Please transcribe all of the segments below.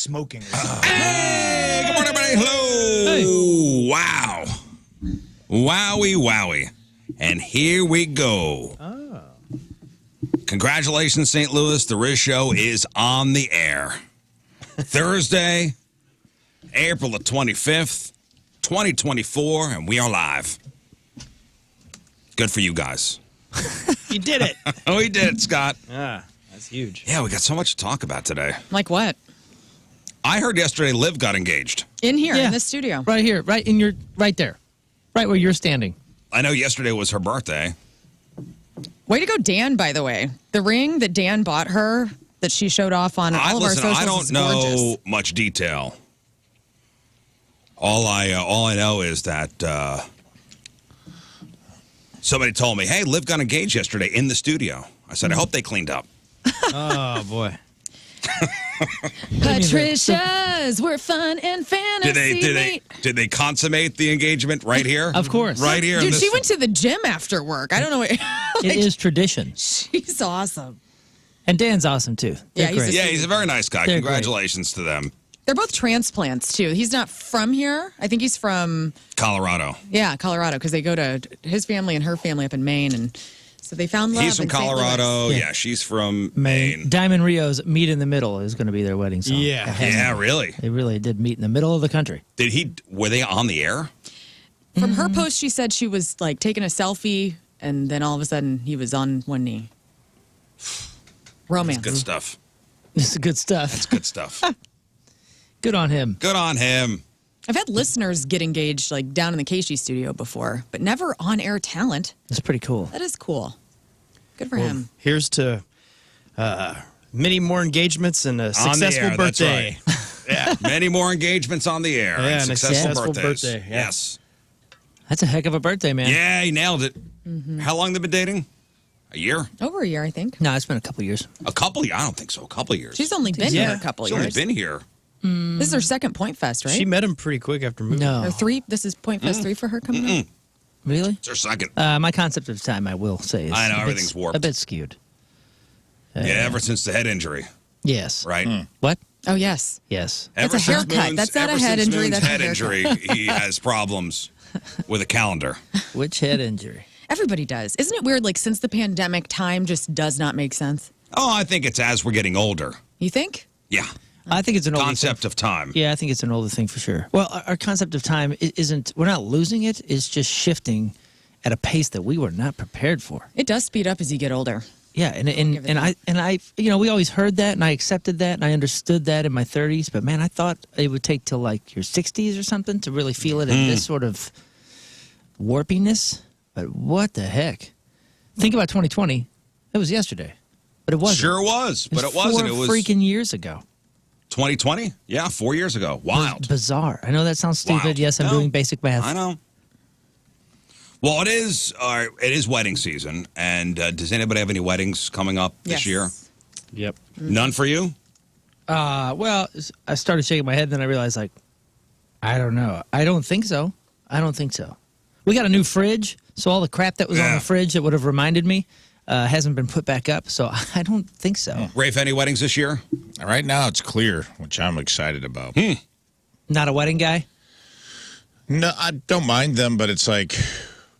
smoking. Hey, good morning, everybody. Hello. Hey. Wow. Wowie. And here we go. Oh. Congratulations, St. Louis. The Rizz Show is on the air. Thursday, April the 25th, 2024, and we are live. Good for you guys. You did it. Oh, we did it, Scott. Ah, that's huge. Yeah, we got so much to talk about today. Like what? I heard yesterday Liv got engaged. In here, Yeah. in the studio. Right here, right there. Right where you're standing. I know yesterday was her birthday. Way to go, Dan, by the way. The ring that Dan bought her that she showed off on all of our socials I don't is know gorgeous. much detail. All I know is that somebody told me, hey, Liv got engaged yesterday in the studio. I said, I hope they cleaned up. Oh, boy. Patricia's, we're fun and fantasy. Did they consummate the engagement right here? Of course. Right here. Dude, she went to the gym after work. I don't know what. It is tradition. She's awesome. And Dan's awesome, too. They're Yeah, great. Yeah, he's a very nice guy. They're Congratulations to them. They're both transplants, too. He's not from here. I think he's from, Colorado. Colorado, because they go to his family and her family up in Maine. And so they found love. He's from in St. Louis. Colorado. Yeah. Yeah, she's from Maine. Diamond Rio's Meet in the Middle is going to be their wedding song. Yeah. Yeah, really? They really did meet in the middle of the country. Were they on the air? From her post, she said she was like taking a selfie, and then all of a sudden he was on one knee. Romance. Good stuff. This is good stuff. That's good stuff. Good on him. Good on him. I've had listeners get engaged like down in the Casey studio before, but never on-air talent. That's pretty cool. That is cool. Good for him. Here's to many more engagements and a successful air, that's birthday. Yeah. Many more engagements on the air. Yeah, and and a successful successful birthdays. birthday, yeah. Yes. That's a heck of a birthday, man. Yeah, he nailed it. How long they been dating? A year? Over a year, I think. No, it's been a couple years. A couple? I don't think so. A couple of years. She's only been Yeah. here a couple She's of only years. been here. This is her second Point Fest, right? She met him pretty quick after moving. No. Or three. This is Point Fest 3 for her coming up. Really? It's her second. My concept of time, I will say, is I know, a bit- everything's warped. A bit skewed. Yeah, ever since the head injury, Yes. right? What? Oh, yes. Yes. That's Ever a since haircut. That's not a ever head since injury, Moon's that's a head haircut. injury. He has problems with a calendar. Which head injury? Everybody does. Isn't it weird? Like, since the pandemic, time just does not make sense. Oh, I think it's as we're getting older. You think? Yeah. I think it's an older Concept thing. of time. Yeah, I think it's an older thing for sure. Well, our concept of time isn't, we're not losing it, it's just shifting at a pace that we were not prepared for. It does speed up as you get older. Yeah, and I you know, we always heard that and I accepted that and I understood that in my 30s, but man, I thought it would take till like your 60s or something to really feel it in this sort of warpiness. But what the heck? Think about 2020. It was yesterday. But it wasn't. Sure was, but it wasn't. It was freaking years ago. 2020? Yeah, 4 years ago. Wild. Bizarre. I know that sounds stupid. Wild. Yes, I'm No, doing basic math. I know. Well, it is wedding season, and does anybody have any weddings coming up this year? Yep. None for you? Well, I started shaking my head, then I realized, like, I don't know. I don't think so. We got a new fridge, so all the crap that was on the fridge that would have reminded me hasn't been put back up, so I don't think so. Rafe, any weddings this year? Right now, it's clear, which I'm excited about. Not a wedding guy? No, I don't mind them, but it's like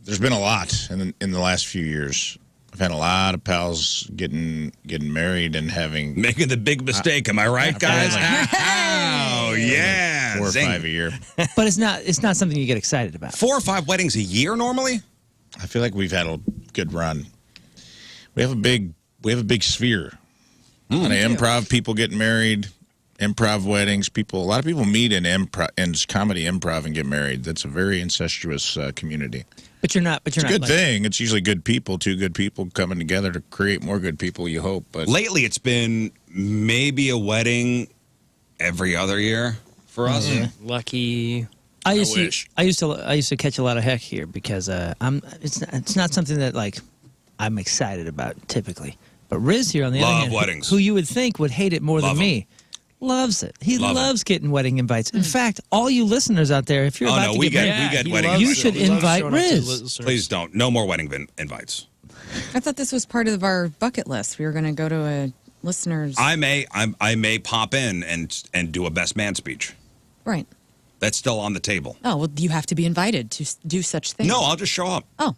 there's been a lot in the last few years. I've had a lot of pals getting married and having Making the big mistake, am I right, guys? Oh, yeah. 4 or Zing. 5 a year. But it's not something you get excited about. 4 or 5 weddings a year normally? I feel like we've had a good run. We have a big sphere. And improv people getting married, improv weddings. A lot of people meet in comedy improv and get married. That's a very incestuous community. But you're not. It's a good thing. It's usually good people, 2 good people coming together to create more good people, you hope. But Lately, it's been maybe a wedding every other year for us. Lucky. I used wish. to catch a lot of heck here because it's not something that like I'm excited about typically. But Rizz here on the other Love hand, weddings. who you would think would hate it more Love than me, loves it. He Love loves getting wedding invites. In fact, all you listeners out there, if you're Oh, about no, to we get get- married, we get he wedding loves- You invites. should he loves invite showing up to Rizz. listeners. Please don't. No more wedding invites. I thought this was part of our bucket list. We were going to go to listeners. I may pop in and do a best man speech. Right. That's still on the table. Oh, well, you have to be invited to do such things. No, I'll just show up. Oh.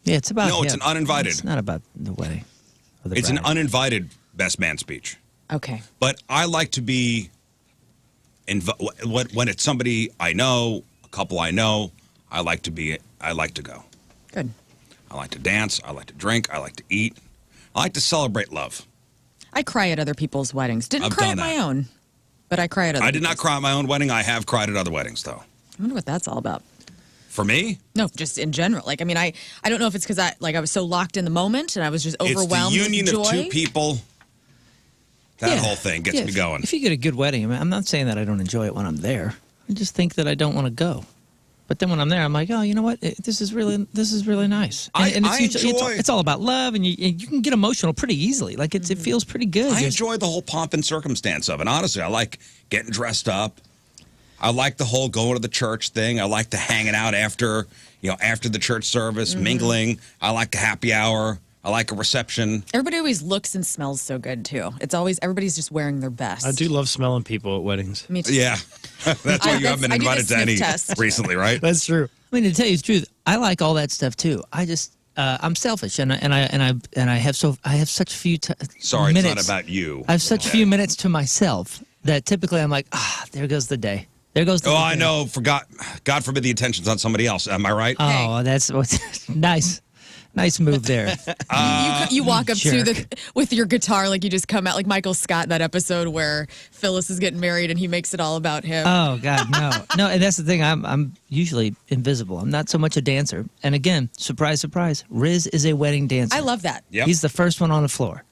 Yeah, it's about. No, it's an uninvited. It's not about the wedding. Or the It's an bride. uninvited best man speech. Okay. But I like to be when it's somebody I know, a couple I know, I like to go. Good. I like to dance, I like to drink, I like to eat. I like to celebrate love. I cry at other people's weddings. Didn't I've cry done at my that. own, but I cry at other I did not people's. cry at my own wedding. I have cried at other weddings though. I wonder what that's all about. For me, No, just in general. Like, I mean, I don't know if it's because I was so locked in the moment and I was just overwhelmed it's the union with joy. of two people. That whole thing gets me going. If you get a good wedding, I mean, I'm not saying that I don't enjoy it when I'm there. I just think that I don't want to go. But then when I'm there, I'm like, oh, you know what? This is really nice. And I enjoy- it's all about love, and you can get emotional pretty easily. Like it feels pretty good. I enjoy the whole pomp and circumstance of it. Honestly, I like getting dressed up. I like the whole going to the church thing. I like the hanging out after the church service, mingling. I like the happy hour. I like a reception. Everybody always looks and smells so good too. It's always everybody's just wearing their best. I do love smelling people at weddings. Me too. Yeah, that's why you haven't been I do the invited to sniff any test. recently, right? That's true. I mean, to tell you the truth, I like all that stuff too. I just I'm selfish, and I have such few Sorry, minutes. it's not about you. I have such few minutes to myself that typically I'm like, there goes the day. There goes the Oh, weekend. I know. God forbid the attention's on somebody else. Am I right? Oh, that's what's nice. Nice move there. You walk up to jerk. with your guitar like you just come out like Michael Scott in that episode where Phyllis is getting married and he makes it all about him. Oh God, no. And that's the thing. I'm usually invisible. I'm not so much a dancer. And again, surprise, surprise, Rizz is a wedding dancer. I love that. Yep. He's the first one on the floor.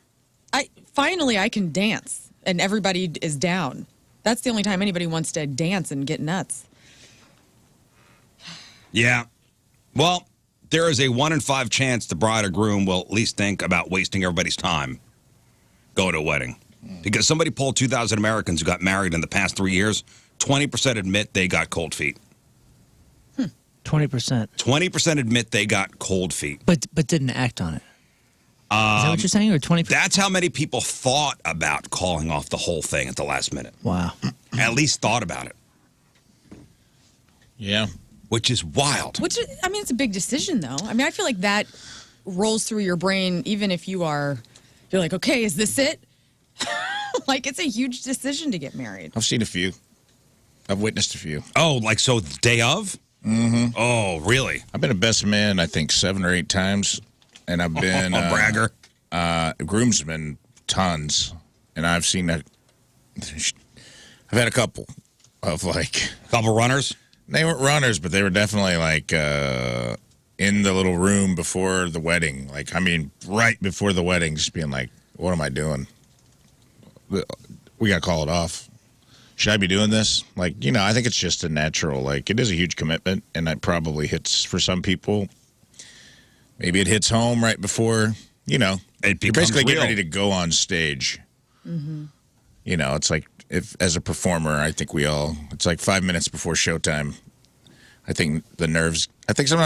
Finally I can dance and everybody is down. That's the only time anybody wants to dance and get nuts. Yeah. Well, there is a 1 in 5 chance the bride or groom will at least think about wasting everybody's time going to a wedding. Because somebody polled 2,000 Americans who got married in the past 3 years, 20% admit they got cold feet. 20%, 20% admit they got cold feet. but didn't act on it. Is that what you're saying, or 20%? That's how many people thought about calling off the whole thing at the last minute. Wow. At least thought about it, Yeah. which is wild. Which I mean it's a big decision though. I mean I feel like that rolls through your brain even if you're like, okay, is this it? Like it's a huge decision to get married. I've seen a few. I've witnessed a few. Oh, like so the day of? Mm-hmm. Oh, really? I've been a best man, I think, 7 or 8 times. And I've been A bragger. groomsmen tons. And I've seen that. I've had a couple of like. Couple runners? They weren't runners, but they were definitely like in the little room before the wedding. Like, I mean, right before the wedding, just being like, what am I doing? We got to call it off. Should I be doing this? Like, I think it's just a natural, like, it is a huge commitment, and it probably hits for some people. Maybe it hits home right before, It you're becomes basically getting real. ready to go on stage. Mm-hmm. It's like, if as a performer, I think it's like 5 minutes before showtime. I think sometimes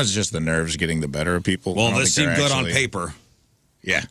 it's just the nerves getting the better of people. I Well, don't this think seemed they're good on actually- paper. Yeah.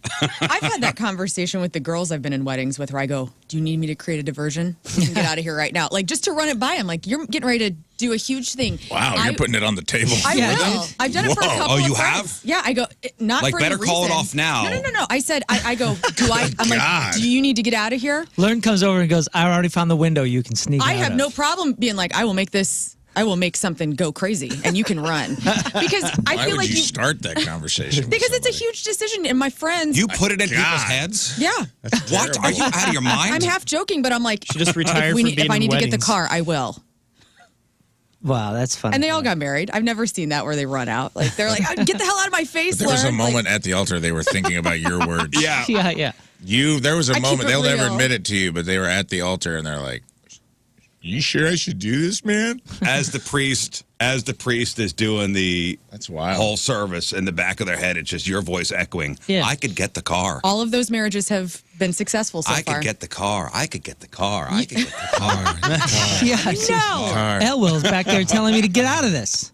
I've had that conversation with the girls I've been in weddings with where I go, do you need me to create a diversion? You can get out of here right now. Like, just to run it by them. Like, you're getting ready to do a huge thing. Wow, you're putting it on the table. I Yeah, will. dude. I've done it for a Whoa. couple Oh, you of friends. have? Yeah, I go, not Like, for any better call it reason. off now. No. I said, I go, I'm like, God. do you need to get out of here? Lern comes over and goes, I already found the window you can sneak I out have of. no problem being like, I will make something go crazy and you can run. Because I Why feel would like you start that conversation? with because it's a somebody? huge decision. And my friends, You put it in people's God. heads? yeah. What? terrible. Are you out of your mind? I'm half joking, but I'm like, She just retired from if being I in need to get the weddings. car, I will. Wow, that's funny. And they all got married. I've never seen that where they run out. Like they're like, get the hell out of my face. There was a Lern." Like, moment at the altar they were thinking about your words. Yeah. Yeah. There was a keep moment, it they'll never real. admit it to you, but they were at the altar and they're like, you sure I should do this, man? As the priest is doing the That's wild. whole service, in the back of their head, it's just your voice echoing. Yeah. I could get the car. all of those marriages have been successful so I far. could get the car. I could get the car. I could get the car. Yeah. no. Car. Elwell's back there telling me to get out of this.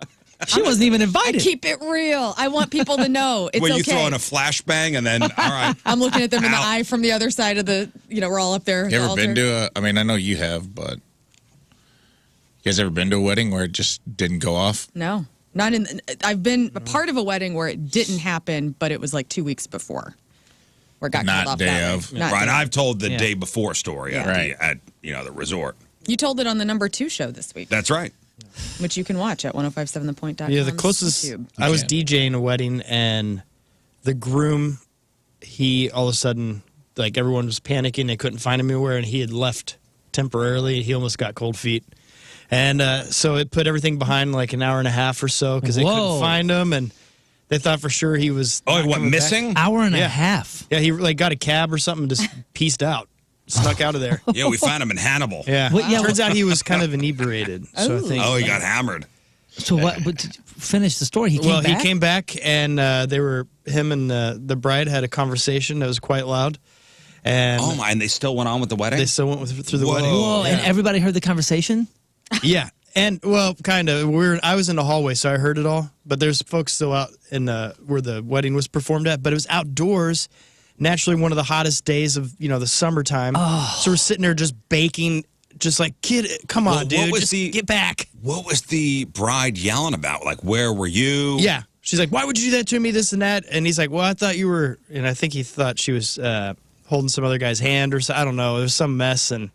She wasn't even invited. Keep it real. I want people to know it's Were you okay. throwing a flashbang and then, all right. I'm looking at them in the eye from the other side of the, we're all up there. You ever been to I know you have, but you guys ever been to a wedding where it just didn't go off? No. I've been a part of a wedding where it didn't happen, but it was like 2 weeks before. Where it got Not called off day that of. way. Not Right, day I've told the day before story at, Right. at the resort. You told it on the number 2 show this week, That's right. which you can watch at 1057thepoint.com. Yeah, the closest YouTube. I was DJing a wedding, and the groom, he all of a sudden, like everyone was panicking, they couldn't find him anywhere, and he had left temporarily. He almost got cold feet, and so it put everything behind like an hour and a half or so because they couldn't find him, and they thought for sure he was. Oh, not he went coming back. missing? Hour and a half. Yeah, he like got a cab or something, just pieced out, snuck out of there. Yeah, we found him in Hannibal. Yeah, turns out he was kind of inebriated. So I think. Oh, he got hammered. So what? But finish the story. He came back. He came back, and him and the bride had a conversation that was quite loud. And Oh, my, and they still went on with the wedding? they still went through the wedding. Whoa! And everybody heard the conversation. Yeah, and well, kind of. I was in the hallway, so I heard it all. But there's folks still out in where the wedding was performed at. But it was outdoors. Naturally, one of the hottest days of the summertime. Oh. So we're sitting there just baking, just like, kid, come on, Well, dude, what was just get back. What was the bride yelling about? Like, where were you? Yeah, she's like, why would you do that to me? This and that, and he's like, well, I thought you were, and I think he thought she was holding some other guy's hand or so. I don't know. There was some mess and.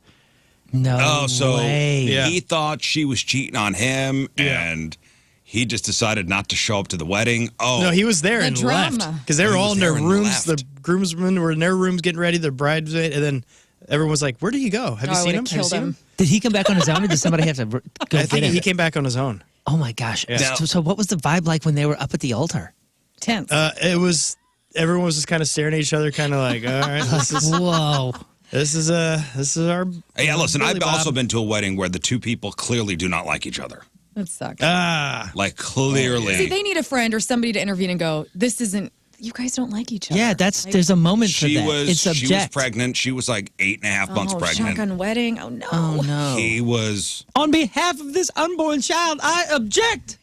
No. Oh, so way. Yeah. he thought she was cheating on him, and he just decided not to show up to the wedding. Oh, No, he was there The and drama. left because they were He all was in their there and rooms. The left. groomsmen were in their rooms getting ready. The bridesmaid, and then everyone was like, "Where did he go? Have you I seen would've him? Have you killed seen him. him?" Did he come back on his own, or did somebody have to go I get think him? he came back on his own. Oh my gosh! Yeah. So what was the vibe like when they were up at the altar? Tense. It was everyone was just kind of staring at each other, kind of like, "All right, Whoa! this is our." yeah. Listen, Billy I've Bob. also been to a wedding where the two people clearly do not like each other. That sucks. Like clearly. See, they need a friend or somebody to intervene and go, this isn't, you guys don't like each other. Yeah, there's a moment for she that. It's was subject. pregnant. She was like 8.5 months pregnant. Shotgun wedding. Oh, no. Oh no! He was On behalf of this unborn child, I object.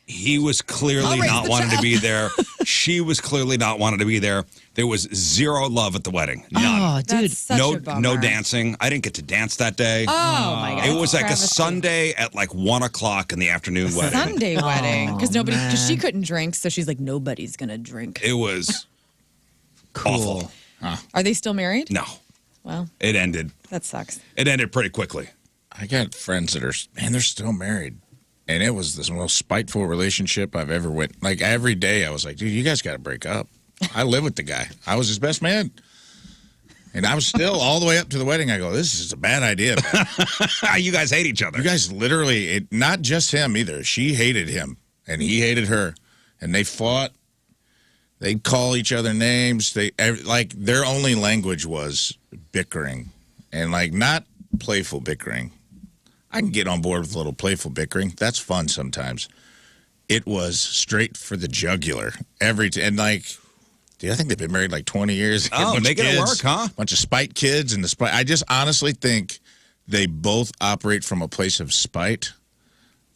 clearly I'll raise not the wanting to child. be there. She was clearly not wanting to be there. There was zero love at the wedding. None. Oh, dude. That's such no a bummer. no dancing. I didn't get to dance that day. Oh, my God. It was like a Travesty. Sunday at like 1 o'clock in the afternoon wedding. Sunday wedding. Because man. she couldn't drink. So she's like, nobody's going to drink. It was Cool. awful. Are they still married? No, Well, it ended. that sucks. It ended pretty quickly. I got friends that they're still married. And it was the most spiteful relationship I've ever went. Like every day I was like, dude, you guys got to break up. I live with the guy. I was his best man. And I was still all the way up to the wedding. I go, this is a bad idea, man. You guys hate each other. You guys literally, not just him either. She hated him and he hated her. And they fought. They'd call each other names. Their only language was bickering. And like not playful bickering. I can get on board with a little playful bickering. That's fun sometimes. It was straight for the jugular. And like, dude, I think they've been married like 20 years. Oh, Bunch of making it kids, work, huh? Bunch of spite kids and the spite. I just honestly think they both operate from a place of spite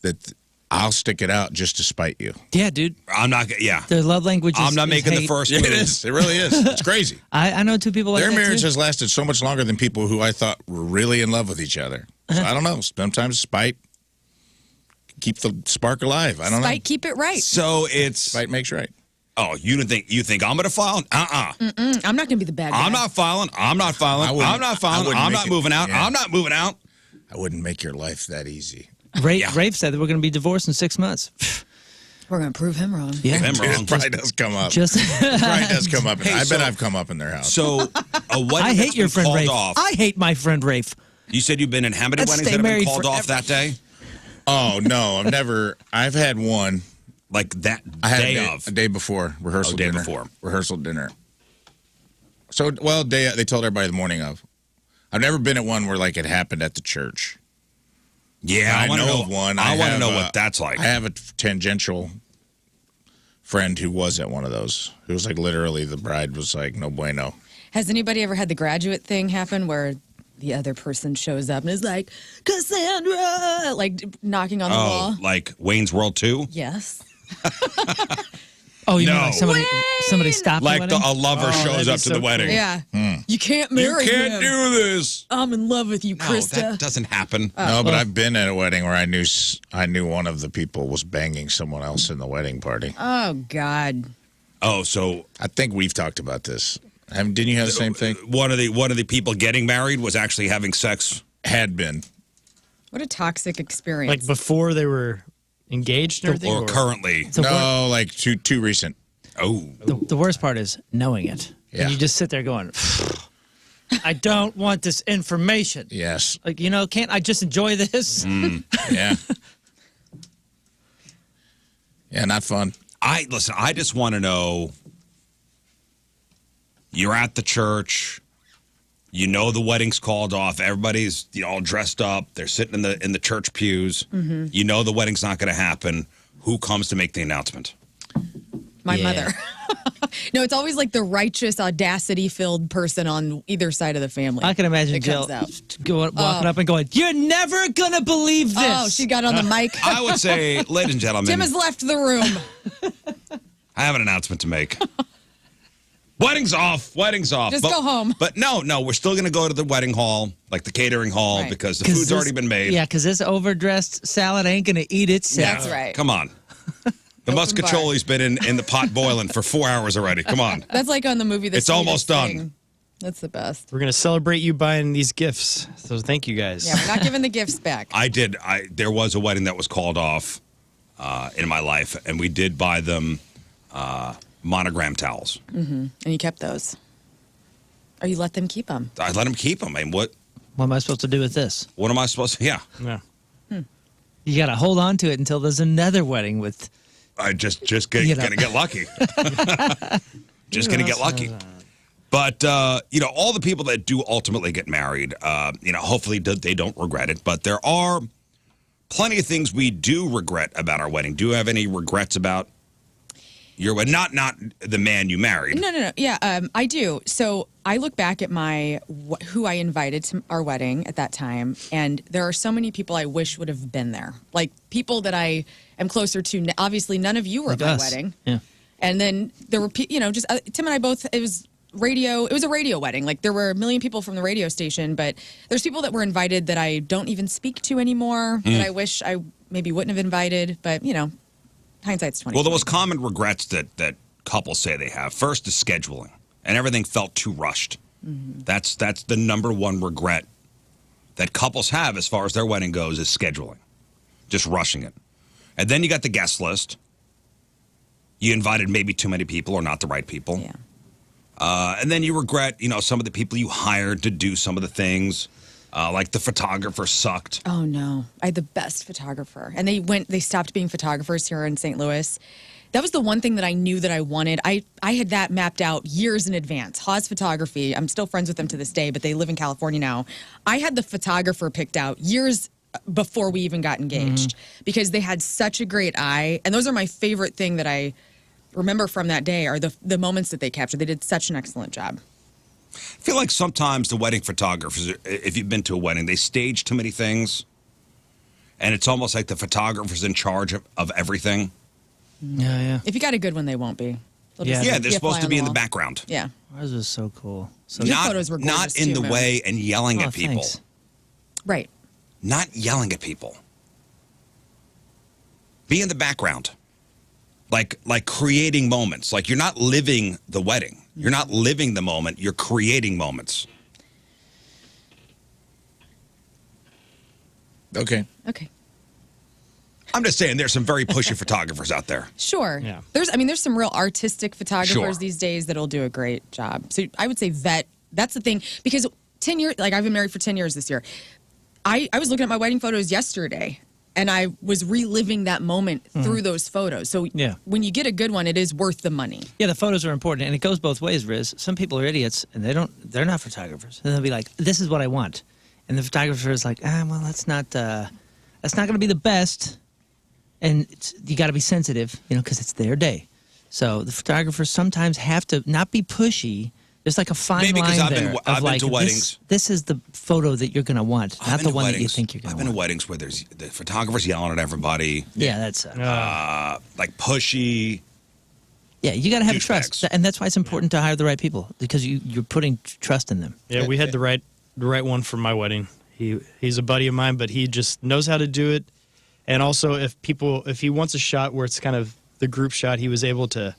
that I'll stick it out just to spite you. Yeah, dude. I'm not. Yeah, Their love language is I'm not is making the hate. first It move. is. It really is. It's crazy. I know two people like Their that marriage too. has lasted so much longer than people who I thought were really in love with each other. So I don't know. Sometimes spite keep the spark alive. I don't Spite, keep it right. So know. it's. Spite makes right. Oh, you think I'm gonna file? I'm not going to be the bad guy. I'm not filing. I'm not filing. I wouldn't- I'm not I filing. wouldn't I'm make not it- moving out. yeah. I'm not moving out. I wouldn't make your life that easy. Rafe said that we're going to be divorced in 6 months. We're going to prove him wrong. Yeah. Him wrong. It probably does come up. Just It probably does come up. Hey, I so- bet I've come up in their house. So a wedding I that's hate your been friend called Rafe. off. I hate my friend Rafe. You said you've been in how many Let's weddings stay that have been married called off forever. that day? Oh no, I've never. I've had one. Like that I had day a of. a day before rehearsal. day dinner. before. Rehearsal dinner. So they told everybody the morning of. I've never been at one where like it happened at the church. Yeah, I wanna know of one. I want to have know a- what that's like. I have a tangential friend who was at one of those. It was like literally the bride was like, no bueno. Has anybody ever had the graduate thing happen where the other person shows up and is like, Cassandra, like knocking on the Oh, wall? like Wayne's World 2? Yes. Oh, you mean No. like somebody stopped Like the wedding? a lover shows that'd be up to so the wedding. Yeah. You can't marry You can't him. do this. I'm in love with you, No, Krista. that doesn't happen. No, but I've been at a wedding where I knew one of the people was banging someone else in the wedding party. Oh, God. Oh, so I think we've talked about this. Didn't you have the same thing? one of the people getting married was actually having sex. Had been. What a toxic experience. Like before they were engaged and everything? Or currently. No, like too recent. Oh. The worst part is knowing it. Yeah. And you just sit there going, I don't want this information. Yes. Like, can't I just enjoy this? Yeah. Yeah, not fun. I just want to know, you're at the church, the wedding's called off, everybody's all dressed up, they're sitting in the church pews. The wedding's not going to happen. Who comes to make the announcement? My mother. No, it's always like the righteous, audacity-filled person on either side of the family. I can imagine that Jill comes out. walking up and going, "You're never going to believe this." Oh, she got on the mic. I would say, ladies and gentlemen, Tim has left the room. I have an announcement to make. Wedding's off. Just go home. But no, we're still going to go to the wedding hall, like the catering hall, Right. because the food's already been made. Yeah, because this overdressed salad ain't going to eat itself. That's right. Come on. The Open muscatoli's been in the pot boiling for 4 hours already. Come on. That's like on the movie. It's almost done. That's the best. We're going to celebrate you buying these gifts. So thank you guys. Yeah, we're not giving the gifts back. There was a wedding that was called off in my life, and we did buy them monogram towels. And you kept those. Or you let them keep them. I let them keep them. I mean, what am I supposed to do with this? am I supposed to? Yeah. Yeah. You got to hold on to it until there's another wedding with. I just gonna get lucky. Just gonna get lucky. But all the people that do ultimately get married, hopefully they don't regret it. But there are plenty of things we do regret about our wedding. Do you have any regrets about your wedding? Not the man you married. No. Yeah, I do. So I look back at who I invited to our wedding at that time, and there are so many people I wish would have been there. Like people that I am closer to. Obviously, none of you were at my wedding. Yeah. And then there were, just Tim and I both. It was a radio wedding. Like there were a million people from the radio station, but there's people that were invited that I don't even speak to anymore. That I wish I maybe wouldn't have invited. But hindsight's 20. Well, the most common regrets that couples say they have, first is scheduling, and everything felt too rushed. That's the number one regret that couples have as far as their wedding goes, is scheduling, just rushing it. And then you got the guest list. You invited maybe too many people or not the right people. Yeah. And then you regret, some of the people you hired to do some of the things. Like the photographer sucked. Oh no, I had the best photographer, and they stopped being photographers here in St. Louis. That was the one thing that I knew that I wanted. I had that mapped out years in advance. Haas Photography. I'm still friends with them to this day, but they live in California now. I had the photographer picked out years before we even got engaged because they had such a great eye, and those are my favorite thing that I remember from that day are the moments that they captured. They did such an excellent job. I feel like sometimes the wedding photographers, if you've been to a wedding, they stage too many things. And it's almost like the photographer's in charge of everything. Yeah. If you got a good one, they won't be. They'll Yeah. just Yeah, be they're a supposed fly to on be the in the wall. background. Yeah. Ours was so cool. So Your Not, photos were not gorgeous, in too, the man. way and yelling at people. Thanks. Right. Not yelling at people. Be in the background. Like creating moments. Like you're not living the wedding. You're not living the moment. You're creating moments. Okay. Okay. I'm just saying there's some very pushy photographers out there. Sure. Yeah. There's some real artistic photographers Sure. these days that'll do a great job. So I would say that's the thing, because 10 years, like I've been married for 10 years this year. I was looking at my wedding photos yesterday, and I was reliving that moment through those photos. So Yeah. when you get a good one, it is worth the money. Yeah, the photos are important, and it goes both ways, Rizz. Some people are idiots, and they're not photographers. And they'll be like, "This is what I want," and the photographer is like, well, that's not going to be the best." And you got to be sensitive, because it's their day. So the photographers sometimes have to not be pushy, There's like a fine Maybe 'cause line I've been- there I've of been like to weddings. This is the photo that you're going to want, I've not been the to one that you weddings- think you're going I've to been want. to weddings where there's the photographer's yelling at everybody, Yeah, that's like pushy. yeah. You got to have douchebags. trust, and that's why it's important to hire the right people because you're putting trust in them. Yeah, we had the right one for my wedding. He's a buddy of mine, but he just knows how to do it. And also, if he wants a shot where it's kind of the group shot, he was able to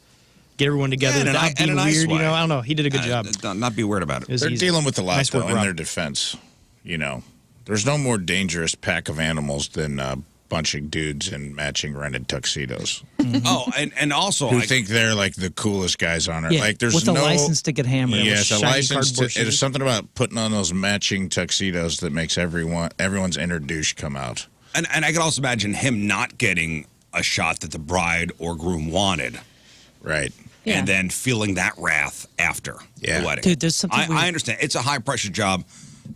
get everyone together Yeah, in a without ni- in being a nice weird. way. You know, I don't know. He did a good job. Not be weird about it. was They're easy. dealing with a lot, Nice work, though, in Rob. their defense. You know, there's no more dangerous pack of animals than a bunch of dudes in matching rented tuxedos Oh, and also, who I think they're like the coolest guys on earth. Yeah, like, there's with a no license to get hammered. Yes, a shiny license. cardboard There's shoes. something about putting on those matching tuxedos that makes everyone's inner douche come out. and I can also imagine him not getting a shot that the bride or groom wanted, Right. Yeah. and then feeling that wrath after Yeah. the wedding. Dude, there's something weird. I understand. It's a high pressure job.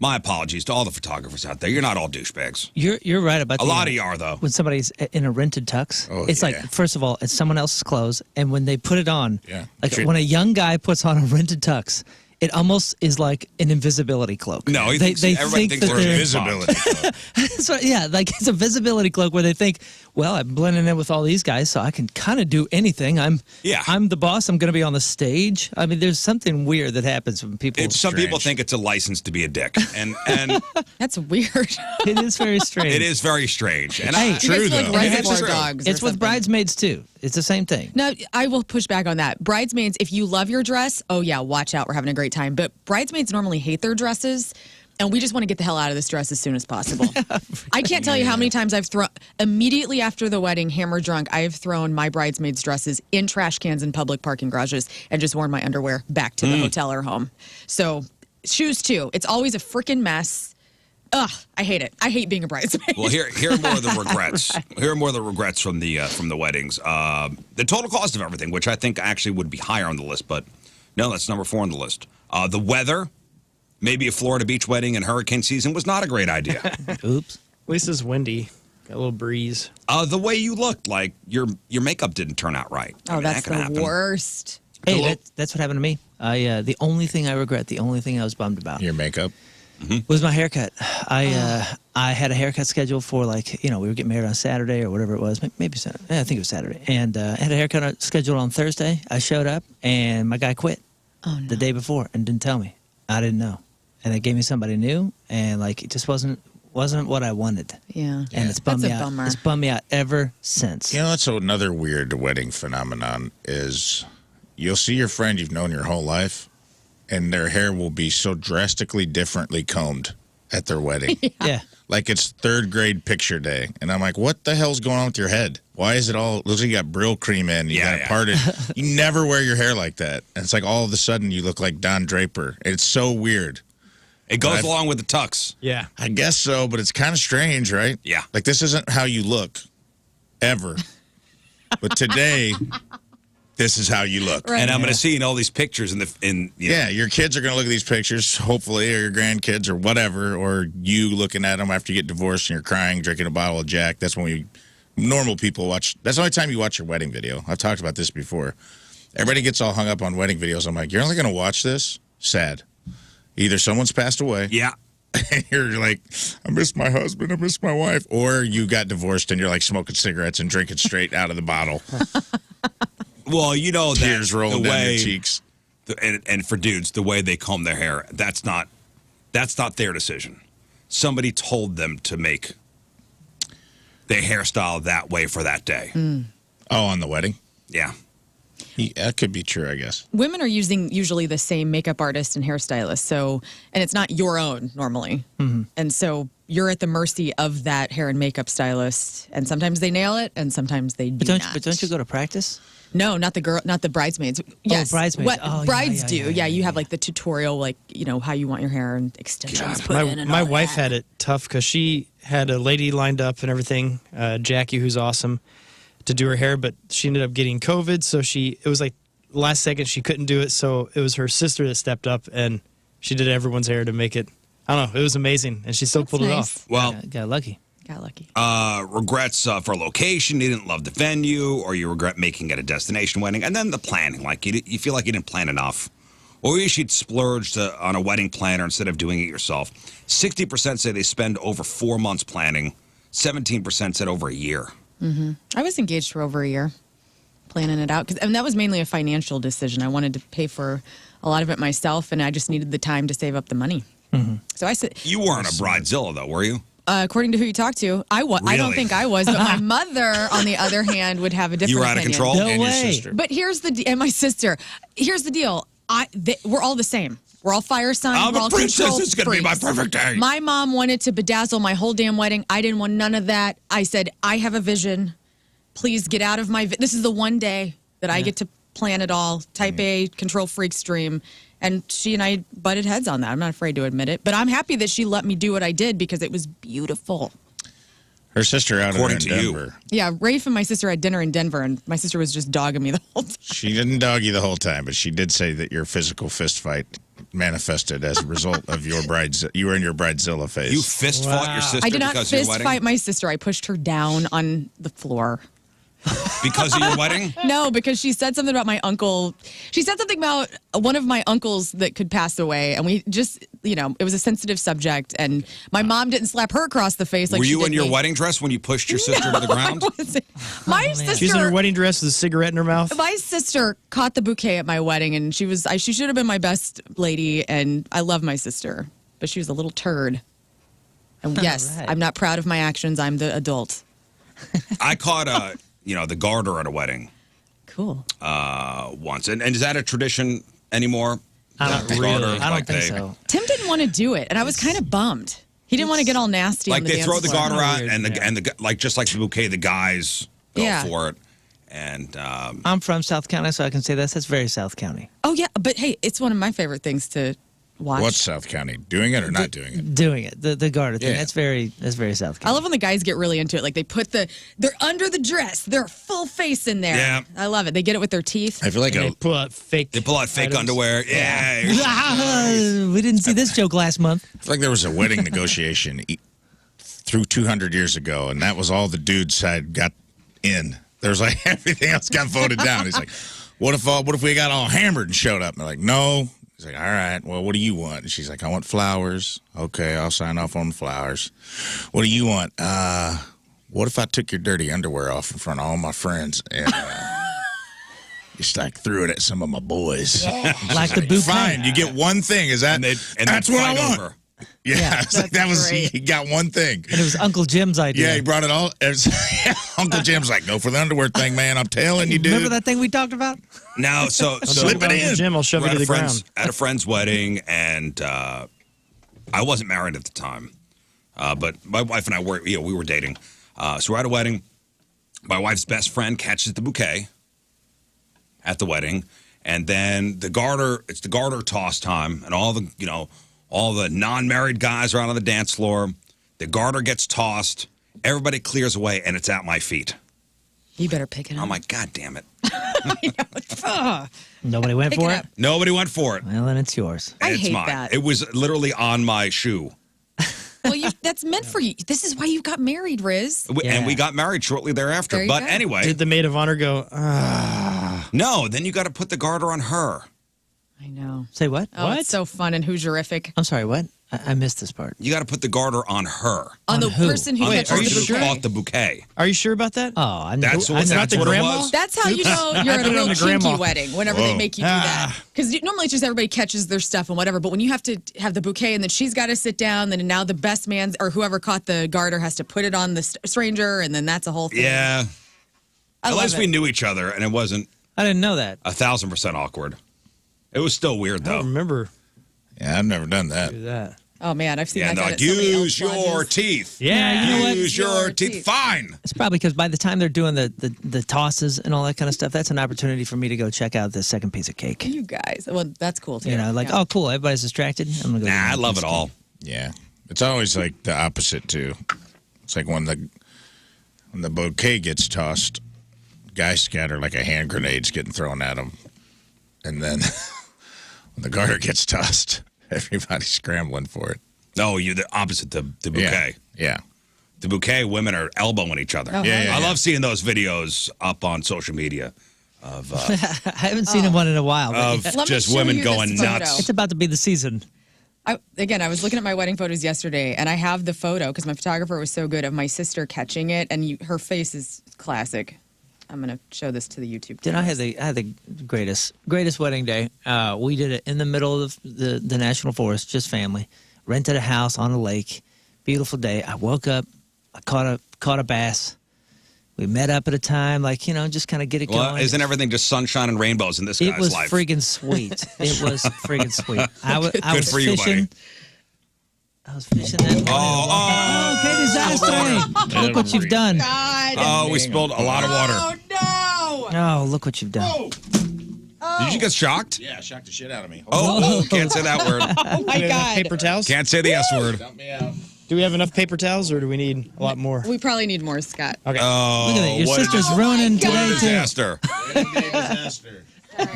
My apologies to all the photographers out there. You're not all douchebags. You're right about A lot of you are, though. when somebody's in a rented tux. Oh, it's yeah. like first of all, it's someone else's clothes, and when they put it on, Yeah. like Sure. when a young guy puts on a rented tux, it almost is like an invisibility cloak. No, he they thinks, everybody thinks that they're they're Visibility. That's right, yeah, like it's a visibility cloak where they think, well, I'm blending in with all these guys, so I can kind of do anything. I'm the boss. I'm going to be on the stage. I mean, there's something weird that happens when people. Some people strange. think it's a license to be a dick, and That's weird. It is very strange. it is very strange. And Hey, I, You guys True, feel like though. reservoir True. dogs. or It's with something. bridesmaids too. It's the same thing. Now, I will push back on that. Bridesmaids, if you love your dress, oh yeah, watch out. We're having a great time. But bridesmaids normally hate their dresses, and we just want to get the hell out of this dress as soon as possible. I can't tell you how many times I've thrown, immediately after the wedding, hammered drunk, I have thrown my bridesmaids' dresses in trash cans in public parking garages and just worn my underwear back to the hotel or home. So, shoes too. It's always a freaking mess. Ugh, I hate it. I hate being a bridesmaid. well, here are more of the regrets. Here are more of the regrets from the weddings. The total cost of everything, which I think actually would be higher on the list, but no, that's number 4 on the list. The weather. Maybe a Florida beach wedding in hurricane season was not a great idea. Oops. At least it's windy. Got a little breeze. The way you looked, like your makeup didn't turn out right. I Oh, mean, that's that can the happen. worst. Hey, that's what happened to me. The only thing I regret, the only thing I was bummed about Your makeup. was my haircut. I had a haircut scheduled for we were getting married on Saturday or whatever it was, maybe Saturday. Yeah, I think it was Saturday. And I had a haircut scheduled on Thursday. I showed up and my guy quit the day before and didn't tell me. I didn't know, and they gave me somebody new, and it just wasn't what I wanted. Yeah. And it's bummed That's me a out. bummer. It's bummed me out ever since. You know, that's another weird wedding phenomenon is you'll see your friend you've known your whole life, and their hair will be so drastically differently combed at their wedding. Yeah. Like it's 3rd grade picture day. And I'm like, what the hell's going on with your head? Why is it all, looks like you got Brill cream in, you got it parted. You never wear your hair like that. And it's like all of a sudden you look like Don Draper. It's so weird. It goes I've- along with the tux. Yeah. I guess so, but it's kind of strange, right? Yeah. Like this isn't how you look, ever. But today, this is how you look. Right. And I'm going to see in all these pictures Yeah, your kids are going to look at these pictures, hopefully, or your grandkids or whatever, or you looking at them after you get divorced and you're crying, drinking a bottle of Jack. That's when normal people watch. That's the only time you watch your wedding video. I've talked about this before. Everybody gets all hung up on wedding videos. I'm like, you're only going to watch this? Sad. Either someone's passed away. Yeah. And you're like, I miss my husband, I miss my wife. Or you got divorced and you're like smoking cigarettes and drinking straight out of the bottle. Well, you know that Tears rolling the down way, your cheeks. And for dudes, the way they comb their hair, that's not their decision. Somebody told them to make their hairstyle that way for that day. Oh, on the wedding? Yeah. That could be true, I guess. Women are using usually the same makeup artist and hairstylist, and it's not your own normally. And so you're at the mercy of that hair and makeup stylist, and sometimes they nail it, and sometimes they do not. But don't you go to practice? No, not the bridesmaids. Yes, bridesmaids. What Oh, yeah, brides yeah, do? yeah, Yeah, yeah, you have yeah. like the tutorial, how you want your hair and extensions put in. And My all wife that. had it tough because she had a lady lined up and everything, Jackie, who's awesome, to do her hair, but she ended up getting COVID, so it was like last second she couldn't do it, so it was her sister that stepped up and she did everyone's hair to make it. I don't know, it was amazing, and she still That's pulled it nice. off. Well, Got lucky. Got lucky. regrets for location. You didn't love the venue, or you regret making it a destination wedding, and then the planning. Like you feel like you didn't plan enough, Or you should splurge on a wedding planner instead of doing it yourself. 60% say they spend over 4 months planning. 17% said over a year. I was engaged for over a year, planning it out. And that was mainly a financial decision. I wanted to pay for a lot of it myself, and I just needed the time to save up the money. So I said, You weren't a bridezilla, though, were you? according to who you talked to, I don't Really? think I was, but my mother, on the other hand, would have a different You were out of opinion. control? No and your way. sister. But and my sister. Here's the deal. We're all the same. We're all fire signs. I'm we're a all princess. control It's going to be my freaks. perfect day. My mom wanted to bedazzle my whole damn wedding. I didn't want none of that. I said, I have a vision. Please get out of my. This is the one day that I get to plan it all. Type A, control freak stream. And she and I butted heads on that. I'm not afraid to admit it. But I'm happy that she let me do what I did because it was beautiful. Her sister out According in to you. Denver. Yeah, Rafe and my sister had dinner in Denver, and my sister was just dogging me the whole time. She didn't dog you the whole time, but she did say that your physical fist fight manifested as a result of your you were in your bridezilla phase. You fist fought your sister I did not because of your fist wedding? fight my sister. I pushed her down on the floor. Because of your wedding? No, because she said something about my uncle. She said something about one of my uncles that could pass away. And we just, it was a sensitive subject. And my mom didn't slap her across the face like Were she you did in your me. wedding dress when you pushed your sister to the ground? I wasn't. My sister. She's in her wedding dress with a cigarette in her mouth. My sister caught the bouquet at my wedding, and she should have been my best lady, and I love my sister, but she was a little turd. And yes, right. I'm not proud of my actions. I'm the adult. I caught the garter at a wedding Cool. once. And is that a tradition anymore? Not The really. garter, I don't like think they- so. Tim didn't want to do it, and I was kind of bummed. He didn't want to get all nasty. Like on the they dance throw the floor. garter out, Weird, and yeah. just like the bouquet, the guys go Yeah. for it. And I'm from South County, so I can say this. That's very South County. Oh yeah, but hey, it's one of my favorite things to watch. What's South County? Doing it or not doing it? Doing it, the garter thing. Yeah. That's very South I County. love when the guys get really into it. Like they're under the dress, they're full face in there. Yeah. I love it. They get it with their teeth. I feel like They pull out fake. they pull out fake items. underwear. Yeah. We didn't see this joke last month. I feel like there was a wedding negotiation through 200 years ago, and that was all the dude side got in. There's like everything else got voted down. He's like, what if we got all hammered and showed up? And they're like, no. He's like, all right, well, what do you want? And she's like, I want flowers. Okay, I'll sign off on the flowers. What do you want? What if I took your dirty underwear off in front of all my friends and just like threw it at some of my boys? Like the bouquet. Fine, you get one thing. Is that? That's what I want. Over. Yeah, it's like that was great. he got one thing. And it was Uncle Jim's idea. Yeah, he brought it all. Uncle Jim's like, go for the underwear thing, man. I'm telling you, dude. Remember that thing we talked about? Now, so Slip it in. Jim, I'll shove we're it to the friend's, ground. at a friend's wedding, and I wasn't married at the time, but my wife and I were, we were dating. So we're at a wedding. My wife's best friend catches the bouquet at the wedding, and then it's the garter toss time, and all the non-married guys are out on the dance floor. The garter gets tossed. Everybody clears away, and it's at my feet. You better pick it up. I'm like, God damn it. Nobody went Pick for it it? up. Nobody went for it. Well, then it's yours. And I it's hate mine. that. It was literally on my shoe. Well, that's meant for you. This is why you got married, Rizz. And we Yeah. got married shortly thereafter. There you But go. anyway, Did the maid of honor go? no, then you got to put the garter on her. I know. Say what? Oh, it's so fun and Hoosierific. I'm sorry, what? I missed this part. You got to put the garter on her. On the who? person who On the catches are you person the who bouquet. bought the bouquet. Are you sure about that? Oh, I'm That's I'm what, not that's the what it grandma? was. That's how you know you're at a put it real on the kinky grandma. wedding, whenever they make you do that. Because normally it's just everybody catches their stuff and whatever. But when you have to have the bouquet and then she's got to sit down, then now the best man or whoever caught the garter has to put it on the stranger, and then that's a whole thing. Yeah. I At love least it. we knew each other, and it wasn't I didn't know that. 1,000% awkward. It was still weird, I don't though. remember Yeah, I've never done that. that. Oh man, I've seen Yeah, that. and done they're like, at so many use elk your lodges. teeth. Yeah, you know what? Use your Your teeth. teeth. Fine. It's probably because by the time they're doing the tosses and all that kind of stuff, that's an opportunity for me to go check out the second piece of cake. You guys, well, that's cool too. You know, like, Yeah. oh, cool, everybody's distracted. I'm gonna go. Nah, get I my love piece it of all. Yeah, it's always like the opposite too. It's like when the bouquet gets tossed, guys scatter like a hand grenade's getting thrown at them, and then when the garter gets tossed, everybody's scrambling for it. No, you're the opposite, the bouquet. Yeah. The bouquet, women are elbowing each other. Oh, Yeah, hell yeah, I love seeing those videos up on social media of I haven't seen one in a while. But of Let me just show women you this going photo. nuts. it's about to be the season. I was looking at my wedding photos yesterday, and I have the photo because my photographer was so good of my sister catching it, and her face is classic. I'm gonna show this to the YouTube. Dude, I had the greatest greatest wedding day. We did it in the middle of the national forest, just family. Rented a house on a lake. Beautiful day. I woke up. I caught a bass. We met up at a time, like, just kind of get it Well, going. isn't everything just sunshine and rainbows in this It guy's was life? friggin' sweet. It was friggin' sweet. I was for you, fishing. buddy. I was fishing that morning. Oh, Okay, disaster. Look what you've done. God. oh, we spilled a lot of water. Oh no! Oh, look what you've done. Did you get shocked? Yeah, shocked the shit out of me. Oh, can't say that word. Oh my God! Paper towels? Can't say the S word. Dump me out. Do we have enough paper towels, or do we need a lot more? We probably need more, Scott. Okay. Oh, Look at that. Your what a sister's Oh, my ruining God. today, too. disaster. Disaster.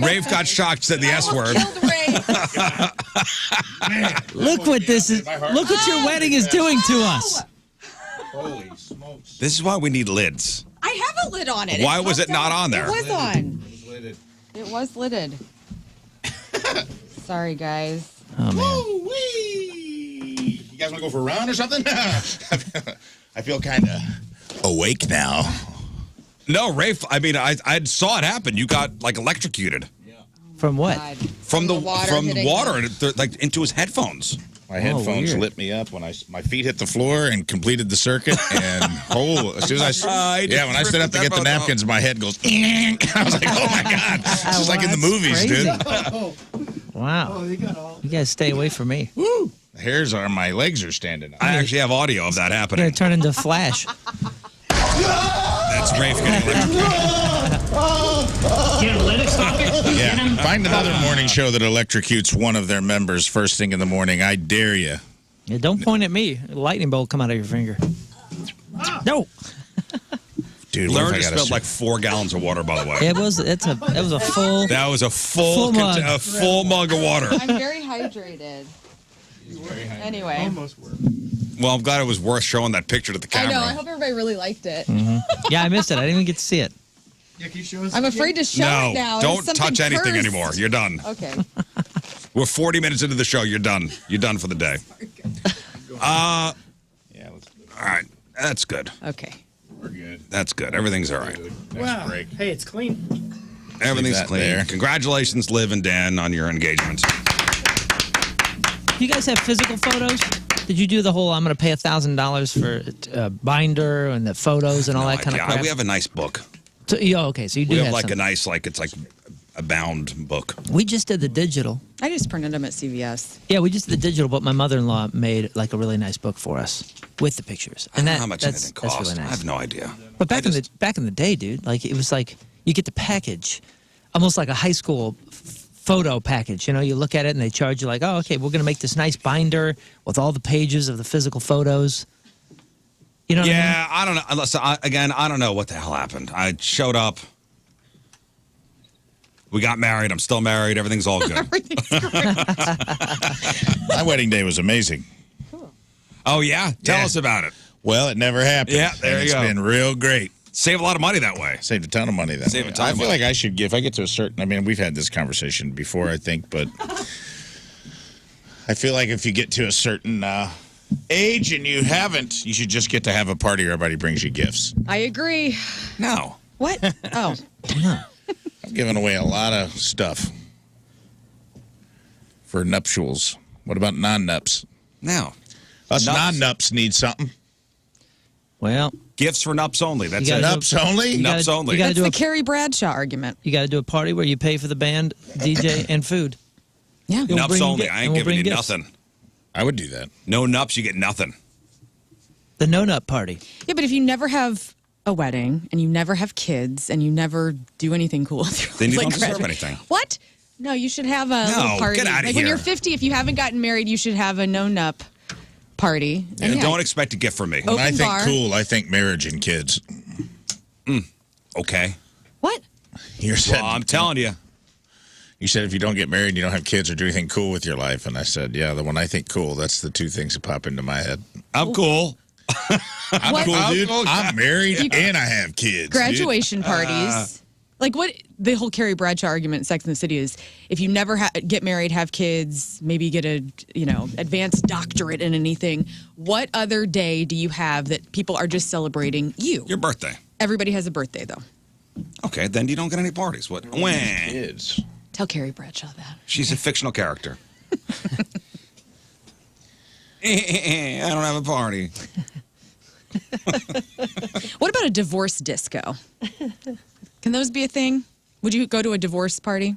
Rafe got shocked, said the S word. Killed Ray. Look what this is. Look what your wedding is doing to us. Holy smokes. This is why we need lids. I have a lid on it. Why was it not on there? It was on. Lidded. It was lidded. Sorry, guys. Oh, man. Woo-wee. You guys want to go for a run or something? I feel kind of awake now. No, Rafe, I mean, I saw it happen. You got, like, electrocuted. From what? God. From the water hitting him. like, into his headphones. My headphones weird. lit me up when my feet hit the floor and completed the circuit. And as soon as when I stood up to get the napkins, my head goes. I was like, oh my God, this is like in the That's movies, crazy. dude. Wow. You guys stay away from me. Woo! The hairs on my legs are standing up. I actually have audio of that You're happening. going to turn into Flash. That's Rafe getting electrocuted. Yeah, find another morning show that electrocutes one of their members first thing in the morning. I dare you. Yeah, don't point at me. A lightning bolt come out of your finger. No. Dude, what if Lern I just gotta spilled like 4 gallons of water, by the way. It was a full. That was a full mug. a full mug of water. I'm very hydrated. Anyway. Well, I'm glad it was worth showing that picture to the I camera. know. I hope everybody really liked it. Yeah, I missed it. I didn't even get to see it. I'm afraid to show No, it now. don't There's something touch anything cursed. anymore. You're done. Okay. We're 40 minutes into the show. You're done. You're done for the day. Yeah, let's All right. That's good. Okay. we're good. That's good. Everything's all right. Next break. Hey, it's clean. Everything's that clean. there. Congratulations, Liv and Dan, on your engagement. You guys have physical photos? Did you do the whole I'm going to pay $1,000 for binder and the photos and all that kind of crap? We have a nice book. So, yeah, okay, so you do We have have like some. a nice, it's like a bound book. We just did the digital. I just printed them at CVS. Yeah, we just did the digital, but my mother-in-law made like a really nice book for us with the pictures. I don't know how much anything that's costs. really nice. I have no idea. But back in the day, dude, like it was like you get the package, almost like a high school photo package. You know, you look at it and they charge you like, oh, okay, we're gonna make this nice binder with all the pages of the physical photos. You know? What Yeah, I don't know. Unless I don't know what the hell happened. I showed up. We got married. I'm still married. Everything's all good. My wedding day was amazing. Oh yeah, tell Yeah. us about it. Well, it never happened. Yeah, there and you go. It's been real great. Save a lot of money that way. Saved a ton of money that Saved way. a ton I of feel money. like I should give. If I get to a certain, I mean, we've had this conversation before, I think, but I feel like if you get to a certain age and you haven't, you should just get to have a party where everybody brings you gifts. I agree. No. What? Oh. I've given away a lot of stuff for nuptials. What about non-nups? No. Us Nups. non-nups need something. Well, Gifts for nups only. That's You it. gotta Nups only? you gotta- Nups only. You got to That's do the Carrie Bradshaw argument. you got to do a party where you pay for the band, DJ, and food. Yeah. We'll Nups bring only. gi- I and ain't we'll giving you bring gifts. nothing. I would do that. No nups, you get nothing. The no nut party. Yeah, but if you never have a wedding and you never have kids and you never do anything cool with your Then you life, don't deserve graduate- anything. What? No, you should have a No, little party. get outta like when here. you're 50, if you haven't gotten married, you should have a no-nup party. And yeah, Don't expect a gift from me. Oh. When I Open think bar. cool, I think marriage and kids. Okay. What? You said, Well, I'm telling you. You said if you don't get married, you don't have kids or do anything cool with your life. And I said, yeah, when I think cool, that's the two things that pop into my head. I'm cool. I'm What? cool, dude. cool. I'm married and I have kids. Graduation parties. Like what? the whole Carrie Bradshaw argument in Sex and the City is if you never get married, have kids, maybe get a advanced doctorate in anything, what other day do you have that people are just celebrating you? Your birthday. Everybody has a birthday, though. Okay, then you don't get any parties. What? When? Kids. Tell Carrie Bradshaw that. She's a fictional character. I don't have a party. What about a divorce disco? Can those be a thing? Would you go to a divorce party?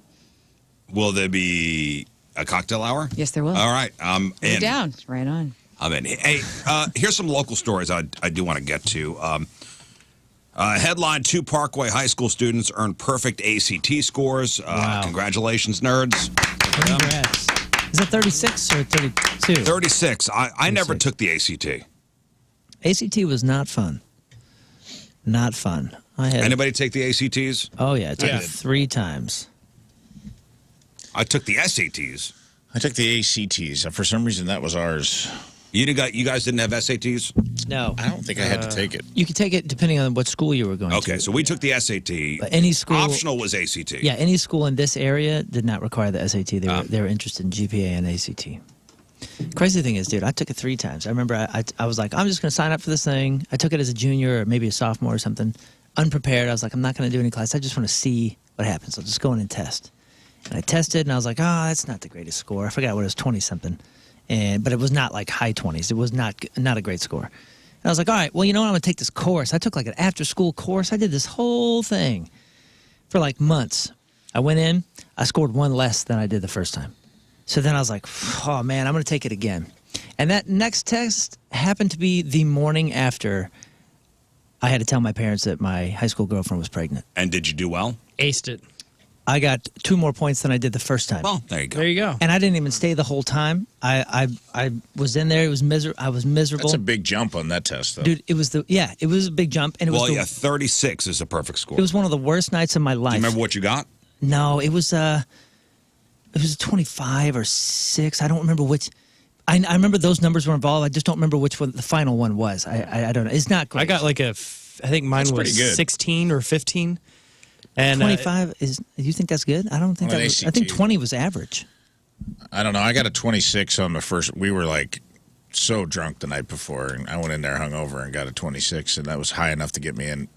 Will there be a cocktail hour? Yes, there will. All right, I'm You're in. down. Right on. I'm in. Hey, here's some local stories I do want to get to. Headline: 2 Parkway High School students earned perfect ACT scores. Wow. Congratulations, nerds. Congrats. Is it 36 or 32? 36. I never took the ACT. ACT was not fun. Not fun. I had. Anybody take the ACTs? Oh yeah, I took Yeah. it 3 times. I took the SATs. I took the ACTs. For some reason, that was ours. You guys didn't have SATs? No, I don't think I had to take it. you could take it depending on what school you were going to. Okay, so we took the SAT. But any school. Optional was ACT. Yeah, any school in this area did not require the SAT. They were interested in GPA and ACT. Crazy thing is, dude, I took it 3 times. I remember I was like, I'm just going to sign up for this thing. I took it as a junior or maybe a sophomore or something. Unprepared. I was like, I'm not going to do any class. I just want to see what happens. I'll just go in and test. And I tested, and I was like, oh, that's not the greatest score. I forgot what it was, 20-something. But it was not like high 20s. It was not a great score. And I was like, all right, well, you know what? I'm going to take this course. I took like an after-school course. I did this whole thing for like months. I went in. I scored 1 less than I did the first time. So then I was like, oh, man, I'm going to take it again. And that next test happened to be the morning after I had to tell my parents that my high school girlfriend was pregnant. And did you do well? Aced it. I got 2 more points than I did the first time. Well, there you go. There you go. And I didn't even stay the whole time. I was in there. It was I was miserable. That's a big jump on that test, though. Dude, it was a big jump, and it was Well, yeah, 36 is a perfect score. it was one of the worst nights of my life. Do you remember what you got? No, it was a 25 or 6. I don't remember which. I remember those numbers were involved. I just don't remember which one the final one was. I don't know. It's not great. I got like I think mine That's was pretty good. 16 or 15. And 25 is. Do you think that's good? I don't think On that an was, I ACT. think 20 was average. I don't know. I got a 26 on the first. We were like so drunk the night before, and I went in there hungover and got a 26, and that was high enough to get me in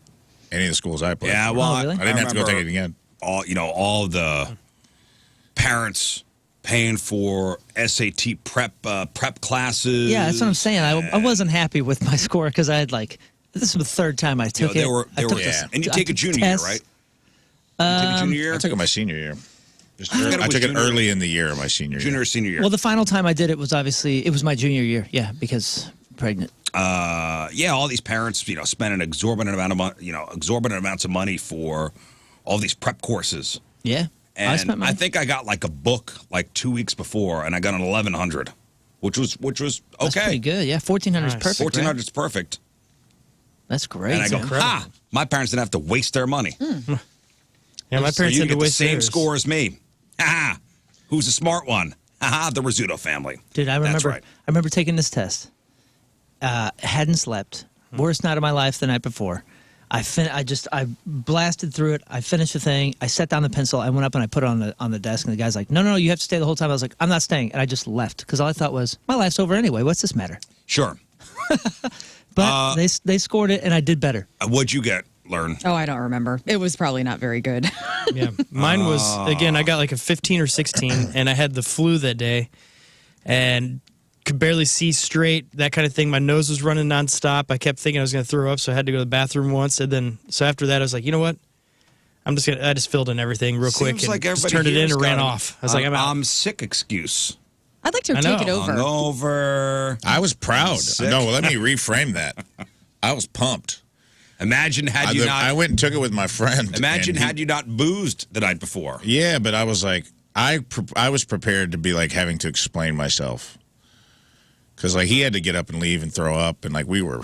any of the schools I played. Yeah, for. well, Oh, really? I didn't have to go take remember it again. all the parents paying for SAT prep classes. Yeah, that's what I'm saying. I wasn't happy with my score because I had like this was the 3rd time I took it. There were, I took yeah. this- and you I take a took junior year, tests. right? You take a junior year? I took it my senior year. I forget it I was took it junior- early in the year of my senior year. Junior or senior year? Well, the final time I did it was obviously it was my junior year. Yeah, because pregnant. yeah, all these parents, spend an exorbitant amount of money, exorbitant amounts of money for all these prep courses. Yeah, I And spent my. I think I got like a book like 2 weeks before, and I got an 1100, which was That's okay. pretty good. Yeah, 1400 is Nice. perfect. 1400 right? is perfect. That's great. And I go, man. ha! My parents didn't have to waste their money. Yeah, my So parents you had get to the waste same theirs. score as me. Ha! Who's the smart one? Ha! The Rizzuto family. Dude, I remember. That's right. I remember taking this test. Hadn't slept. Worst night of my life the night before. I blasted through it. I finished the thing. I set down the pencil. I went up and I put it on the desk. And the guy's like, "No, you have to stay the whole time." I was like, "I'm not staying," and I just left because all I thought was, "My life's over anyway. What's this matter?" Sure. But they scored it, and I did better. What'd you get, Lern? Oh, I don't remember. It was probably not very good. Yeah, mine was again. I got like a 15 or 16, and I had the flu that day, and could barely see straight. That kind of thing. My nose was running nonstop. I kept thinking I was going to throw up, so I had to go to the bathroom once. And then, so after that, I was like, you know what? I just filled in everything real quick Seems and like just everybody turned it in here's and ran got off. I was like, I'm out. I'm sick excuse. I'd like to I take it know. over. Hungover. I was proud. Sick. No, let me reframe that. I was pumped. Imagine had you not. I went and took it with my friend. Imagine and he- had you not boozed the night before. Yeah, but I was like, I was prepared to be like having to explain myself. Because like he had to get up and leave and throw up, and like we were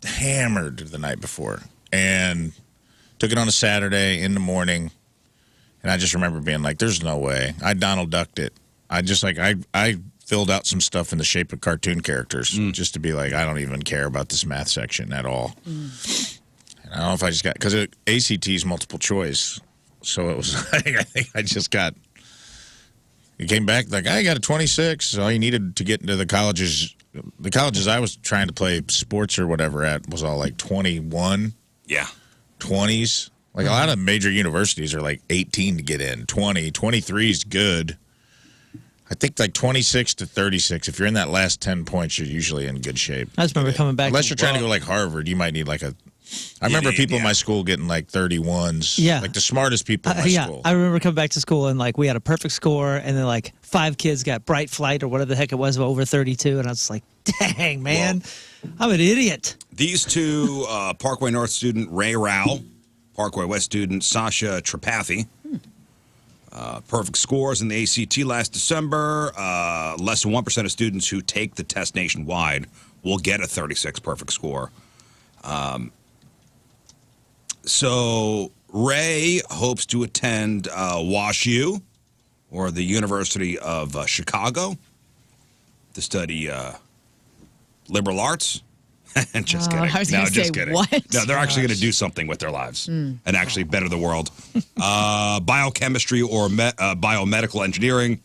hammered the night before, and took it on a Saturday in the morning, and I just remember being like, "There's no way." I Donald Ducked it. I just like I filled out some stuff in the shape of cartoon characters just to be like, I don't even care about this math section at all. And I don't know if I just got because ACT's multiple choice, So it was like, I think I just got. He came back like, I got a 26. All you needed to get into the colleges. The colleges I was trying to play sports or whatever at was all like 21. Yeah. 20s. Like a lot of major universities are like 18 to get in. 20. 23 is good. I think like 26 to 36. If you're in that last 10 points, you're usually in good shape. I just remember coming back. Unless you're trying to go like Harvard, you might need like a. I remember people in my school getting like 31s. Yeah. Like the smartest people in my school. I remember coming back to school and like we had a perfect score, and then like 5 kids got bright flight or whatever the heck it was of over 32, and I was like, dang, man, I'm an idiot. These two, Parkway North student Ray Rao, Parkway West student Sasha Tripathi. Perfect scores in the ACT last December. Less than 1% of students who take the test nationwide will get a 36 perfect score. So Ray hopes to attend WashU, or the University of Chicago, to study liberal arts. Just kidding. I was no, gonna just say, kidding. what? No, they're actually going to do something with their lives and actually better the world. Biochemistry or biomedical engineering.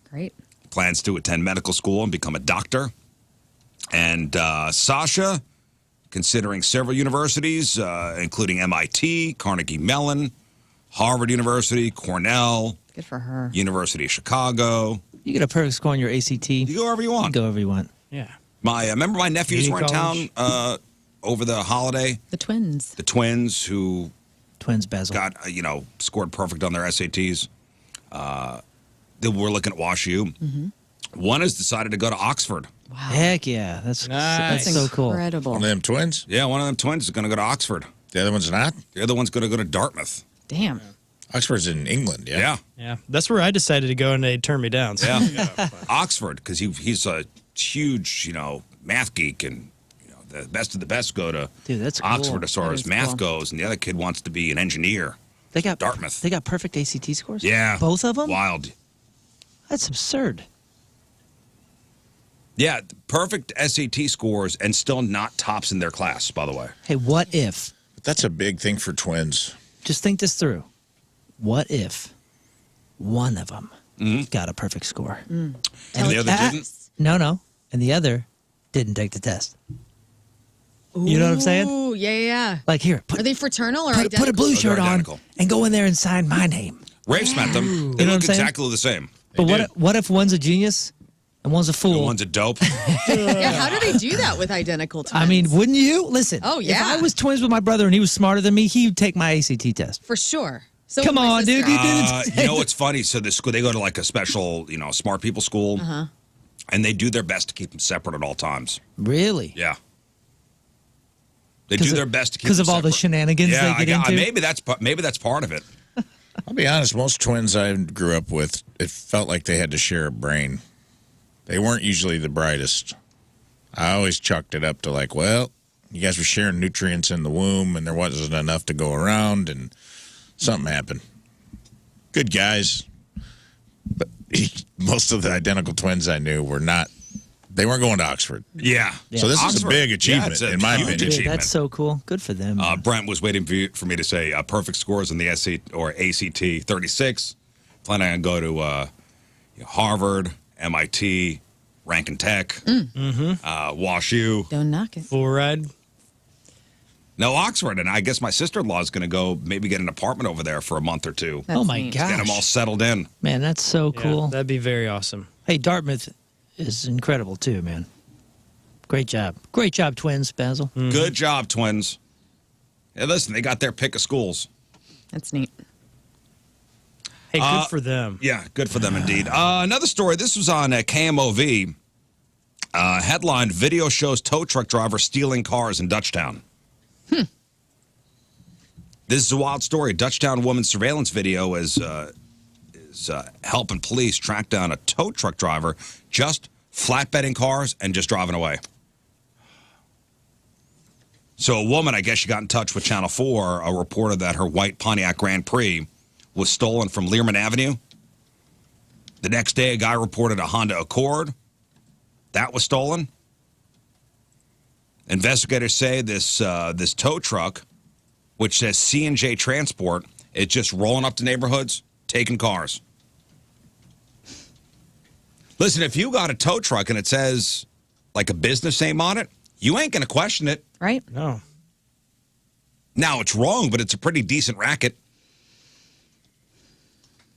Great. Plans to attend medical school and become a doctor. And Sasha, considering several universities, including MIT, Carnegie Mellon, Harvard University, Cornell. Good for her. University of Chicago. You get a perfect score on your ACT. You go wherever you want. Go wherever you want. Yeah. Remember my nephews were in Community town over the holiday? The twins. The twins who Twins, Basil. got, scored perfect on their SATs. They were looking at WashU. One has decided to go to Oxford. Wow. Heck yeah. That's Nice. so cool. Incredible. One of them twins. Yeah, one of them twins is going to go to Oxford. The other one's not. The other one's going to go to Dartmouth. Damn. Oxford's in England. Yeah. Yeah. Yeah. That's where I decided to go, and they turned me down. So. Yeah. Oxford, because he's a huge, math geek, and the best of the best go to Dude, that's cool. Oxford as far That as is math cool. goes, and the other kid wants to be an engineer. They got Dartmouth. They got perfect ACT scores? Yeah. Both of them? Wild. That's absurd. Yeah, perfect SAT scores and still not tops in their class, by the way. Hey, what if? But that's a big thing for twins. Just think this through. What if one of them got a perfect score? And the other didn't? No. And the other didn't take the test. You know what I'm saying? Ooh, yeah. Like, here, Are they fraternal or put identical? a blue they're shirt on identical. and go in there and sign my name. Rafe's met them. They You know what I'm look saying? exactly the same. But They do. what if one's a genius and one's a The fool? one's a dope. Yeah, how do they do that with identical twins? I mean, wouldn't you? Listen. Oh, If yeah. I was twins with my brother and he was smarter than me, he would take my ACT test. for sure. So Come would my on, dude. sister. You did it. You know what's funny? So the school, they go to like a special, smart people school, and they do their best to keep them separate at all times. Really? Yeah. They do their best to keep because them of all the separate. shenanigans Yeah, they get into. maybe that's part of it. I'll be honest. Most twins I grew up with, it felt like they had to share a brain. They weren't usually the brightest. I always chalked it up to like, well, you guys were sharing nutrients in the womb, and there wasn't enough to go around, and something happened. Good guys, but most of the identical twins I knew were not. They weren't going to Oxford. Yeah. So this is a Oxford. big Yeah, achievement, it's a in my huge opinion. Dude, achievement. that's so cool. Good for them. man. Brent was waiting for me to say perfect scores in the SAT or ACT 36. Planning on go to Harvard, MIT, Rankin Tech, WashU. Don't knock it. Full ride. No, Oxford. And I guess my sister-in-law is going to go maybe get an apartment over there for a month or two. That's oh my neat. gosh, Get them all settled in. man, that's so Yeah, cool. that'd be very awesome. Hey, Dartmouth is incredible too, man. Great job, twins, Basil. Good job, twins. Hey, listen, they got their pick of schools. That's neat. Hey, good for them. Yeah, good for them indeed. Another story. This was on KMOV. Headline: Video shows tow truck driver stealing cars in Dutchtown. This is a wild story. Dutchtown woman's surveillance video is helping police track down a tow truck driver just flatbedding cars and just driving away. So a woman, I guess she got in touch with Channel 4, reported that her white Pontiac Grand Prix was stolen from Learman Avenue. The next day, a guy reported a Honda Accord. That was stolen. Investigators say this tow truck which says C&J Transport is just rolling up to neighborhoods, taking cars. Listen, if you got a tow truck and it says like a business name on it, you ain't going to question it. Right? No. Now, it's wrong, but it's a pretty decent racket.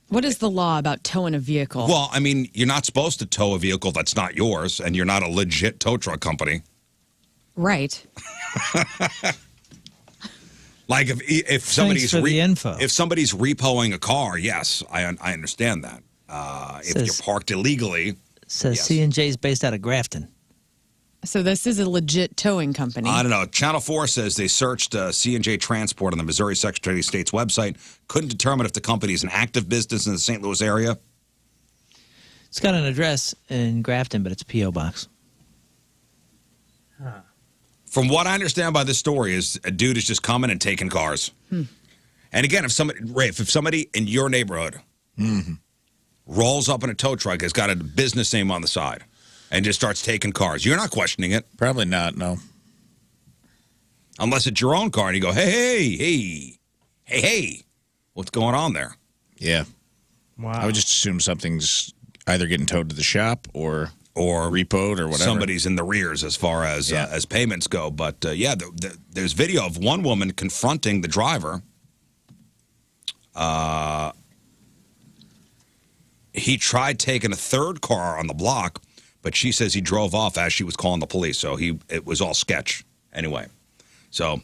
What is the law about towing a vehicle? Well, I mean, you're not supposed to tow a vehicle that's not yours, and you're not a legit tow truck company. Right. Like if somebody's for the info. if somebody's repoing a car, yes, I understand that. If you're parked illegally, Says yes. C&J is based out of Grafton. So this is a legit towing company. I don't know. Channel 4 says they searched C&J Transport on the Missouri Secretary of State's website, couldn't determine if the company is an active business in the St. Louis area. It's got an address in Grafton, but it's a P.O. box. From what I understand by this story is a dude is just coming and taking cars. And again, if somebody in your neighborhood rolls up in a tow truck, has got a business name on the side, and just starts taking cars, you're not questioning it. Probably not, no. Unless it's your own car and you go, hey, what's going on there? Yeah. Wow. I would just assume something's either getting towed to the shop or repoed or whatever. Somebody's in the rears as far as payments go. But there's video of one woman confronting the driver. He tried taking a third car on the block, but she says he drove off as she was calling the police. So it was all sketch anyway. So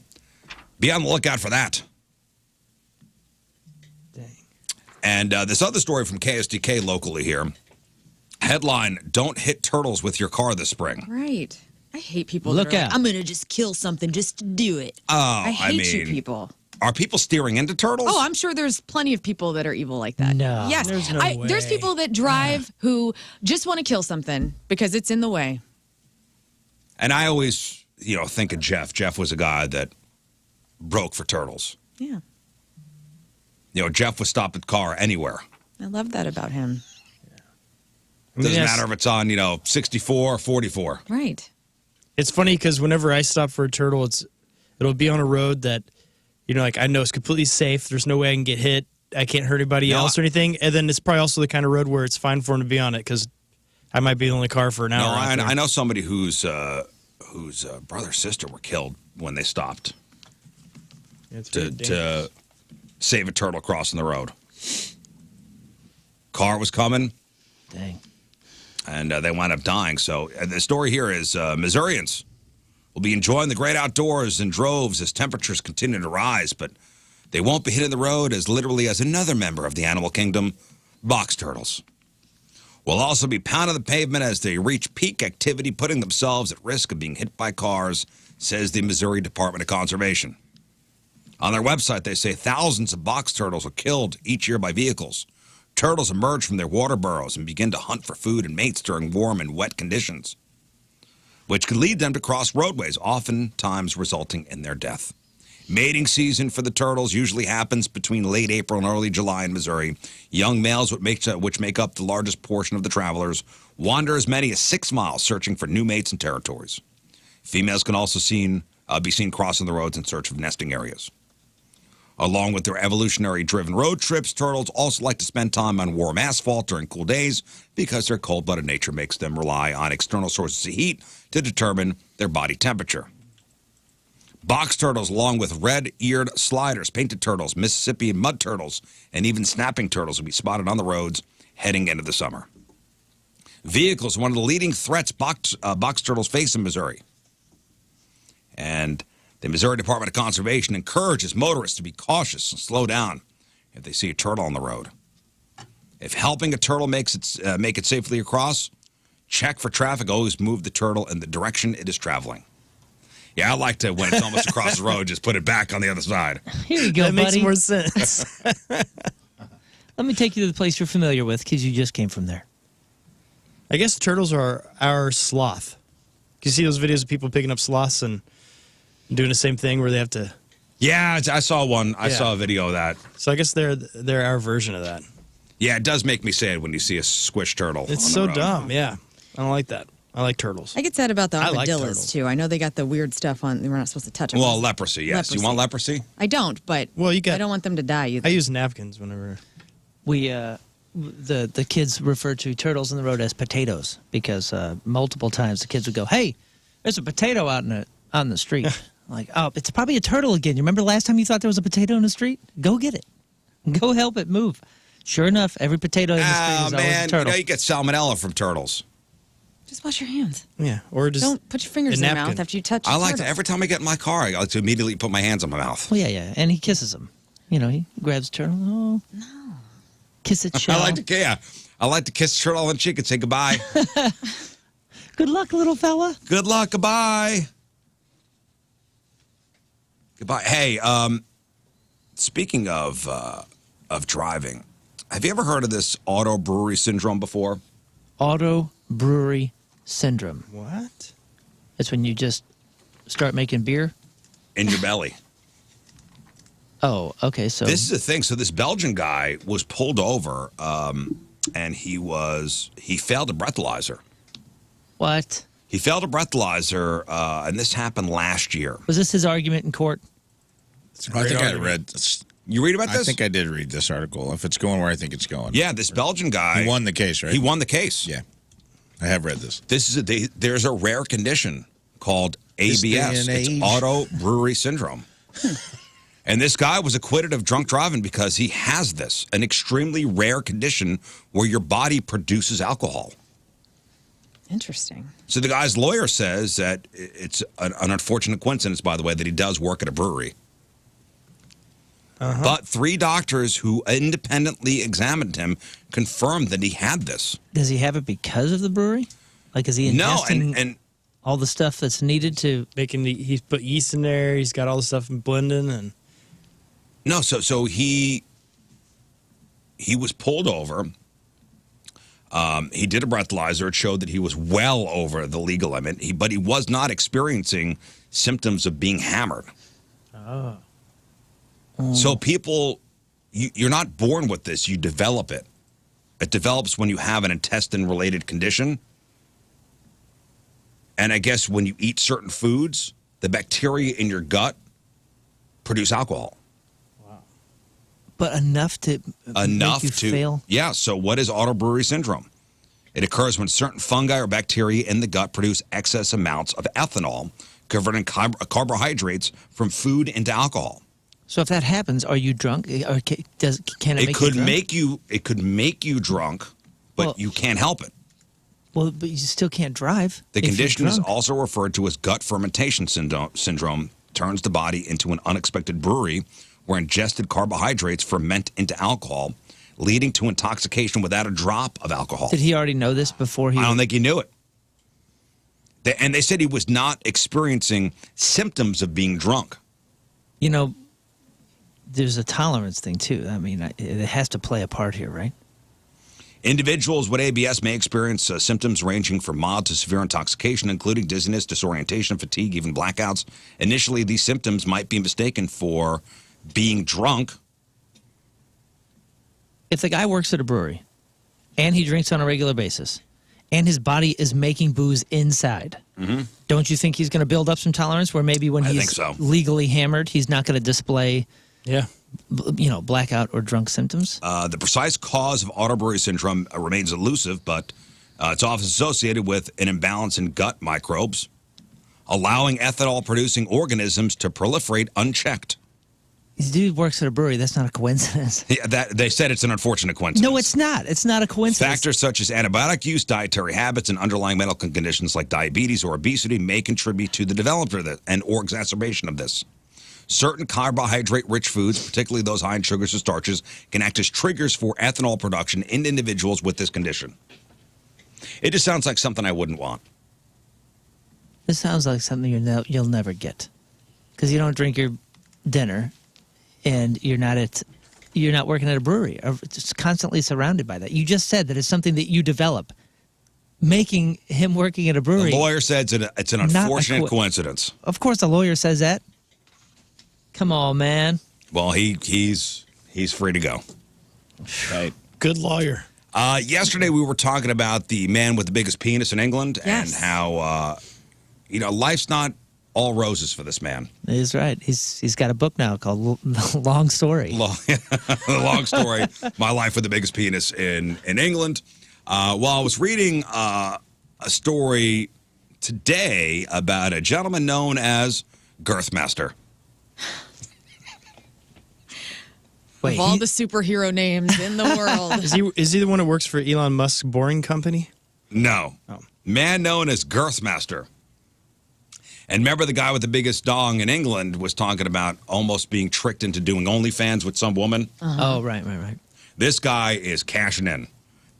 be on the lookout for that. Dang. And this other story from KSDK locally here. Headline, don't hit turtles with your car this spring. Right. I hate people Look that are out. like, I'm going to just kill something just to do it. Oh, I hate you mean, people. Are people steering into turtles? Oh, I'm sure there's plenty of people that are evil like that. No. Yes. There's no There's way. people that drive who just want to kill something because it's in the way. And I always, think of Jeff. Jeff was a guy that broke for turtles. Yeah. Jeff would stop at car anywhere. I love that about him. Doesn't Yes. matter if it's on, 64 or 44. Right. It's funny because whenever I stop for a turtle, it'll be on a road that, I know it's completely safe. There's no way I can get hit. I can't hurt anybody else or anything. And then it's probably also the kind of road where it's fine for him to be on it because I might be the only car for an hour. out there. I know somebody whose brother or sister were killed when they stopped Yeah, it's pretty dangerous. to save a turtle crossing the road. Car was coming. Dang. And they wound up dying. So the story here is Missourians will be enjoying the great outdoors in droves as temperatures continue to rise, but they won't be hitting the road as literally as another member of the animal kingdom, box turtles. Will also be pounding the pavement as they reach peak activity, putting themselves at risk of being hit by cars, says the Missouri Department of Conservation. On their website, they say thousands of box turtles are killed each year by vehicles. Turtles emerge from their water burrows and begin to hunt for food and mates during warm and wet conditions, which could lead them to cross roadways, oftentimes resulting in their death. Mating season for the turtles usually happens between late April and early July in Missouri. Young males, which make up the largest portion of the travelers, wander as many as 6 miles searching for new mates and territories. Females can also be seen crossing the roads in search of nesting areas. Along with their evolutionary-driven road trips, turtles also like to spend time on warm asphalt during cool days because their cold-blooded nature makes them rely on external sources of heat to determine their body temperature. Box turtles, along with red-eared sliders, painted turtles, Mississippi mud turtles, and even snapping turtles will be spotted on the roads heading into the summer. Vehicles, one of the leading threats box turtles face in Missouri. And the Missouri Department of Conservation encourages motorists to be cautious and slow down if they see a turtle on the road. If helping a turtle make it safely across, check for traffic. Always move the turtle in the direction it is traveling. Yeah, I like to, when it's almost across the road, just put it back on the other side. Here you go, That makes buddy. more sense. Let me take you to the place you're familiar with because you just came from there. I guess turtles are our sloth. You see those videos of people picking up sloths and doing the same thing where they have to. Yeah, I saw one. I Yeah. saw a video of that. So I guess they're our version of that. Yeah, it does make me sad when you see a squished turtle. It's on so the road. dumb. Yeah, I don't like that. I like turtles. I get sad about the I like armadillos turtles. too. I know they got the weird stuff on. We're not supposed to touch them. Well, leprosy, yes. You want leprosy? I don't, but Well, you got- I don't want them to die either. I use napkins whenever. We the kids refer to turtles in the road as potatoes because multiple times the kids would go, "Hey, there's a potato out on the street." Like, oh, it's probably a turtle again. You remember last time you thought there was a potato in the street? Go get it. Go help it move. Sure enough, every potato in the street is always a Man, turtle. you get salmonella from turtles. Just wash your hands. Yeah, or just Don't put your fingers in a your napkin. mouth after you touch. I the like to, turtle. every time I get in my car, I like to immediately put my hands on my mouth. Well, yeah, and he kisses him. You know, he grabs the turtle. Oh, no. Kiss it, shell. I like to kiss the turtle on the cheek and say goodbye. Good luck, little fella. Good luck, goodbye. Goodbye. Hey, speaking of driving, have you ever heard of this auto brewery syndrome before? Auto brewery syndrome. what? That's when you just start making beer. In your belly. Oh, okay. So This is the thing. So this Belgian guy was pulled over, and he failed a breathalyzer. what He failed a breathalyzer, and this happened last year. was this his argument in court? I think I argument. read this. You read about I this? think I did read this article. If it's going where I think it's going. Yeah, this Belgian guy. He won the case, right? He won the case. Yeah. I have read this. There's a rare condition called This day ABS. and It's age. auto brewery syndrome. And this guy was acquitted of drunk driving because he has this, an extremely rare condition where your body produces alcohol. Interesting. So the guy's lawyer says that it's an unfortunate coincidence, by the way, that he does work at a brewery. But 3 doctors who independently examined him confirmed that he had this. Does he have it because of the brewery? Like, is he No, ingesting and all the stuff that's needed to? He's put yeast in there. He's got all the stuff in blending, and no, so he was pulled over. He did a breathalyzer. It showed that he was well over the legal limit, but he was not experiencing symptoms of being hammered. oh, So people, you're not born with this. You develop it. It develops when you have an intestine-related condition. And I guess when you eat certain foods, the bacteria in your gut produce alcohol. But enough to Enough make you to fail. Yeah. So what is auto brewery syndrome? It occurs when certain fungi or bacteria in the gut produce excess amounts of ethanol, converting carbohydrates from food into alcohol. So if that happens, are you drunk? Or can it make It could you drunk? make you drunk, but Well- you can't help it. Well, but you still can't drive. The if you're condition is drunk. also referred to as gut fermentation syndrome, turns the body into an unexpected brewery where ingested carbohydrates ferment into alcohol, leading to intoxication without a drop of alcohol. Did he already know this before he? I don't think he knew it. And they said he was not experiencing symptoms of being drunk. You know, there's a tolerance thing too. I mean, it has to play a part here, right? Individuals with ABS may experience symptoms ranging from mild to severe intoxication, including dizziness, disorientation, fatigue, even blackouts. Initially, these symptoms might be mistaken for being drunk. If the guy works at a brewery and he drinks on a regular basis and his body is making booze inside, don't you think he's going to build up some tolerance where maybe when I he's think so. legally hammered, he's not going to display, yeah. blackout or drunk symptoms? The precise cause of auto brewery syndrome remains elusive, but it's often associated with an imbalance in gut microbes, allowing ethanol-producing organisms to proliferate unchecked. This dude works at a brewery. That's not a coincidence. Yeah, they said it's an unfortunate coincidence. No, it's not. It's not a coincidence. Factors such as antibiotic use, dietary habits, and underlying medical conditions like diabetes or obesity may contribute to the development of this or exacerbation of this. Certain carbohydrate-rich foods, particularly those high in sugars and starches, can act as triggers for ethanol production in individuals with this condition. It just sounds like something I wouldn't want. This sounds like something you'll never get, because you don't drink your dinner, and you're not working at a brewery. Or just constantly surrounded by that. You just said that it's something that you develop. Making him working at a brewery. The lawyer said it's an Not a unfortunate coincidence. Of course, the lawyer says that. Come on, man. Well, he's free to go. Right. Good lawyer. Yesterday we were talking about the man with the biggest penis in England and how, life's not all roses for this man. He's right. He's got a book now called Long Story. Long story. My life with the biggest penis in England. Well, I was reading a story today about a gentleman known as Girth Master. Wait, of all the superhero names in the world. Is he the one that works for Elon Musk's boring company? No. Oh. Man known as Girth Master. And remember the guy with the biggest dong in England was talking about almost being tricked into doing OnlyFans with some woman? Oh, right. This guy is cashing in.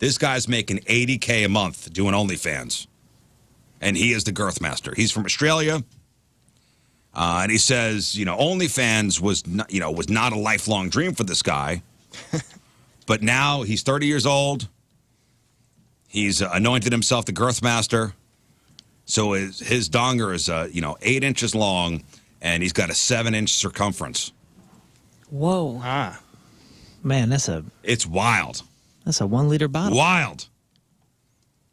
This guy's making $80K a month doing OnlyFans. And he is the Girth Master. He's from Australia. And he says, OnlyFans was not a lifelong dream for this guy. But now he's 30 years old. He's anointed himself the Girth Master. So his donger is, 8 inches long, and he's got a 7-inch circumference. Whoa. Ah. Man, It's wild. that's a 1 liter bottle. Wild.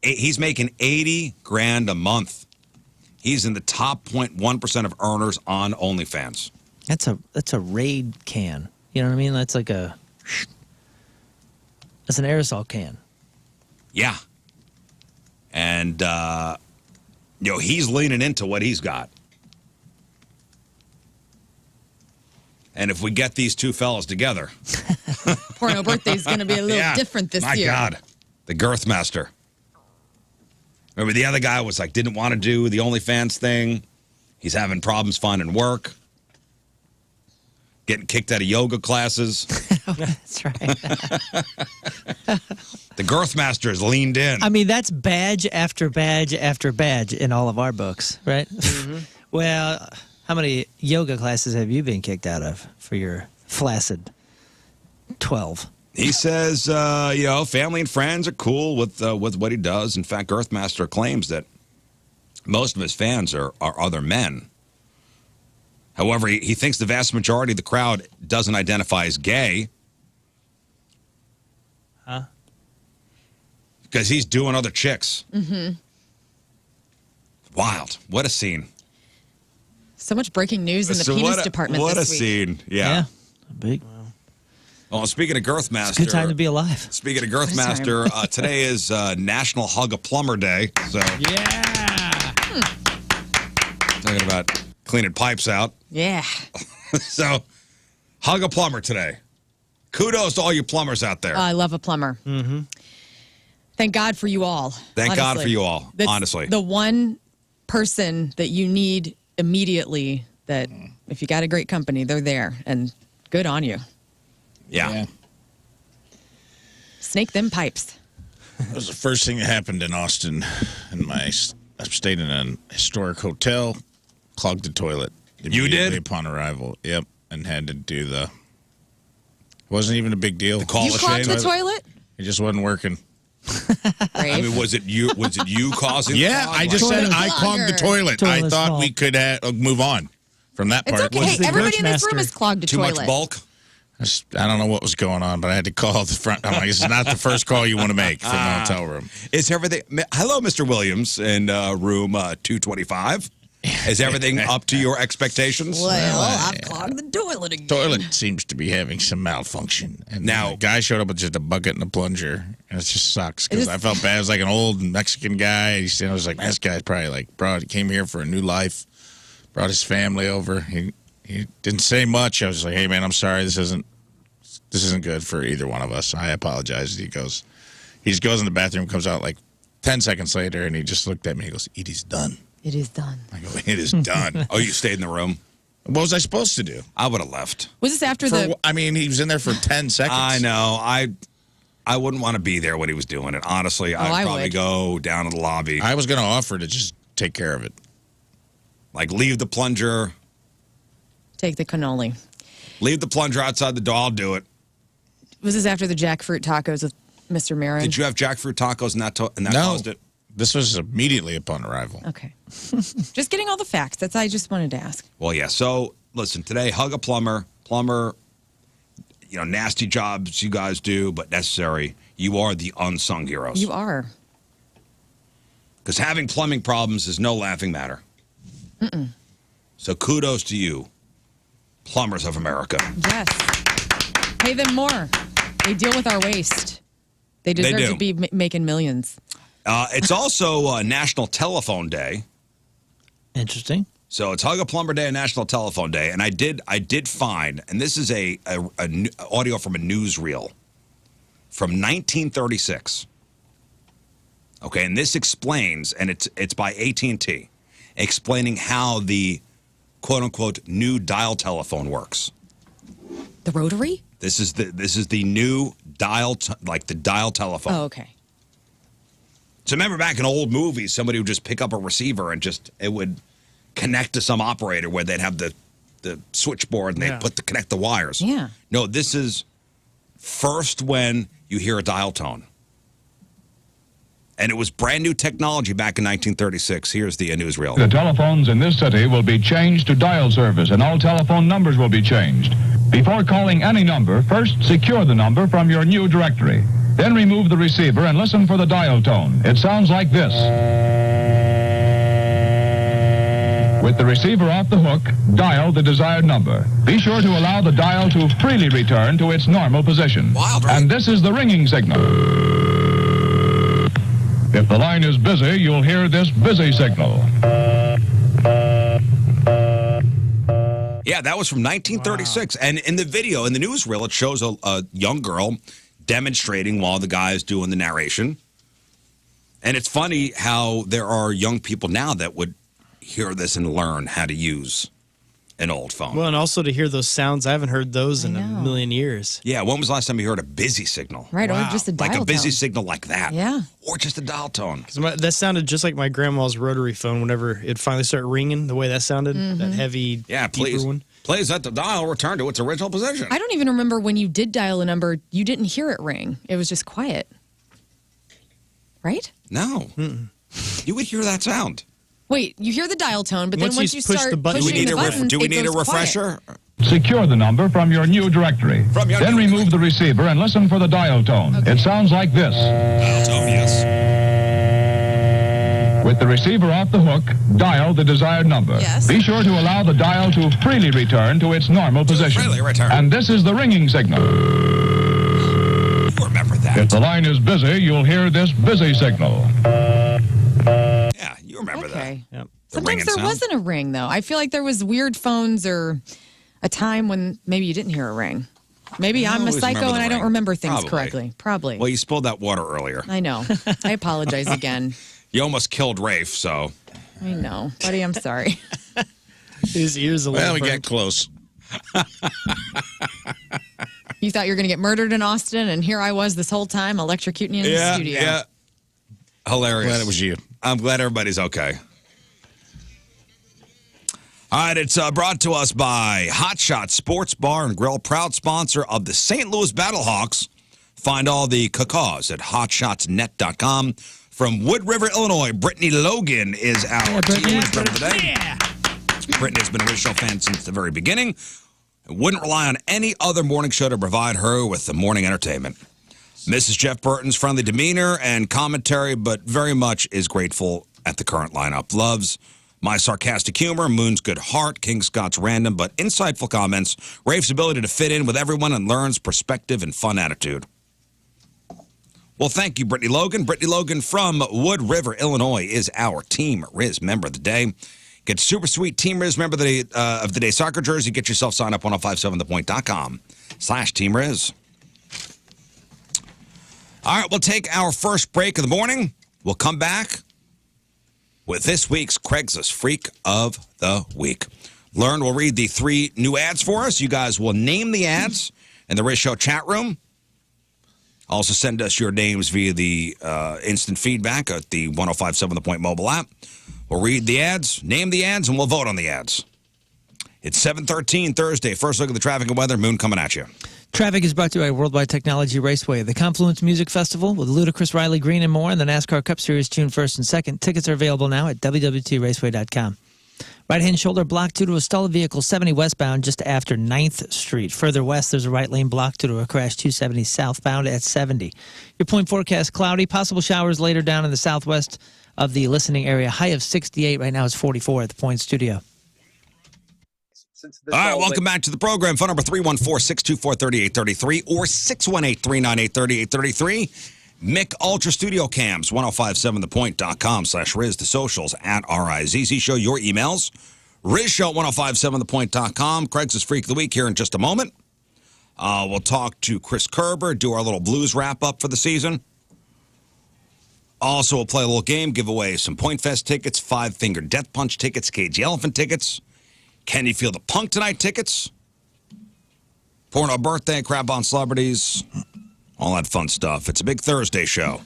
He's making $80,000 a month. He's in the top 0.1% of earners on OnlyFans. That's a Raid can. You know what I mean? That's like that's an aerosol can. Yeah. And, he's leaning into what he's got. And if we get these two fellas together. Porno birthday's going to be a little different this year. My God. The Girth Master. Remember, the other guy was didn't want to do the OnlyFans thing. He's having problems finding work. Getting kicked out of yoga classes. That's right. The Girth Master has leaned in. I mean, that's badge after badge after badge in all of our books, right? Mm-hmm. Well, how many yoga classes have you been kicked out of for your flaccid 12? He says, family and friends are cool with what he does. In fact, Girth Master claims that most of his fans are other men. However, he thinks the vast majority of the crowd doesn't identify as gay. Huh? Because he's doing other chicks. Mm-hmm. Wild. What a scene. So much breaking news in the penis department What this a week. scene. Yeah. Big. Well, speaking of Girth Master. It's a good time to be alive. Speaking of Girth Master, today is National Hug a Plumber Day. So Yeah. talking about cleaning pipes out. Yeah. So hug a plumber today. Kudos to all you plumbers out there. I love a plumber. Mm-hmm. Thank God for you all. Thank God for you all, That's honestly. The one person that you need immediately that if you got a great company, they're there. And good on you. Yeah. Snake them pipes. That was the first thing that happened in Austin. I stayed in a historic hotel, clogged the toilet. You did? Upon arrival. Yep. And had to do wasn't even a big deal. Call You of clogged shame. the toilet? It just wasn't working. I mean, was it you causing Yeah, the clog? I just said I clogged the toilet. I Toilet's thought fault. we could move on from that It's part. okay. Hey, the everybody in Girth this room Master has clogged a Too toilet. much bulk? I don't know what was going on, but I had to call the front. I'm like, this is not the first call you want to make from the hotel room. Is everything... Hello, Mr. Williams in room 225. Is everything up to your expectations? Well, I've clogged the toilet again. Toilet seems to be having some malfunction. And Now- the guy showed up with just a bucket and a plunger, and it just sucks because It is- I felt bad. It was like an old Mexican guy. I was like, this guy's probably he came here for a new life, brought his family over. He didn't say much. I was just like, hey man, I'm sorry, this isn't good for either one of us. I apologize. He just goes in the bathroom, comes out like 10 seconds later, and he just looked at me. He goes, it is done. It is done. I go, it is done. Oh, you stayed in the room? What was I supposed to do? I would have left. Was this after the... I mean, he was in there for 10 seconds. I know. I wouldn't want to be there when he was doing it. Honestly, I'd I probably would. go down to the lobby. I was going to offer to just take care of it. Leave the plunger. Take the cannoli. Leave the plunger outside the door. I'll do it. Was this after the jackfruit tacos with Mr. Marin? Did you have jackfruit tacos and that No. caused it? This was immediately upon arrival. Okay. Just getting all the facts. That's I just wanted to ask. Well, yeah. So, listen, today, hug a plumber. Plumber, nasty jobs you guys do, but necessary. you are the unsung heroes. You are. Because having plumbing problems is no laughing matter. So kudos to you, plumbers of America. Yes. Pay them more. They deal with our waste. They deserve do. to be making millions. It's also National Telephone Day. Interesting. So it's Hug a Plumber Day and National Telephone Day. And I did find, and this is a audio from a newsreel from 1936. Okay, and this explains, and it's by AT&T, explaining how the quote-unquote new dial telephone works. The Rotary? This is the new dial, like the dial telephone. Oh, okay. So remember back in old movies, somebody would just pick up a receiver and it would connect to some operator where they'd have the switchboard and they'd connect the wires. Yeah. No, this is first when you hear a dial tone. And it was brand new technology back in 1936. Here's the newsreel. The telephones in this city will be changed to dial service, and all telephone numbers will be changed. Before calling any number, first secure the number from your new directory. Then remove the receiver and listen for the dial tone. It sounds like this. With the receiver off the hook, dial the desired number. Be sure to allow the dial to freely return to its normal position. Wild, right? And this is the ringing signal. If the line is busy, you'll hear this busy signal. Yeah, that was from 1936. Wow. And in the video, in the newsreel, it shows a young girl demonstrating while the guy is doing the narration. And it's funny how there are young people now that would hear this and learn how to use an old phone. Well, and also to hear those sounds, I haven't heard those in a million years. Yeah, when was the last time you heard a busy signal? Right, Wow. or just a dial Like a busy tone. signal like that. Yeah. Or just a dial tone. 'Cause that sounded just like my grandma's rotary phone whenever it finally started ringing, the way that sounded, that heavy, Yeah, deeper please. one. Please let the dial return to its original position. I don't even remember when you did dial a number, you didn't hear it ring. It was just quiet. Right? No. You would hear that sound. Wait, you hear the dial tone, but Once then once you you push start the button- pushing the button, Do we it need a goes quiet. refresher? Secure the number from your new directory. From your Then new remove the receiver and listen for the dial tone. Okay. It sounds like this. Dial tone, yes. With the receiver off the hook, dial the desired number. Yes. Be sure to allow the dial to freely return to its normal position. freely return. And this is the ringing signal. You remember that. If the line is busy, you'll hear this busy signal. Yeah, you remember Okay. Yep. The ringing Sometimes there sound? wasn't a ring, though. I feel like there was weird phones or a time when maybe you didn't hear a ring. Maybe I'm a always psycho remember and the I don't ring. remember things Probably. correctly. Probably. that. Well, you spilled that water earlier. I know. I apologize again. You almost killed Rafe, so. I know. Buddy, I'm sorry. His ears a little Well, we burnt. got close. You thought you were going to get murdered in Austin, and here I was this whole time electrocuting you in the studio. Yeah. Hilarious. Glad it was you. I'm glad everybody's okay. All right, it's brought to us by Hot Shot Sports Bar and Grill, proud sponsor of the St. Louis Battlehawks. Find all the cacaws at hotshotsnet.com. From Wood River, Illinois, Brittany Logan is our team member today. Yeah. Brittany has been a Rizz Show fan since the very beginning and wouldn't rely on any other morning show to provide her with the morning entertainment. Mrs. Jeff Burton's friendly demeanor and commentary, but very much is grateful at the current lineup. Loves my sarcastic humor, Moon's good heart, King Scott's random but insightful comments, Rafe's ability to fit in with everyone, and Lern's perspective and fun attitude. Well, thank you, Brittany Logan. Brittany Logan from Wood River, Illinois, is our Team Rizz member of the day. Get super sweet Team Rizz member of the day soccer jersey. Get yourself signed up 1057thepoint.com/Team Rizz. All right, we'll take our first break of the morning. We'll come back with this week's Craigslist Freak of the Week. Lern will read the 3 new ads for us. You guys will name the ads in the Rizz Show chat room. Also send us your names via the instant feedback at the 1057 The Point mobile app. We'll read the ads, name the ads, and we'll vote on the ads. It's 7:13 Thursday. First look at the traffic and weather. Moon coming at you. Traffic is brought to you by Worldwide Technology Raceway, the Confluence Music Festival with Ludacris, Riley Green, and more, and the NASCAR Cup Series June 1st and 2nd. Tickets are available now at www.raceway.com. Right-hand shoulder blocked due to a stalled vehicle 70 westbound just after 9th Street. Further west, there's a right lane blocked due to a crash 270 southbound at 70. Your point forecast, cloudy. Possible showers later down in the southwest of the listening area. High of 68. Right now it's 44 at the Point Studio. All right, welcome back to the program. Phone number 314-624-3833 or 618-398-3833. Mick Ultra Studio Cams, 1057thepoint.com/Rizz. The socials at RIZZ Show. Your emails, RizzShow at 1057thepoint.com. Craigslist Freak of the Week here in just a moment. We'll talk to Chris Kerber, do our little blues wrap-up for the season. Also, we'll play a little game, give away some Point Fest tickets, Five Finger Death Punch tickets, Cage the Elephant tickets, Can You Feel the Punk Tonight tickets, Porno Birthday, Crap on Celebrities, all that fun stuff. It's a big Thursday show.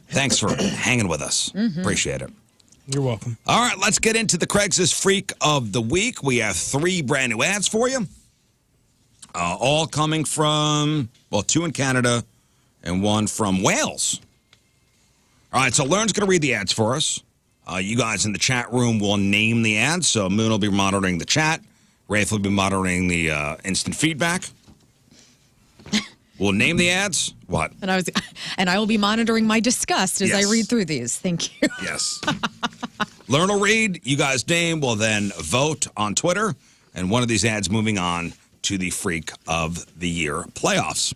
Thanks for hanging with us. Appreciate it. You're welcome. All right, let's get into the Craigslist Freak of the Week. We have 3 brand new ads for you. All coming from, well, 2 in Canada and 1 from Wales. All right, so Lern's going to read the ads for us. You guys in the chat room will name the ads. So Moon will be monitoring the chat. Rafe will be monitoring the instant feedback. We'll name the ads. What? And I will be monitoring my disgust as I Yes. read through these. Thank you. Yes. Lern will read. You guys name. We'll then vote on Twitter. And one of these ads moving on to the Freak of the Year playoffs.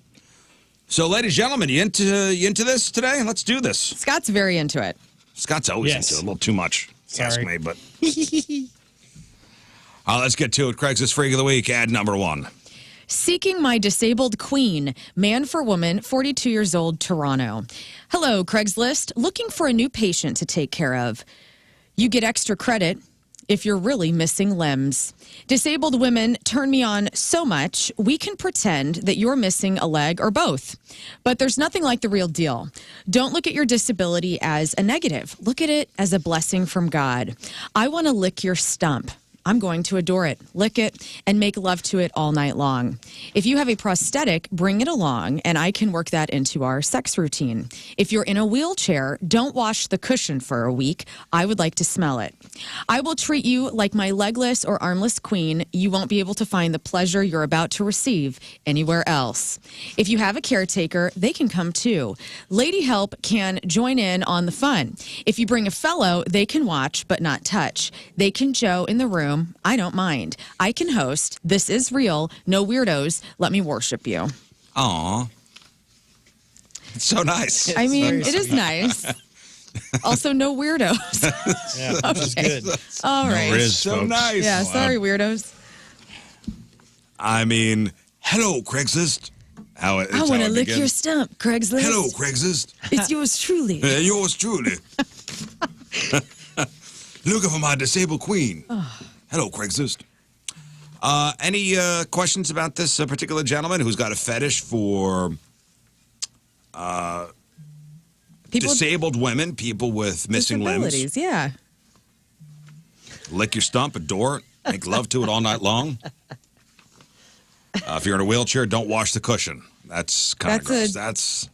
So, ladies and gentlemen, you into this today? Let's do this. Scott's very into it. Scott's always Yes. into it. A little too much. Sorry. Ask me, but. Let's get to it. Craigslist Freak of the Week, ad number 1. Seeking my disabled queen, man for woman, 42 years old, Toronto. Hello, Craigslist. Looking for a new patient to take care of. You get extra credit if you're really missing limbs. Disabled women turn me on so much, we can pretend that you're missing a leg or both. But there's nothing like the real deal. Don't look at your disability as a negative. Look at it as a blessing from God. I want to lick your stump. I'm going to adore it, lick it, and make love to it all night long. If you have a prosthetic, bring it along, and I can work that into our sex routine. If you're in a wheelchair, don't wash the cushion for a week. I would like to smell it. I will treat you like my legless or armless queen. You won't be able to find the pleasure you're about to receive anywhere else. If you have a caretaker, they can come too. Lady help can join in on the fun. If you bring a fellow, they can watch but not touch. They can Joe in the room. I don't mind. I can host. This is real. No weirdos. Let me worship you. Aw. It's so nice. I mean, it is nice. Also, no weirdos. Yeah, which is good. All right. Rizz, So folks. nice. Yeah, sorry, weirdos. I mean, hello, Craigslist. I want to lick your stump, Craigslist. Hello, Craigslist. It's yours truly. Yours truly. Looking for my disabled queen. Hello, Craigslist. Any questions about this particular gentleman who's got a fetish for People with disabled women, people with missing limbs? disabilities, yeah. Lick your stump, adore it, make love to it all night long. If you're in a wheelchair, don't wash the cushion. That's kind of That's gross.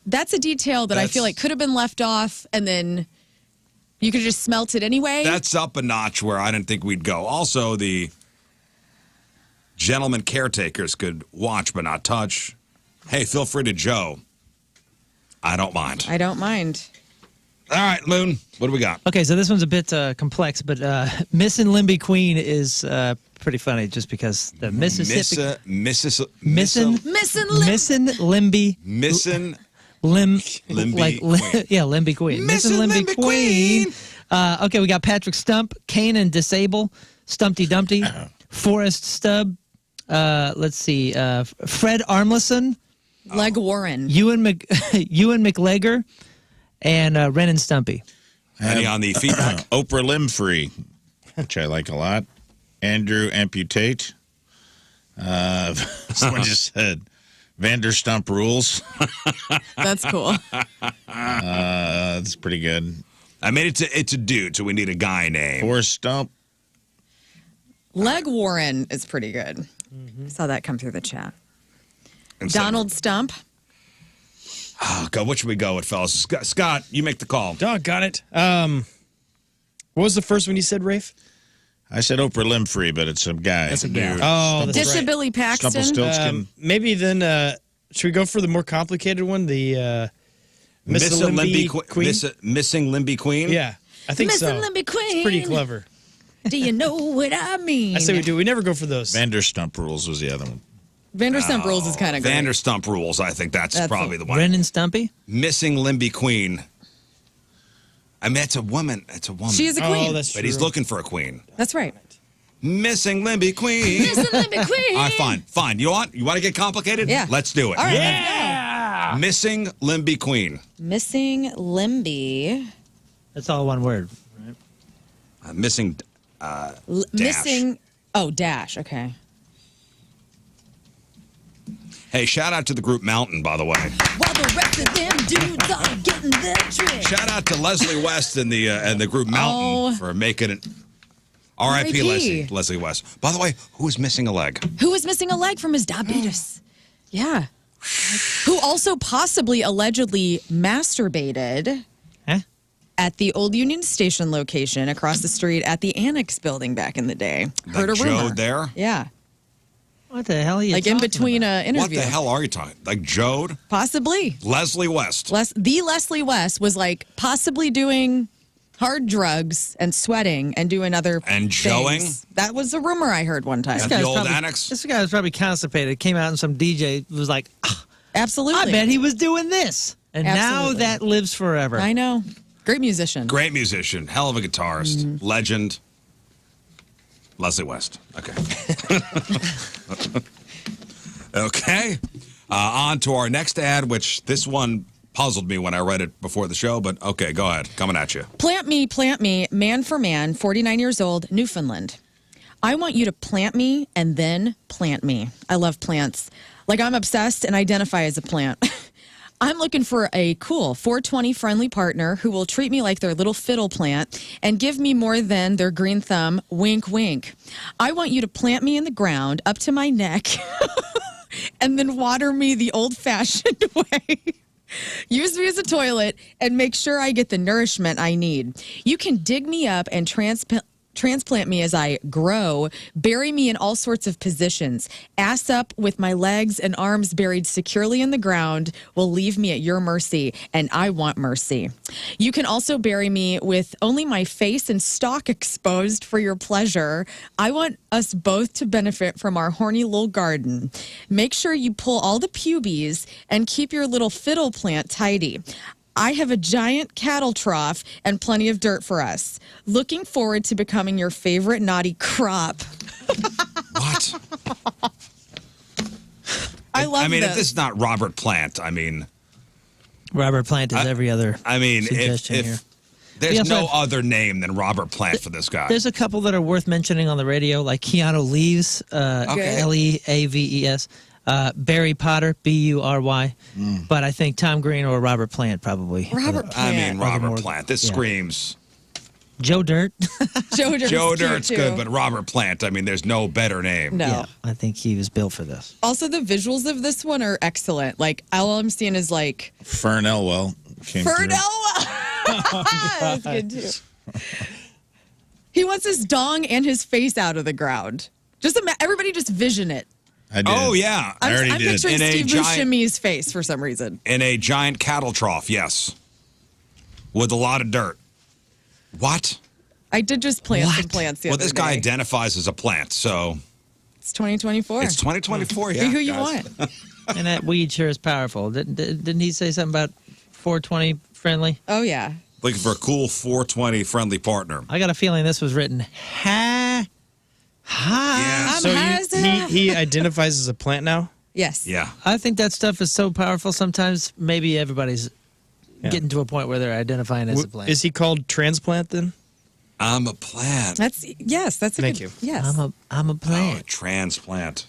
That's a detail that I feel like could have been left off, and then you could have just smelt it anyway. That's up a notch where I didn't think we'd go. Also, the gentleman caretakers could watch but not touch. Hey, feel free to Joe. I don't mind. I don't mind. All right, Moon, what do we got? Okay, so this one's a bit complex, but Missin' Limby Queen is pretty funny just because the Mississippi... Missin' Missing Limby... Missin' Limby Queen. Yeah, Limby Queen. Missin' Limby Queen. Okay, we got Patrick Stump, Kane and Disable, Stumpty Dumpty, Forrest Stubb, let's see, Fred Armlison, Leg Warren. Ewan McLegger, and Ren and Stumpy. Any on the feedback? Oprah Limfree, which I like a lot. Andrew Amputate. Someone just said Vanderstump rules. That's cool. That's pretty good. I made it it's a dude, so we need a guy name. Forrest Stump. Leg Warren is pretty good. Saw that come through the chat. Donald Stump. Oh, God, what should we go with, fellas? Scott, you make the call. Dog got it. What was the first one you said, Rafe? I said Oprah Winfrey, but it's a guy. That's a gal. Oh, that's right. Dishabilly Paxton. Stumplestiltskin. Maybe then, should we go for the more complicated one? The Missing Limby Queen? Missing Limby Queen? Yeah, I think so. Missing Limby Queen. It's pretty clever. Do you know what I mean? I say we do. We never go for those. Vanderstump Rules was the other one. Vanderstump Rules is kind of great. Vanderstump Rules, I think that's probably the one. Ren and Stumpy? Missing Limby Queen. I mean, it's a woman. It's a woman. She is a queen. Oh, that's true. But he's looking for a queen. That's right. Missing Limby Queen. Missing Limby Queen. All right, fine. You want to get complicated? Yeah. Let's do it. All right, Yeah. Missing Limby Queen. Missing Limby. That's all one word. Missing Dash. Missing. Oh, Dash. Okay. Hey, shout out to the group Mountain, by the way. While the rest of them dudes are getting their trick. Shout out to Leslie West and the group Mountain for making it. R.I.P. Leslie West. By the way, who is missing a leg? Who was missing a leg from his diabetes? Yeah. Who also possibly allegedly masturbated Huh? at the old Union Station location across the street at the Annex building back in the day. Heard a Like rumor. Joe there? Yeah. What the hell are you Like in talking between about? an interview. What the hell are you talking? Like Jode? Possibly. Leslie West. The Leslie West was like possibly doing hard drugs and sweating and doing other And things. joeing? That was a rumor I heard one time. At This the guy's old probably- Annex? This guy was probably constipated. Came out and some DJ was like, "Ah, Absolutely. I bet he was doing this. And now Absolutely. that lives forever. I know. Great musician. Great musician. Hell of a guitarist. Legend. Leslie West. Okay. Okay. On to our next ad, which this one puzzled me when I read it before the show, but okay, go ahead. Coming at you. Plant me, man for man, 49 years old, Newfoundland. I want you to plant me and then plant me. I love plants. Like I'm obsessed and identify as a plant. I'm looking for a cool 420 friendly partner who will treat me like their little fiddle plant and give me more than their green thumb, wink, wink. I want you to plant me in the ground up to my neck and then water me the old fashioned way. Use me as a toilet and make sure I get the nourishment I need. You can dig me up and transplant me as I grow, bury me in all sorts of positions. Ass up with my legs and arms buried securely in the ground will leave me at your mercy, and I want mercy. You can also bury me with only my face and stalk exposed for your pleasure. I want us both to benefit from our horny little garden. Make sure you pull all the pubies and keep your little fiddle plant tidy. I have a giant cattle trough and plenty of dirt for us. Looking forward to becoming your favorite naughty crop. What? I love I mean, this. if this is not Robert Plant, I mean, Robert Plant is every other if suggestion here. there's We also no have- other name than Robert Plant for this guy. There's a couple that are worth mentioning on the radio, like Keanu Reeves, Leaves, Barry Potter, Bury. But I think Tom Green or Robert Plant probably. Robert I Plant. mean, Robert more- Plant. This yeah. screams. Joe Dirt. Joe Dirt's Joe cute, Dirt's too. good, but Robert Plant, I mean, there's no better name. No. Yeah, I think he was built for this. Also, the visuals of this one are excellent. Like, all I'm seeing is like Fern Elwell came Fern through. Elwell. That's good too. He wants his dong and his face out of the ground. Just everybody just vision it. I did. Oh, yeah. I already I'm did. picturing In a Steve giant- Buscemi's face for some reason. In a giant cattle trough, yes. With a lot of dirt. What? I did just plant some plants the Well, other this guy day. identifies as a plant, so It's 2024. it's 2024, yeah. Be who you guys. want. And that weed sure is powerful. Didn't he say something about 420 friendly? Oh, yeah. Looking for a cool 420 friendly partner. I got a feeling this was written Yeah. So he identifies as a plant now? Yes. Yeah. I think that stuff is so powerful. Sometimes maybe everybody's getting to a point where they're identifying as a plant. Is he called transplant then? I'm a plant. That's a Thank good, you. Yes. I'm a Oh, plant. transplant.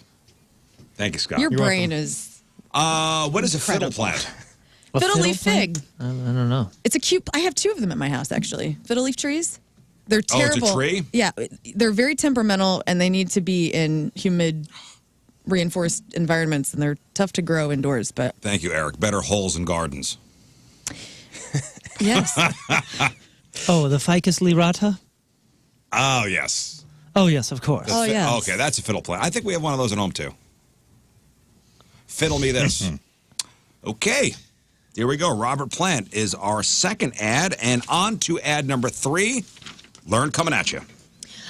Thank you, Scott. Your You're brain welcome. is What is a fiddle Incredible. plant? A fiddle leaf plant? fig. I don't know. It's a cute. I have two of them at my house actually. Fiddle leaf trees. They're Oh, it's a terrible. tree? Yeah, they're very temperamental and they need to be in humid, reinforced environments, and they're tough to grow indoors. But Thank you, Eric. Better holes in gardens. yes, Oh, the ficus lirata? Oh, yes. Oh, yes, of course. Oh, yes. Okay, that's a fiddle player. I think we have one of those at home, too. Fiddle me this. Okay. Here we go. Robert Plant is our second ad. And on to ad number 3. Lern coming at you.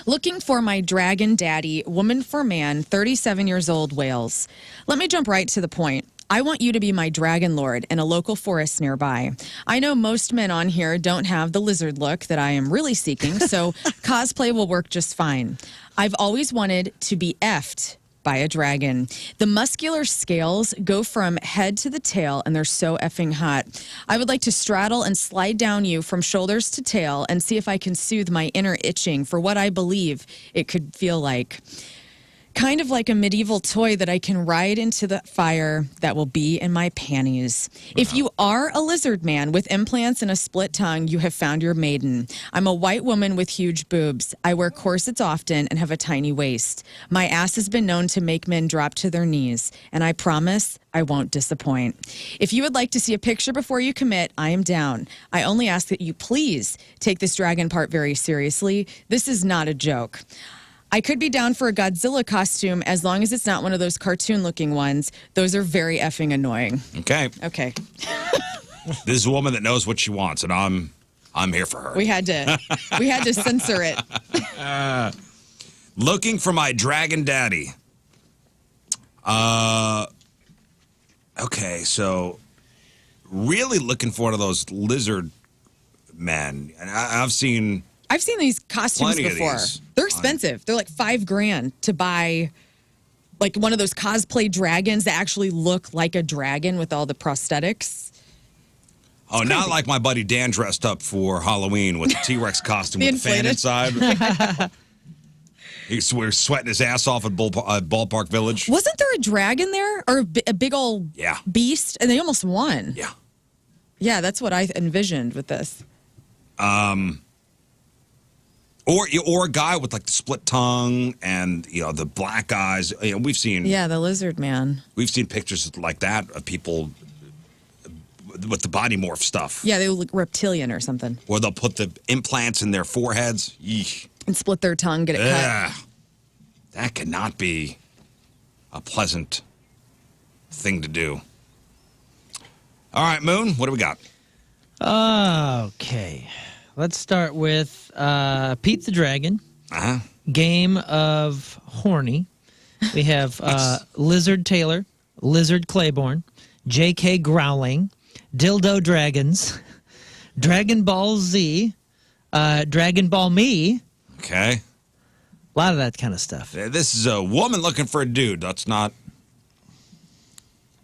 Looking for my dragon daddy, woman for man, 37 years old, Wales. Let me jump right to the point. I want you to be my dragon lord in a local forest nearby. I know most men on here don't have the lizard look that I am really seeking, so cosplay will work just fine. I've always wanted to be effed by a dragon. The muscular scales go from head to the tail, and they're so effing hot. I would like to straddle and slide down you from shoulders to tail and see if I can soothe my inner itching for what I believe it could feel like. Kind of like a medieval toy that I can ride into the fire that will be in my panties. If you are a lizard man with implants and a split tongue, you have found your maiden. I'm a white woman with huge boobs. I wear corsets often and have a tiny waist. My ass has been known to make men drop to their knees, and I promise I won't disappoint. If you would like to see a picture before you commit, I am down. I only ask that you please take this dragon part very seriously. This is not a joke. I could be down for a Godzilla costume as long as it's not one of those cartoon-looking ones. Those are very effing annoying. Okay. Okay. This is a woman that knows what she wants, and I'm here for her. We had to censor it. Looking for my dragon daddy. Okay, so really looking for one of those lizard men. And I've seen these costumes plenty of before. these. They're expensive. They're like $5,000 to buy, like one of those cosplay dragons that actually look like a dragon with all the prosthetics. Oh, not like my buddy Dan dressed up for Halloween with the T-Rex costume The with a fan inflated. inside. He was sweating his ass off at Ballpark Village. Wasn't there a dragon there or a big old Yeah. beast? And they almost won. Yeah. Yeah, that's what I envisioned with this. Or a guy with like the split tongue and the black eyes. We've seen Yeah, the lizard man. we've seen pictures like that of people with the body morph stuff. Yeah, they look reptilian or something. Or they'll put the implants in their foreheads. Yeesh. And split their tongue, get it cut. Ugh. That could not be a pleasant thing to do. All right, Moon, what do we got? Okay. Let's start with Pete the Dragon, Uh-huh. Game of Horny. We have Lizard Taylor, Lizard Claiborne, J.K. Growling, Dildo Dragons, Dragon Ball Z, Dragon Ball Me. Okay. A lot of that kind of stuff. This is a woman looking for a dude. Let's not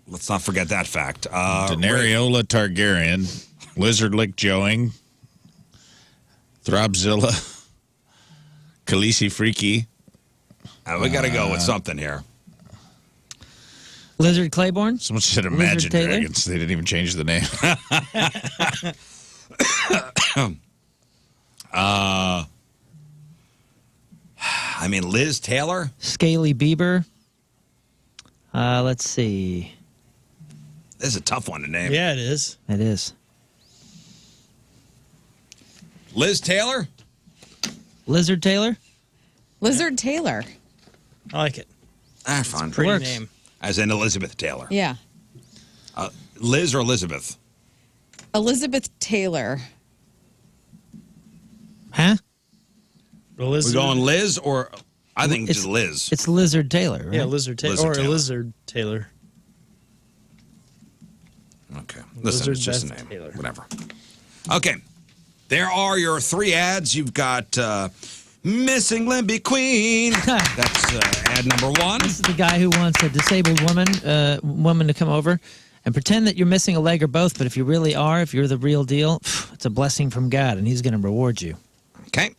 forget that fact. Daeneryola Targaryen, Lizard Lick Joeing, Throbzilla, Khaleesi Freaky. We got to go with something here. Lizard Claiborne. Someone said Lizard Imagine Taylor? Dragons. They didn't even change the name. I mean, Liz Taylor. Scaly Bieber. Let's see. This is a tough one to name. Yeah, it is. It is. Liz Taylor. Lizard Taylor. Lizard Taylor. I like it. Fine. Pretty Works. name. As in Elizabeth Taylor. Yeah. Liz or Elizabeth? Elizabeth Taylor. Huh? The We're lizard. going Liz or I think It's- just Liz. It's Lizard Taylor, right? Yeah, Lizard Taylor. Lizard Or Taylor. Lizard Taylor. Okay. Listen, Lizard it's just a Beth name. Taylor. Whatever. Okay. There are your 3 ads. You've got Missing Limbie Queen. That's ad number 1. This is the guy who wants a disabled woman to come over and pretend that you're missing a leg or both. But if you really are, if you're the real deal, it's a blessing from God, and He's going to reward you. Okay.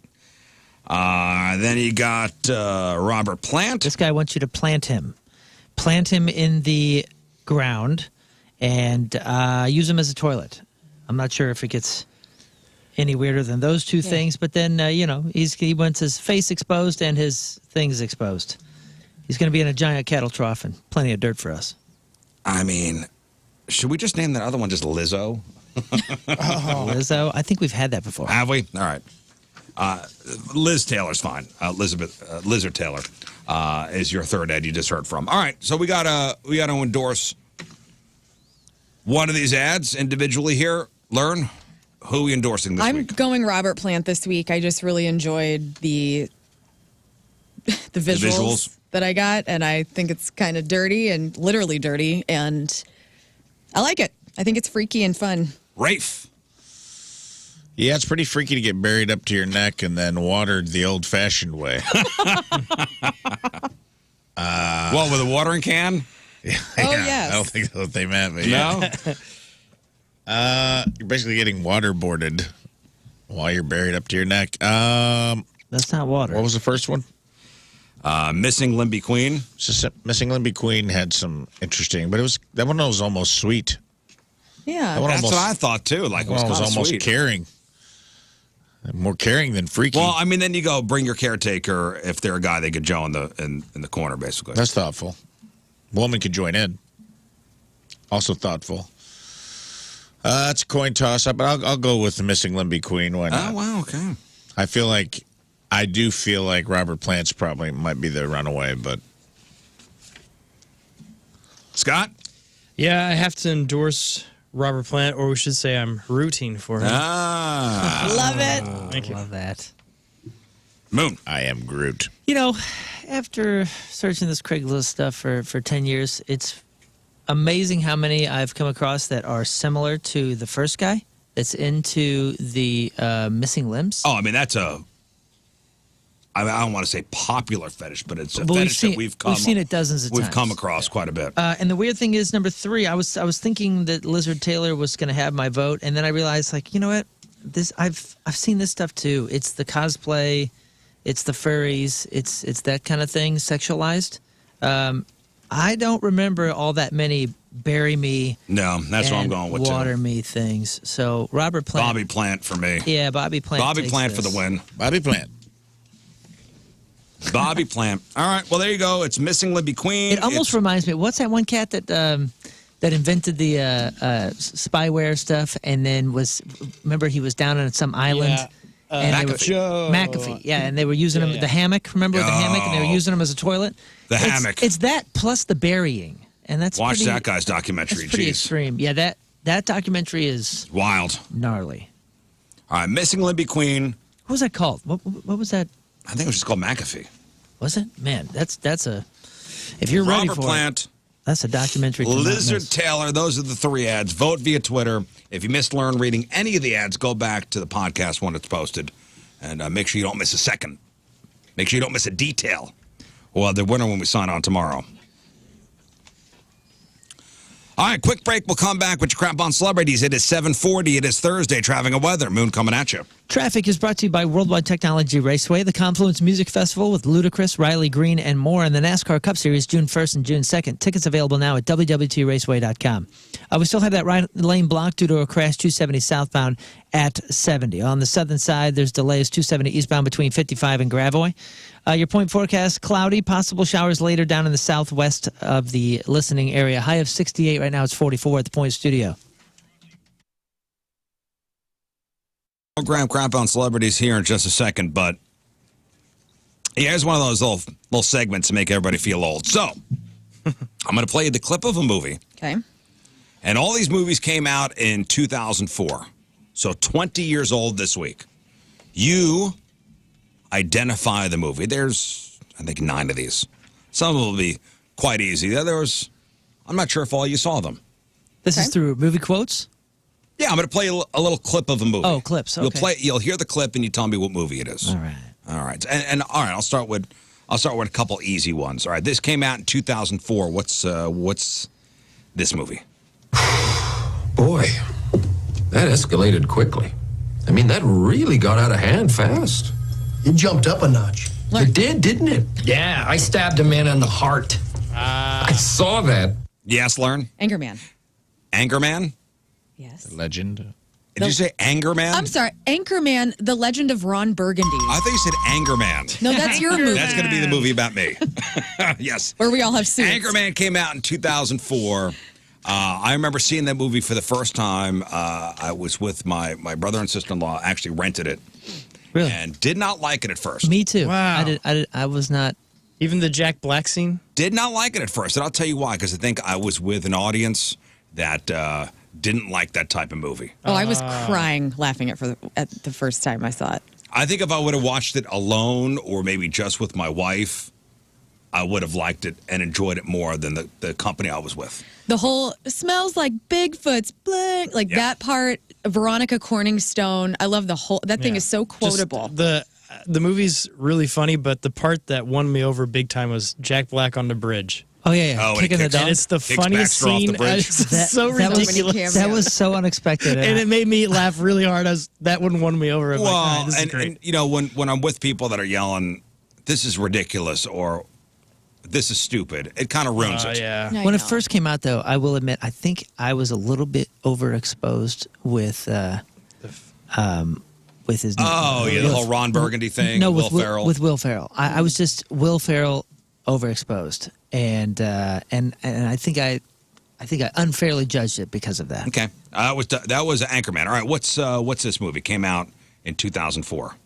Then you got Robert Plant. This guy wants you to plant him in the ground, and use him as a toilet. I'm not sure if it gets any weirder than those two things, but then he wants his face exposed and his things exposed. He's going to be in a giant cattle trough and plenty of dirt for us. I mean, should we just name that other one just Lizzo? Lizzo, I think we've had that before. Have we? All right. Liz Taylor's fine. Lizard Taylor is your third ad you just heard from. All right, so we gotta endorse one of these ads individually here. Lern, who are we endorsing this week? I'm going Robert Plant this week. I just really enjoyed the visuals that I got, and I think it's kind of dirty and literally dirty, and I like it. I think it's freaky and fun. Rafe. Yeah, it's pretty freaky to get buried up to your neck and then watered the old-fashioned way. Well, with a watering can? Yes. I don't think that's what they meant. But yeah. No? You're basically getting waterboarded while you're buried up to your neck. That's not water. What was the first one? Missing Limby Queen. Missing Limby Queen had some interesting, but that one was almost sweet. Yeah. That's what I thought, too. Like, it was almost sweet. caring. More caring than freaky. Well, I mean, then you go bring your caretaker. If they're a guy, they could Joe in the corner, basically. That's thoughtful. Woman could join in. Also thoughtful. It's a coin toss up, but I'll go with the Missing Limby Queen. Why not? Oh, wow, okay. I do feel like Robert Plant's probably might be the runaway, but Scott? Yeah, I have to endorse Robert Plant, or we should say I'm rooting for him. Love it. Thank you. Love that. Moon. I am Groot. You know, after searching this Craigslist stuff for 10 years, it's amazing how many I've come across that are similar to the first guy that's into the missing limbs. Oh, I mean, that's I don't want to say popular fetish, but it's a fetish that we've seen it dozens of times. We've come across quite a bit. And the weird thing is, number 3, I was thinking that Lizard Taylor was going to have my vote, and then I realized, like, you know what? I've seen this stuff too. It's the cosplay, it's the furries, it's that kind of thing, sexualized. I don't remember all that many bury me. No, that's what I'm going with. Water me things. So Robert Plant. Bobby Plant for me. Yeah, Bobby Plant. Bobby Plant for the win. Bobby Plant. Bobby Plant. All right. Well, there you go. It's Missing Libby Queen. It almost reminds me. What's that one cat that invented the spyware stuff and then remember he was down on some island. Yeah. And McAfee. Yeah, and they were using him the hammock. Remember the hammock, and they were using him as a toilet. Hammock. It's that plus the burying, and that's watch that guy's documentary. That's pretty extreme. Yeah, that documentary is wild, gnarly. All right, Missing Libby Queen. What was that called? What was that? I think it was just called McAfee. Was it? Man, that's a. If you're ready Robert for Plant. That's a documentary. Lizard Taylor. Those are the 3 ads. Vote via Twitter. If you missed Lern reading any of the ads, go back to the podcast when it's posted. And make sure you don't miss a second. Make sure you don't miss a detail. Well, the winner when we sign on tomorrow. All right, quick break. We'll come back with your crap on celebrities. It is 7:40. It is Thursday. Traffic and weather. Moon coming at you. Traffic is brought to you by Worldwide Technology Raceway, the Confluence Music Festival with Ludacris, Riley Green, and more, and the NASCAR Cup Series June 1st and June 2nd. Tickets available now at www.raceway.com. We still have that right lane blocked due to a crash 270 southbound at 70. On the southern side, there's delays 270 eastbound between 55 and Gravois. Your point forecast, cloudy, possible showers later down in the southwest of the listening area. High of 68 right now. It's 44 at the Point Studio. Program crap on celebrities here in just a second, but here's one of those little segments to make everybody feel old. So I'm going to play you the clip of a movie. Okay. And all these movies came out in 2004. So 20 years old this week. You identify the movie. There's, I think, 9 of these. Some will be quite easy. The others, I'm not sure if all you saw them. This is through movie quotes? Yeah, I'm going to play a little clip of a movie. Oh, clips. Okay. You'll hear the clip and you tell me what movie it is. All right. All right. And all right, I'll start with a couple easy ones. All right, this came out in 2004. What's this movie? Boy, that escalated quickly. I mean, that really got out of hand fast. It jumped up a notch. It did, didn't it? Yeah, I stabbed a man in the heart. I saw that. Yes, Lern? Anchorman. Anchorman? Yes. Legend. Did you say Anchorman? I'm sorry, Anchorman, The Legend of Ron Burgundy. I thought you said Anchorman. No, that's your movie. That's going to be the movie about me. Yes. Where we all have suits. Anchorman came out in 2004. I remember seeing that movie for the first time. I was with my brother and sister-in-law, actually rented it. Really? and did not like it at first. Me too. Wow. I was not. Even the Jack Black scene? Did not like it at first, and I'll tell you why. Because I think I was with an audience that didn't like that type of movie. Oh, I was crying laughing at the first time I saw it. I think if I would have watched it alone or maybe just with my wife, I would have liked it and enjoyed it more than the company I was with. The whole smells like Bigfoot's blank, like Yeah. that part. Veronica Corningstone. I love the whole. That thing is so quotable. Just the movie's really funny, but the part that won me over big time was Jack Black on the bridge. Oh yeah, Oh, and kicking he the kicks- dog. And it's the Kicks funniest Baxter off the scene. bridge. It's so that was- ridiculous. That was so unexpected. And it made me laugh really hard. That one won me over. I'm like, all right, Well, this is and, great. and you know, when I'm with people that are yelling, "This is ridiculous" or "This is stupid," it kind of ruins it. Yeah. I When it know. first came out, though, I will admit, I think I was a little bit overexposed with his. Oh, yeah, the whole Ron Burgundy thing. No, Will with Ferrell. with Will Ferrell. I was just Will Ferrell overexposed, and I think I unfairly judged it because of that. Okay, that was Anchorman. All right, what's this movie? Came out in 2004.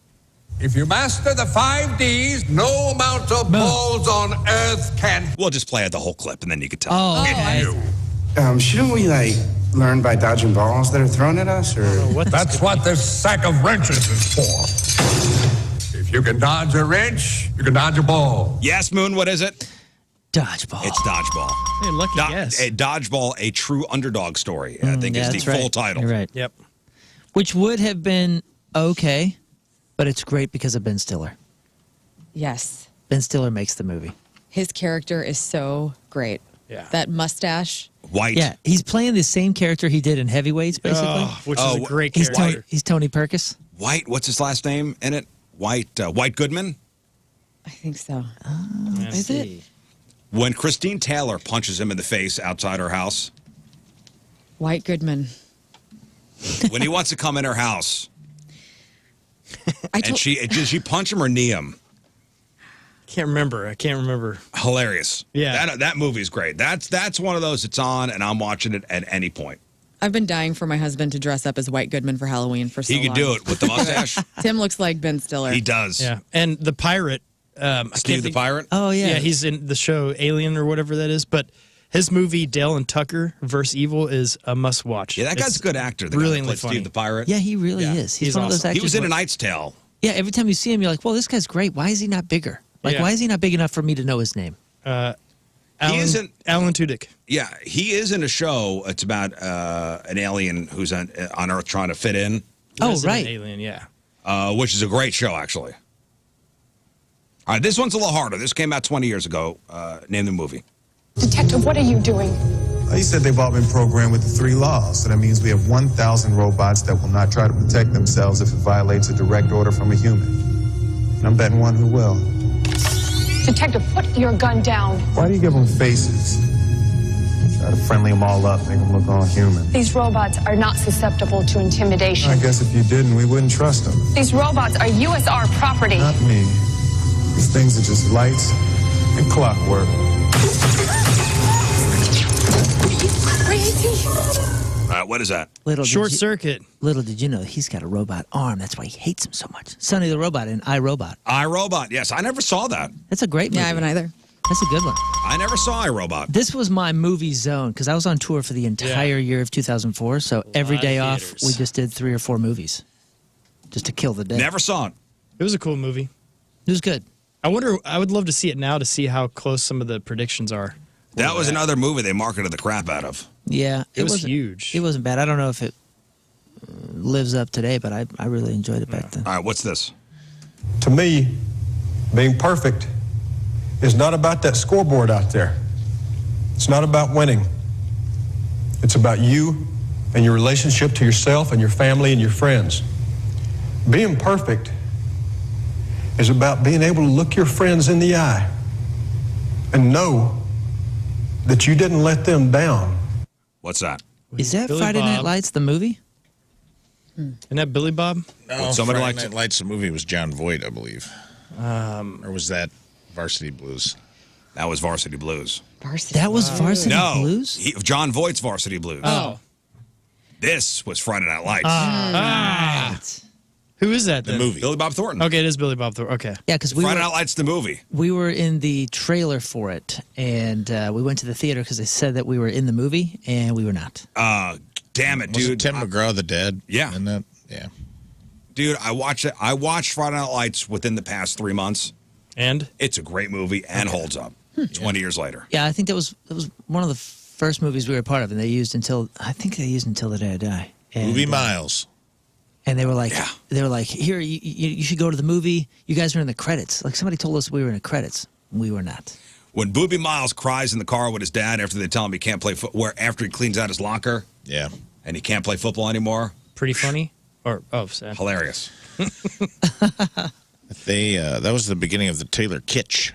If you master the 5 Ds, no amount of balls on earth can We'll just play it the whole clip, and then you can tell. Oh, okay. Shouldn't we, learn by dodging balls that are thrown at us, or? That's what this sack of wrenches is for. If you can dodge a wrench, you can dodge a ball. Yes, Moon. What is it? Dodgeball. It's Dodgeball. Hey, lucky guess. A Dodgeball, a true underdog story. I think is the that's full right. title. You're right. Yep. Which would have been okay, but it's great because of Ben Stiller. Yes, Ben Stiller makes the movie. his character is so great. Yeah. That mustache. White. Yeah, he's playing the same character he did in Heavyweights, basically. Which is a great he's character. He's Tony Perkis. White. What's his last name in it? White Goodman. I think so. Let's Is it? see. When Christine Taylor punches him in the face outside her house, White Goodman. when he wants to come in her house, I and told, she punch him or knee him. I can't remember. Hilarious. Yeah. That movie's great. That's one of those it's on, and I'm watching it at any point. I've been dying for my husband to dress up as White Goodman for Halloween for so He long. could do it with the mustache. Tim looks like Ben Stiller. He does. Yeah. And the pirate. I can't Steve the think- Pirate. Oh, yeah. Yeah, he's in the show Alien or whatever that is. But his movie Dale and Tucker vs. Evil is a must watch. Yeah, that guy's a good actor. The guy that brilliantly played funny. Steve the Pirate. Yeah, he really is. He's one of those awesome. actors. He was in A where- Knight's Tale. Yeah, every time you see him, you're like, well, this guy's great. Why is he not bigger? Like, Yeah. why is he not big enough for me to know his name? Alan Tudyk. Yeah, he is in a show. It's about an alien who's on Earth trying to fit in, Oh, Resident right. Alien, yeah. which is a great show, actually. All right, this one's a little harder. This came out 20 years ago. Name the movie. Detective, what are you doing? He said they've all been programmed with the 3 laws. So that means we have 1,000 robots that will not try to protect themselves if it violates a direct order from a human. And I'm betting one who will. Detective, put your gun down. Why do you give them faces? Try to friendly them all up, make them look all human. These robots are not susceptible to intimidation. I guess if you didn't, we wouldn't trust them. These robots are USR property. Not me. These things are just lights and clockwork. Crazy. All right, what is that? Short Circuit. Little did you know he's got a robot arm. That's why he hates him so much. Sonny the Robot in iRobot. iRobot. Yes, I never saw that. That's a great movie. Yeah, I haven't either. That's a good one. I never saw iRobot. This was my movie zone because I was on tour for the entire year of 2004. So every lot day of off, theaters. we just did 3 or 4 movies just to kill the day. Never saw it. It was a cool movie. It was good. I would love to see it now to see how close some of the predictions are. That was another movie they marketed the crap out of. Yeah. It was wasn't- huge. It wasn't bad. I don't know if it lives up today, but I really enjoyed it back then. All right, what's this? To me, being perfect is not about that scoreboard out there. It's not about winning. It's about you and your relationship to yourself and your family and your friends. Being perfect is about being able to look your friends in the eye and know that you didn't let them down. What's that? Is that Billy Friday Night Bob. Lights, the movie? Isn't that Billy Bob? No, Would somebody Friday like Night to- Lights, the movie was John Voight, I believe. Or was that Varsity Blues? That was Varsity Blues. Varsity. That was Varsity No, Blues? John Voight's Varsity Blues. Oh. This was Friday Night Lights. Right. Who is that? The then? movie. Billy Bob Thornton. Okay, it is Billy Bob Thornton. Okay. Yeah, because Friday Night Lights, the movie. we were in the trailer for it, and we went to the theater because they said that we were in the movie, and we were not. Damn it, Was dude. it Tim McGraw, the dad? Yeah. In that? Yeah. Dude, I watched it. I watched Friday Night Lights within the past 3 months. And It's a great movie and holds up 20 years later. Yeah, I think that was one of the first movies we were a part of, and they used until the day I die. And, Movie Miles. And they were like, Yeah. here, you should go to the movie. You guys are in the credits. Like somebody told us we were in the credits. We were not. When Booby Miles cries in the car with his dad after they tell him he can't play after he cleans out his locker Yeah. and he can't play football anymore, pretty funny. Or sad. hilarious. That was the beginning of the Taylor Kitsch.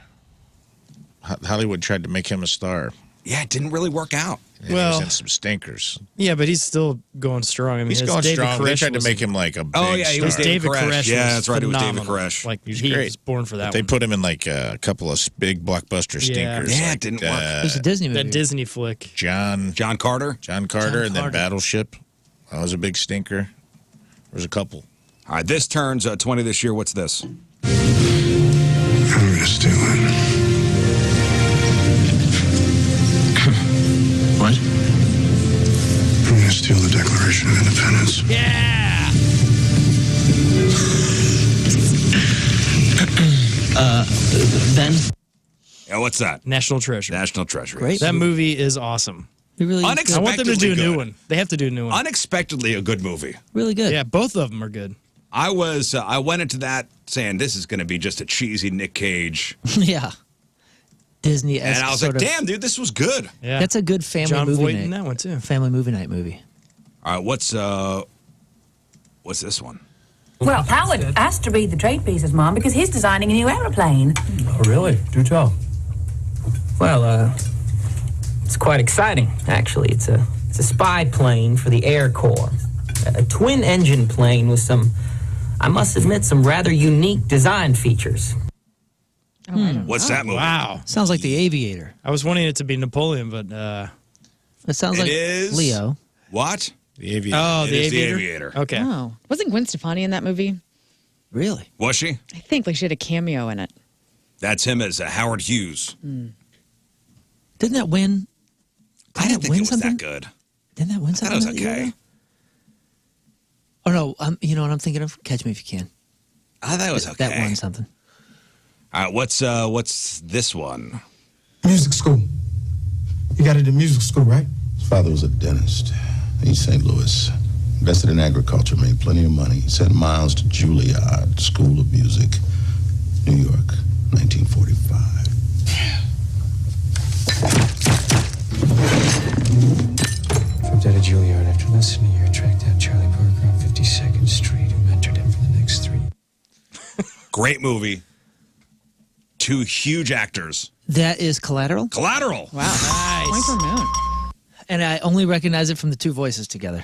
Hollywood tried to make him a star. Yeah, it didn't really work out. And he was in some stinkers. Yeah, but he's still going strong. I mean, He's his going David strong. They Koresh tried to was- make him like a big Oh, yeah, he star. was David Koresh. Koresh. Yeah, was that's right, it was David phenomenal. Koresh. Like He's he great. was born for that. They one. put him in like a couple of big blockbuster stinkers. Yeah, it like, didn't work. It was a Disney movie. that Disney flick. John Carter. Carter, and then Carter. Battleship. That was a big stinker. There's a couple. All right, this turns 20 this year. What's this? I'm gonna steal it. What? I'm gonna steal the Declaration of Independence. Yeah. Ben? Yeah, what's that? National Treasure. National Treasure. Great. That movie is awesome. We really, I want them to do a new good. one. They have to do a new one. Unexpectedly a good movie. really good. Yeah, both of them are good. I went into that saying this is going to be just a cheesy Nick Cage. yeah. Disney-esque And I was sort like, of. damn, dude, this was good. Yeah, That's a good family John movie Voight night. in that one too. Family movie night movie. All right, what's this one? Well, Howard asked to read the trade pieces, Mom, because he's designing a new aeroplane. Oh, really? Do tell. Well, it's quite exciting, actually. It's a spy plane for the Air Corps. A twin-engine plane with some, I must admit, some rather unique design features. What's that movie? Wow, Sounds like The Aviator. I was wanting it to be Napoleon, but It sounds It like is- Leo. What? The Aviator. oh, It the is Aviator. The Aviator. Okay, Oh, wasn't Gwen Stefani in that movie? Really? Was she? I think like she had a cameo in it. That's him as Howard Hughes. Didn't that win? I didn't think win it was something? that good. Didn't that win I thought something? it was that year, okay. though? Oh no! You know what I'm thinking of? Catch Me If You Can. I thought it was okay. That won something. All right, what's this one? Music school. You got it in music school, right? His father was a dentist in East St. Louis. Invested in agriculture, made plenty of money. He sent Miles to Juilliard School of Music, New York, 1945. Dropped out of Juilliard after less than a year. Tracked down Charlie Parker on 52nd Street and mentored him for the next 3. Great movie. Two huge actors. That is Collateral, Collateral. Wow. Point for Moon. and I only recognize it from the two voices together.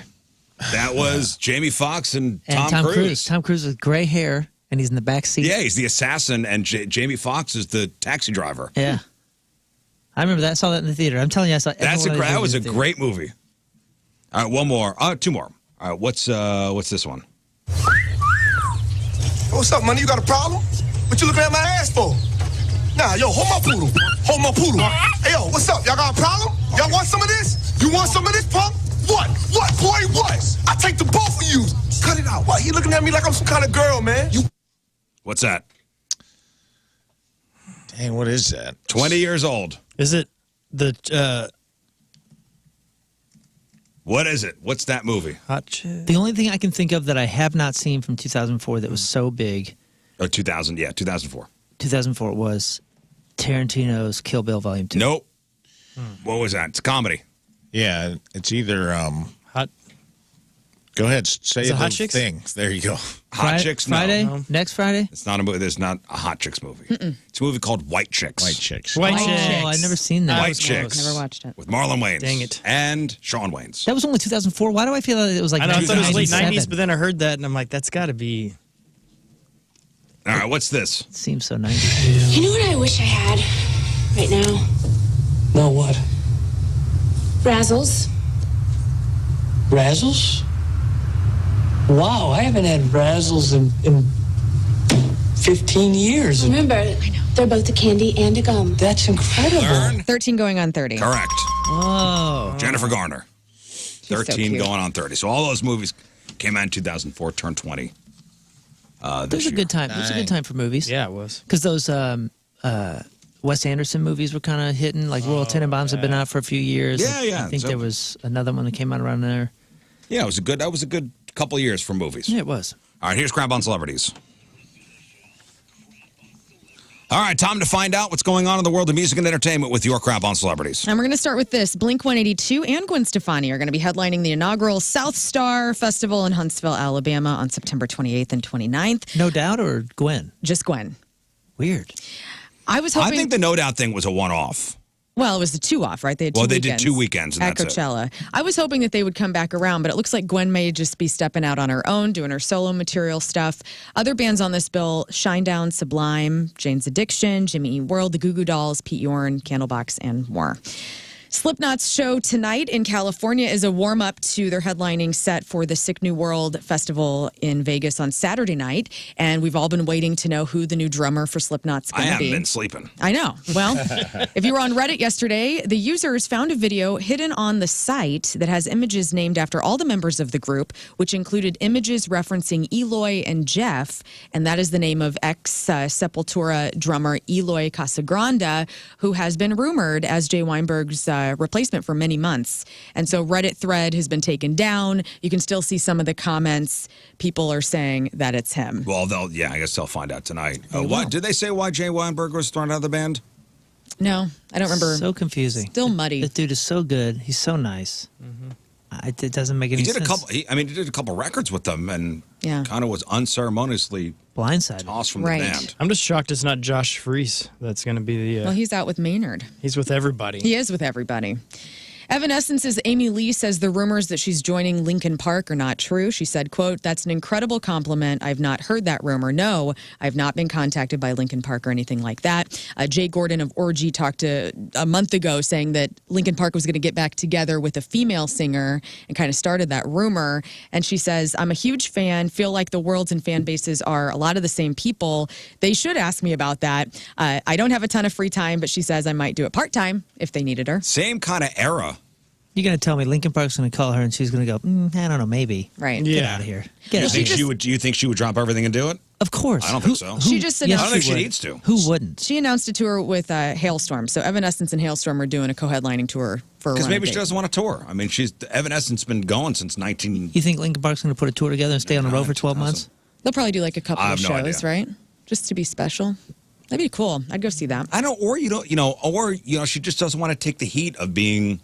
That was Jamie Foxx and And Tom Cruise. Tom Cruise with gray hair, and he's in the back seat. Yeah, he's the assassin, and Jamie Foxx is the taxi driver. Yeah. I remember that. I saw that in the theater. I'm telling you, I saw. That was a great. great movie. All right, one more. Two more. All right, what's this one? What's up, money? You got a problem? What you looking at my ass for? Nah, yo, hold my poodle. Hold my poodle. Hey, yo, what's up? Y'all got a problem? Y'all want some of this? You want some of this, punk? What? What, boy, what? I take the both of you. Cut it out. What? You looking at me like I'm some kind of girl, man? You. What's that? Dang, what is that? 20 years old. Is it the What is it? What's that movie? Hot Chick? The only thing I can think of that I have not seen from 2004 that was so big, Oh, 2000. Yeah, 2004. 2004 was Tarantino's Kill Bill Volume 2. Nope. What was that? It's a comedy. Yeah, it's either Hot. Go ahead, say Is it the Hot Chicks? thing. There you go. Hot Chicks. No. Friday? No. Next Friday? It's not a movie. There's not a Hot Chicks movie. It's a movie called White Chicks. White chicks. White Oh, Chicks. I've never seen that. White Chicks. Never watched it. With Marlon Wayans. Dang it. And Sean Wayans. That was only 2004. Why do I feel like it was like I know. I thought it was late 1997? '90s, but then I heard that and I'm like, that's got to be. All right, what's this? It seems so 90s. You know what I wish I had right now? No, what? Razzles. Razzles? Wow, I haven't had Brazzles in 15 years. Remember, they're both a candy and a gum. That's incredible. Lern. 13 going on 30. Correct. Whoa. Jennifer Garner. so 13 cute. going on 30. So all those movies came out in 2004, turned 20. It was a good time. It was a good time for movies. Yeah, it was. Because those Wes Anderson movies were kind of hitting. Like Royal Tenenbaums had been out for a few years. Yeah. I think So- there was another one that came out around there. Yeah, that was a good couple of years for movies. Yeah, it was. All right, here's Crap on Celebrities. All right, time to find out what's going on in the world of music and entertainment with your Crap on Celebrities. And we're going to start with this. Blink-182 and Gwen Stefani are going to be headlining the inaugural South Star Festival in Huntsville, Alabama on September 28th and 29th. No Doubt or Gwen? Just Gwen. Weird. I was hoping... I think the No Doubt thing was a one-off. Well, it was the 2 off, right? They had 2 Well, they weekends did 2 weekends, and at that's it. Coachella. I was hoping that they would come back around, but it looks like Gwen may just be stepping out on her own, doing her solo material stuff. Other bands on this bill: Shinedown, Sublime, Jane's Addiction, Jimmy Eat World, the Goo Goo Dolls, Pete Yorn, Candlebox, and more. Slipknot's show tonight in California is a warm-up to their headlining set for the Sick New World Festival in Vegas on Saturday night. And we've all been waiting to know who the new drummer for Slipknot's I going to be. haven't been sleeping. I know. Well, if you were on Reddit yesterday, the users found a video hidden on the site that has images named after all the members of the group, which included images referencing Eloy and Jeff. And that is the name of ex-Sepultura drummer Eloy Casagrande, who has been rumored as Jay Weinberg's replacement for many months. And so Reddit thread has been taken down. You can still see some of the comments. People are saying that it's him. Well, I guess they'll find out tonight. They will. What did they say? Why Jay Weinberg was thrown out of the band? No, I don't remember. So confusing. Still muddy. This dude is so good. He's so nice. It doesn't make any He did sense. he did a couple records with them, and Yeah. kind of was unceremoniously Blindsided. tossed from Right. the band. I'm just shocked it's not Josh Freese that's going to be the. Well, he's out with Maynard. He's with everybody. He is with everybody. Evanescence's Amy Lee says the rumors that she's joining Linkin Park are not true. She said, quote, "That's an incredible compliment. I've not heard that rumor. No, I've not been contacted by Linkin Park or anything like that." Jay Gordon of Orgy talked a month ago saying that Linkin Park was going to get back together with a female singer and kind of started that rumor. And she says, "I'm a huge fan, feel like the worlds and fan bases are a lot of the same people. They should ask me about that. I don't have a ton of free time," but she says I might do it part-time if they needed her. Same kind of era. You're going to tell me Linkin Park's going to call her and she's going to go, I don't know, maybe. Right. Get out of here. Get out of here. Do you think she would drop everything and do it? Of course. I don't think so. She just I don't announced think she needs to. Who wouldn't? She announced a tour with Hailstorm. So Evanescence and Hailstorm are doing a co-headlining tour for a Because run maybe of she dates. doesn't want to tour. I mean, Evanescence been going since 19. You think Linkin Park's going to put a tour together and stay on the road for 12 months? They'll probably do like a couple I of have no shows, idea. right? Just to be special. That'd be cool. I'd go see that. I don't, or she just doesn't want to take the heat of being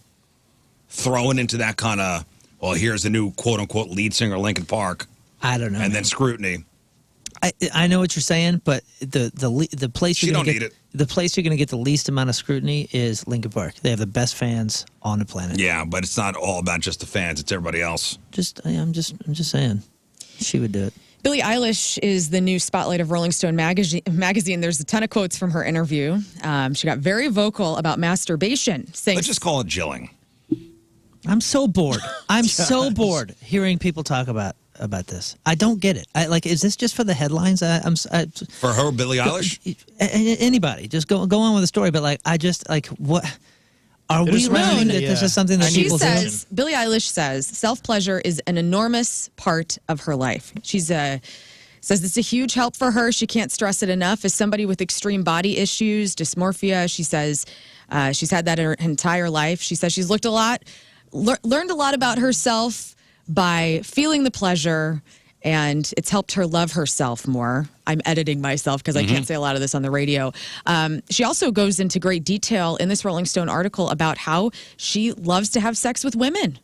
thrown into that kind of, well, here's the new quote unquote lead singer of Linkin Park. I don't know. And then scrutiny. I know what you're saying, but the place She you're don't going to need get the place you're going to get the least amount of scrutiny is Linkin Park. They have the best fans on the planet. Yeah, but it's not all about just the fans. It's everybody else. I'm just saying, she would do it. Billie Eilish is the new spotlight of Rolling Stone magazine. There's a ton of quotes from her interview. She got very vocal about masturbation, saying, Let's just call it jilling. I'm so bored. I'm so bored hearing people talk about this. I don't get it. Is this just for the headlines? For her, Billie Eilish? Anybody, just go on with the story. But what? Are we learning that this is something that She people says, do? Billie Eilish says, self-pleasure is an enormous part of her life. She's says it's a huge help for her. She can't stress it enough. As somebody with extreme body issues, dysmorphia, she says she's had that her entire life. She says she's learned a lot about herself by feeling the pleasure, and it's helped her love herself more. I'm editing myself because I can't say a lot of this on the radio. She also goes into great detail in this Rolling Stone article about how she loves to have sex with women.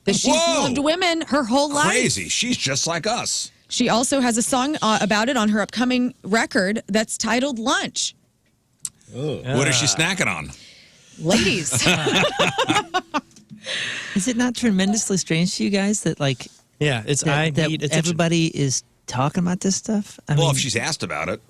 That she's loved women her whole life. Crazy. She's just like us. She also has a song about it on her upcoming record that's titled Lunch. What is she snacking on? Ladies. Is it not tremendously strange to you guys that it's that everybody is talking about this stuff? Well, if she's asked about it.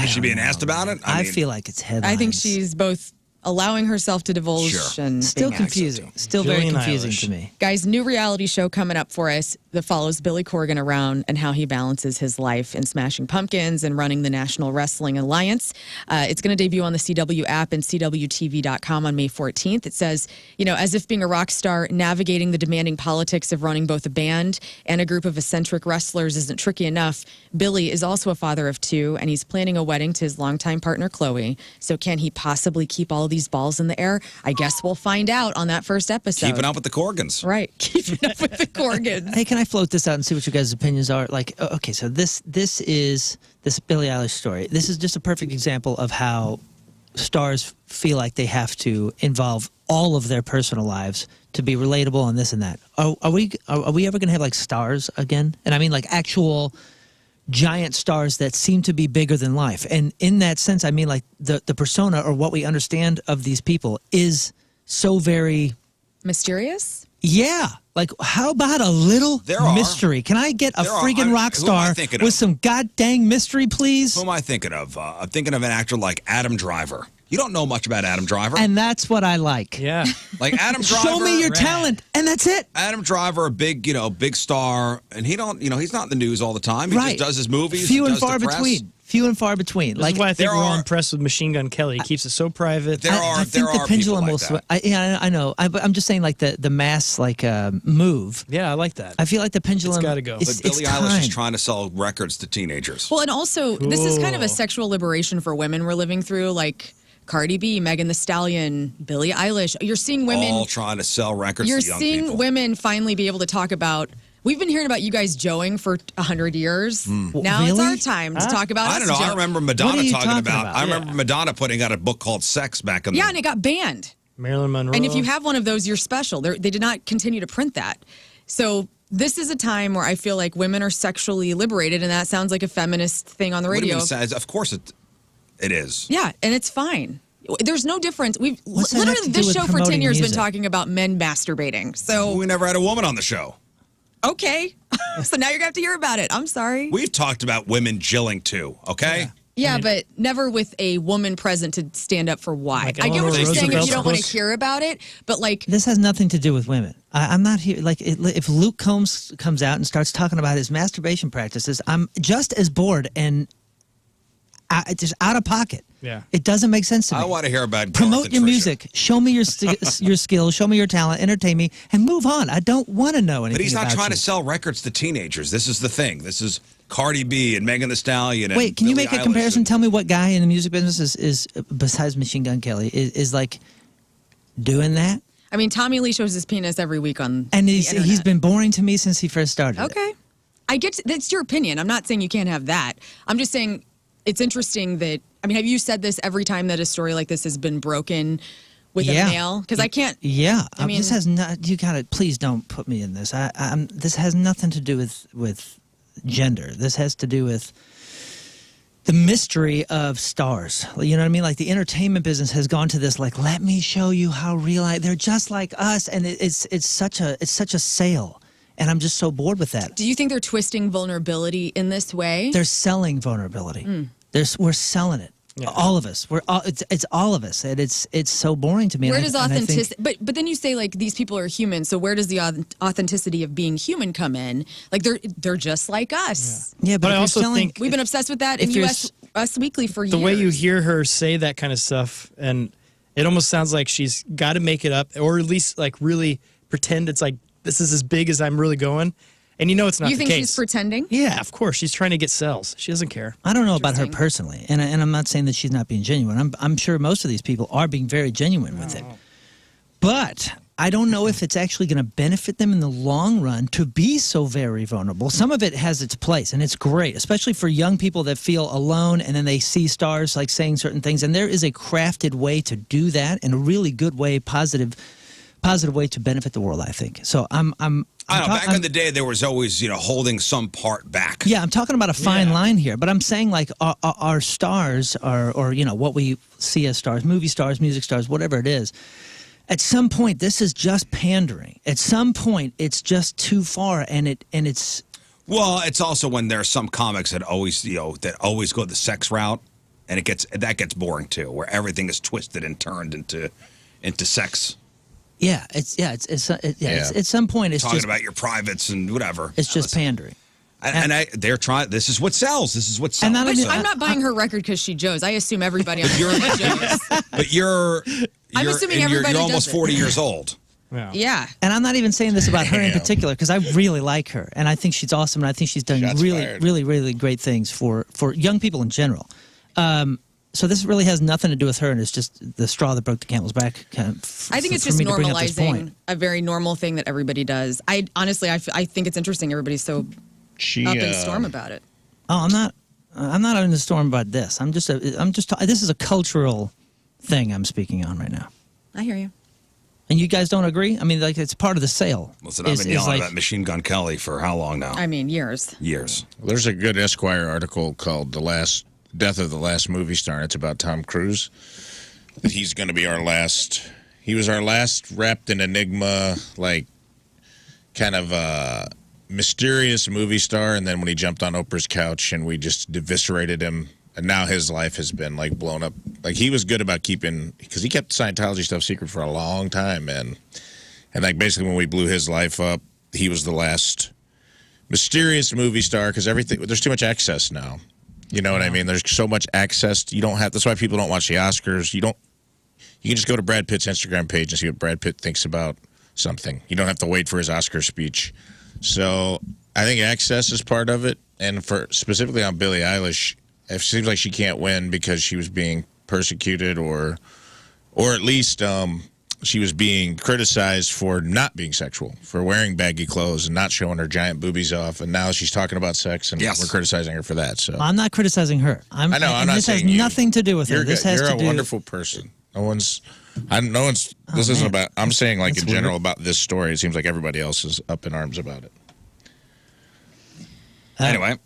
Is she being asked about it? I feel like it's headlines. I think she's both allowing herself to divulge. Sure. And Still being access confusing. to. Still very Jillian confusing Eilish. to me. Guys, new reality show coming up for us that follows Billy Corgan around and how he balances his life in Smashing Pumpkins and running the National Wrestling Alliance. It's going to debut on the CW app and CWTV.com on May 14th. It says, as if being a rock star, navigating the demanding politics of running both a band and a group of eccentric wrestlers isn't tricky enough. Billy is also a father of 2, and he's planning a wedding to his longtime partner, Chloe. So can he possibly keep all these balls in the air? I guess we'll find out on that first episode. Keeping up with the Corgans. Right. Keeping up with the Corgans. Hey, can I float this out and see what you guys' opinions are? Like, okay, so this is this Billie Eilish story. This is just a perfect example of how stars feel like they have to involve all of their personal lives to be relatable and this and that. Are we ever going to have like stars again? And I mean like actual giant stars that seem to be bigger than life. And in that sense, I mean like the persona or what we understand of these people is so very mysterious. Yeah. Like, how about a little mystery? Can I get a friggin' rock star with some goddamn mystery, please? Who am I thinking of? I'm thinking of an actor like Adam Driver. You don't know much about Adam Driver. And that's what I like. Yeah. Like Adam Driver. Show me your talent, and that's it. Adam Driver, a big star, and he's not in the news all the time. He just does his movies. Few and does far the press. between. Few and far between. This is why I think we're all impressed with Machine Gun Kelly. He keeps it so private. I think the pendulum will swing. I know. But I'm just saying, like the mass move. Yeah, I like that. I feel like the pendulum. It's got to go. But Billie Eilish is trying to sell records to teenagers. Well, and also, this is kind of a sexual liberation for women we're living through, like Cardi B, Megan Thee Stallion, Billie Eilish. You're seeing women all trying to sell records You're to young seeing people. women finally be able to talk about. We've been hearing about you guys joeing for 100 years. Now it's our time to talk about. I don't know. us I joe. remember Madonna talking about. I remember Madonna putting out a book called Sex back in the. Yeah, and it got banned. Marilyn Monroe. And if you have one of those, you're special. They did not continue to print that. So this is a time where I feel like women are sexually liberated, and that sounds like a feminist thing on the What do you radio. mean, of course it is. Yeah, and it's fine. There's no difference. We've What's that have literally to do this with show for 10 promoting years been music? talking about men masturbating. So we never had a woman on the show. Okay. So now you're gonna have to hear about it. I'm sorry. We've talked about women jilling too. Okay. Yeah, but never with a woman present to stand up for why. Like I get what Eleanor you're saying if you don't want to Roosevelt's hear about it, but like This has nothing to do with women. I'm not here. Like, if Luke Combs comes out and starts talking about his masturbation practices, I'm just as bored and just out of pocket. Yeah. It doesn't make sense to me. I want to hear about Promote Garth your and Trisha. music. Show me your your skills. Show me your talent. Entertain me, and move on. I don't want to know anything. But he's not about trying you. to sell records to teenagers. This is the thing. This is Cardi B and Megan Thee Stallion. And Wait, can you Billie make a Eilish comparison? and- Tell me what guy in the music business is besides Machine Gun Kelly is like doing that. I mean, Tommy Lee shows his penis every week on And the he's internet. been boring to me since he first started. Okay. I get that's your opinion. I'm not saying you can't have that. I'm just saying it's interesting that have you said this every time that a story like this has been broken with a male? Because I can't. Yeah, I mean, this has not. You got to please don't put me in this. This has nothing to do with gender. This has to do with the mystery of stars. You know what I mean? Like the entertainment business has gone to this. Like, let me show you how real they're just like us, and it's such a sale. And I'm just so bored with that. Do you think they're twisting vulnerability in this way? They're selling vulnerability. We're selling it. Yeah. All of us. It's all of us, and it's so boring to me. Where And does I think- authenticity? But then you say like these people are human. So where does the authenticity of being human come in? Like they're just like us. Yeah, But if I you're also selling- think We've been obsessed with that If in you're Us Weekly for years. the way you hear her say that kind of stuff, and it almost sounds like she's got to make it up, or at least like really pretend it's like this is as big as I'm really going. And it's not You the think case. she's pretending? Yeah, of course. She's trying to get sales. She doesn't care. I don't know about her personally, and I'm not saying that she's not being genuine. I'm sure most of these people are being very genuine with it. But I don't know if it's actually going to benefit them in the long run to be so very vulnerable. Some of it has its place, and it's great, especially for young people that feel alone and then they see stars like saying certain things. And there is a crafted way to do that, and a really good way, positive way to benefit the world, I think. So I don't know. Back in the day, there was always, holding some part back. Yeah, I'm talking about a fine line here, but I'm saying like our stars are, or what we see as stars, movie stars, music stars, whatever it is. At some point, this is just pandering. At some point, it's just too far, and it's. Well, it's also when there are some comics that always, go the sex route. and that gets boring too, where everything is twisted and turned into sex. Yeah, at some point it's talking just about your privates and whatever. It's just pandering. They're trying. This is what sells. This is what sells. I'm not buying her record because she Joes. I assume everybody on the Joes. But I'm assuming everybody you're does almost it. 40 years old. Yeah. And I'm not even saying this about her in particular because I really like her and I think she's awesome and I think she's done really great things for young people in general. So this really has nothing to do with her, and it's just the straw that broke the camel's back. I think it's just normalizing a very normal thing that everybody does. I honestly think it's interesting. Everybody's so up in the storm about it. Oh, I'm not in the storm about this. This is a cultural thing I'm speaking on right now. I hear you. And you guys don't agree? I mean, like, it's part of the sale. Listen, I've been yelling about Machine Gun Kelly for how long now? I mean, years. There's a good Esquire article called Death of the Last Movie Star, and it's about Tom Cruise. That he's going to be he was our last wrapped in enigma, like, kind of mysterious movie star, and then when he jumped on Oprah's couch and we just eviscerated him, and now his life has been, like, blown up. Like, he was good about because he kept Scientology stuff secret for a long time, man. And, like, basically when we blew his life up, he was the last mysterious movie star, because there's too much access now. You know what I mean? There's so much access. That's why people don't watch the Oscars. You can just go to Brad Pitt's Instagram page and see what Brad Pitt thinks about something. You don't have to wait for his Oscar speech. So I think access is part of it. And specifically on Billie Eilish, it seems like she can't win because she was being persecuted or at least she was being criticized for not being sexual, for wearing baggy clothes and not showing her giant boobies off. And now she's talking about sex, and we're criticizing her for that. So I'm not criticizing her. I know. I'm not this has saying nothing to do with her. You're a wonderful person. This isn't about. I'm saying, like, in general about this story. It seems like everybody else is up in arms about it. Anyway.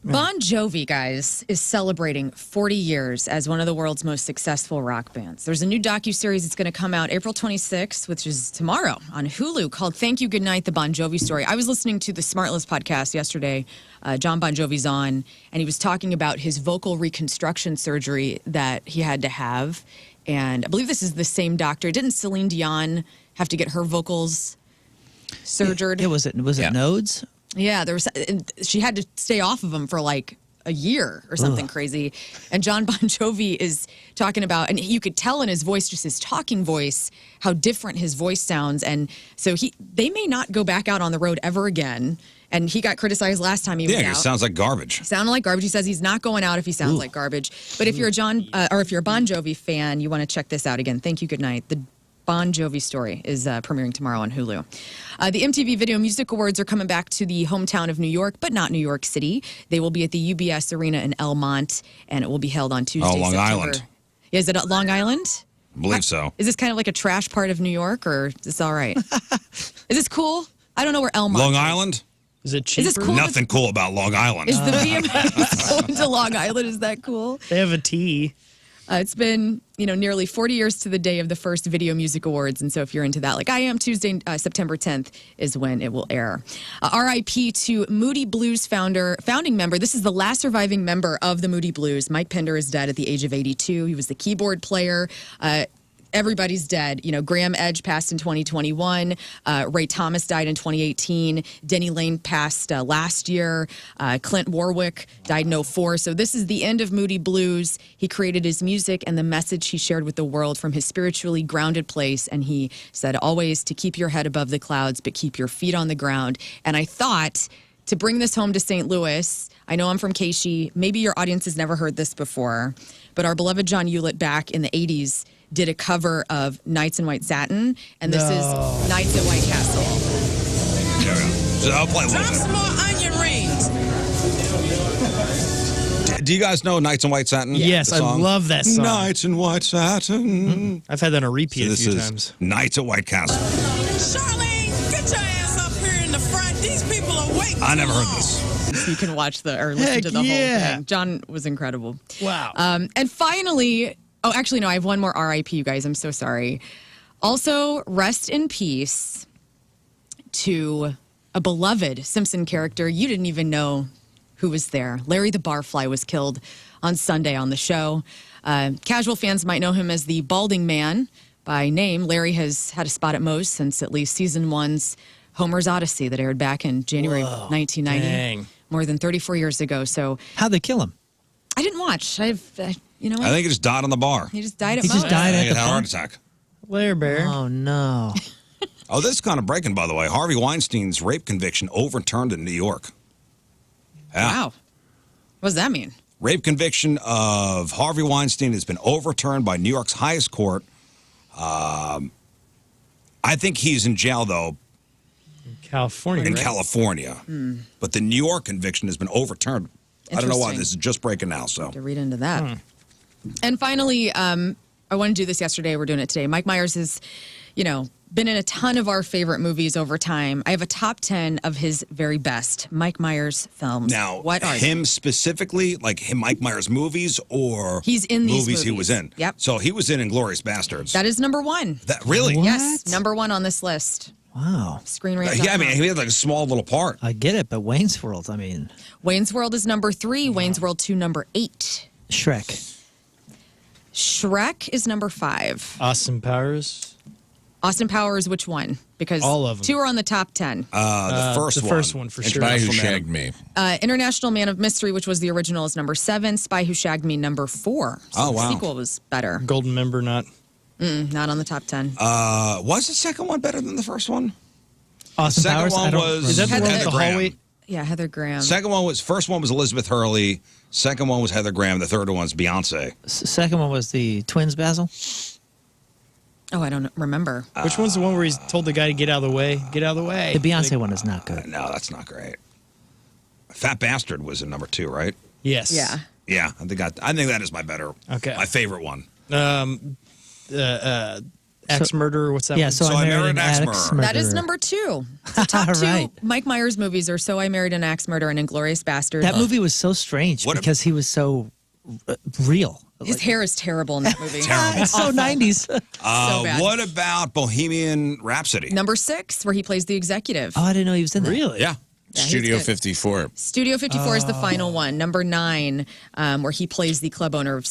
Bon Jovi, guys, is celebrating 40 years as one of the world's most successful rock bands. There's a new docuseries that's going to come out April 26th, which is tomorrow, on Hulu, called Thank You, Good Night, The Bon Jovi Story. I was listening to the Smartless podcast yesterday. John Bon Jovi's on, and he was talking about his vocal reconstruction surgery that he had to have. And I believe this is the same doctor. Didn't Celine Dion have to get her vocals surgered? Was it nodes? Yeah, she had to stay off of them for like a year or something crazy. And John Bon Jovi is talking about, and you could tell in his voice, just his talking voice, how different his voice sounds. And so they may not go back out on the road ever again. And he got criticized last time he was out. Yeah, he sounds like garbage. Sounded like garbage. He says he's not going out if he sounds like garbage. But if you're if you're a Bon Jovi fan, you want to check this out again. Thank You, Good Night. The Bon Jovi Story is premiering tomorrow on Hulu. The MTV Video Music Awards are coming back to the hometown of New York, but not New York City. They will be at the UBS Arena in Elmont, and it will be held on Tuesday, Long Island. Yeah, is it at Long Island? I believe so. Is this kind of like a trash part of New York, or is this all right? Is this cool? I don't know where Elmont Long is. Island? Is it cheaper? Is this cool? Nothing cool about Long Island. Is the VMAs going to Long Island? Is that cool? They have a T. It's been, nearly 40 years to the day of the first Video Music Awards. And so if you're into that, like I am, Tuesday, September 10th is when it will air. RIP to Moody Blues founding member. This is the last surviving member of the Moody Blues. Mike Pender is dead at the age of 82. He was the keyboard player. Everybody's dead. Graham Edge passed in 2021. Ray Thomas died in 2018. Denny Lane passed last year. Clint Warwick died in 2004. So this is the end of Moody Blues. He created his music and the message he shared with the world from his spiritually grounded place. And he said always to keep your head above the clouds, but keep your feet on the ground. And I thought to bring this home to St. Louis, I know I'm from KC. Maybe your audience has never heard this before, but our beloved John Hewlett back in the 80s did a cover of Knights in White Satin, and this is Knights at White Castle. There we go. So I'll play Drop some more onion rings. Do you guys know Knights in White Satin? Yes, I love that song. Knights in White Satin. I've had that on repeat a few This times. is Knights at White Castle. Charlene, get your ass up here in the front. These people are waiting. I never heard this. You can watch or listen to the whole thing. John was incredible. Wow. And finally, actually, no, I have one more RIP, you guys. I'm so sorry. Also, rest in peace to a beloved Simpson character you didn't even know who was there. Larry the Barfly was killed on Sunday on the show. Casual fans might know him as the Balding Man by name. Larry has had a spot at Moe's since at least season 1's Homer's Odyssey that aired back in January 1990, dang. more than 34 years ago. So How'd they kill him? I didn't watch. You know what? I think he just died on the bar. He just died at He just Moe's. died I at think the he had a heart bar? attack. Lair Bear. Oh, no. Oh, this is kind of breaking, by the way. Harvey Weinstein's rape conviction overturned in New York. Yeah. Wow. What does that mean? Rape conviction of Harvey Weinstein has been overturned by New York's highest court. I think he's in jail, though, California. in right? California. But the New York conviction has been overturned. I don't know why. Interesting. This is just breaking now. So To read into that. And finally, I wanted to do this yesterday. We're doing it today. Mike Myers has, been in a ton of our favorite movies over time. I have a top 10 of his very best Mike Myers films. now, what are him specifically, like him, Mike Myers movies, or He's in these movies he was movies. in. Yep. So he was in *Inglourious Bastards*. That is number one. That really? Yes, number one on this list. Wow. Screen Rant. Yeah, I mean, he had like a small little part. I get it, but Wayne's World, I mean, Wayne's World is number 3. Wayne's World 2, number 8. Shrek. Shrek is number 5. Austin Powers. Austin Powers, which one? Because All of them. 2 are on the top 10. The first one for sure. Spy Who International Man Shagged Me. International Man of Mystery, which was the original, is number 7. Spy Who Shagged Me, number 4. So Oh, wow. The sequel was better. Golden Member, not. Not on the top 10. Was the second one better than the first one? Austin Second Powers. one I don't was- Is that the Heather one with the Graham. hallway? Yeah, Heather Graham. First one was Elizabeth Hurley. Second one was Heather Graham. The third one's Beyonce. Second one was the twins, Basil. Oh, I don't remember. Which one's the one where he's told the guy to get out of the way? Get out of the way. The Beyonce one is not good. No, that's not great. Fat Bastard was in number 2, right? Yes. Yeah. Yeah, I think that is my favorite one. Axe Murderer. What's that? Yeah, one? So I Married an Axe Murderer. That is number 2. The top All 2 right. Mike Myers movies are So I Married an Axe Murderer and Inglourious Bastard. That movie was so strange because he was so real. His hair is terrible in that movie. It's so 90s. bad. What about Bohemian Rhapsody? Number 6, where he plays the executive. Oh, I didn't know he was in that. Really? Yeah. he's Studio good. 54. Studio 54 is the final one. Number 9, where he plays the club owner of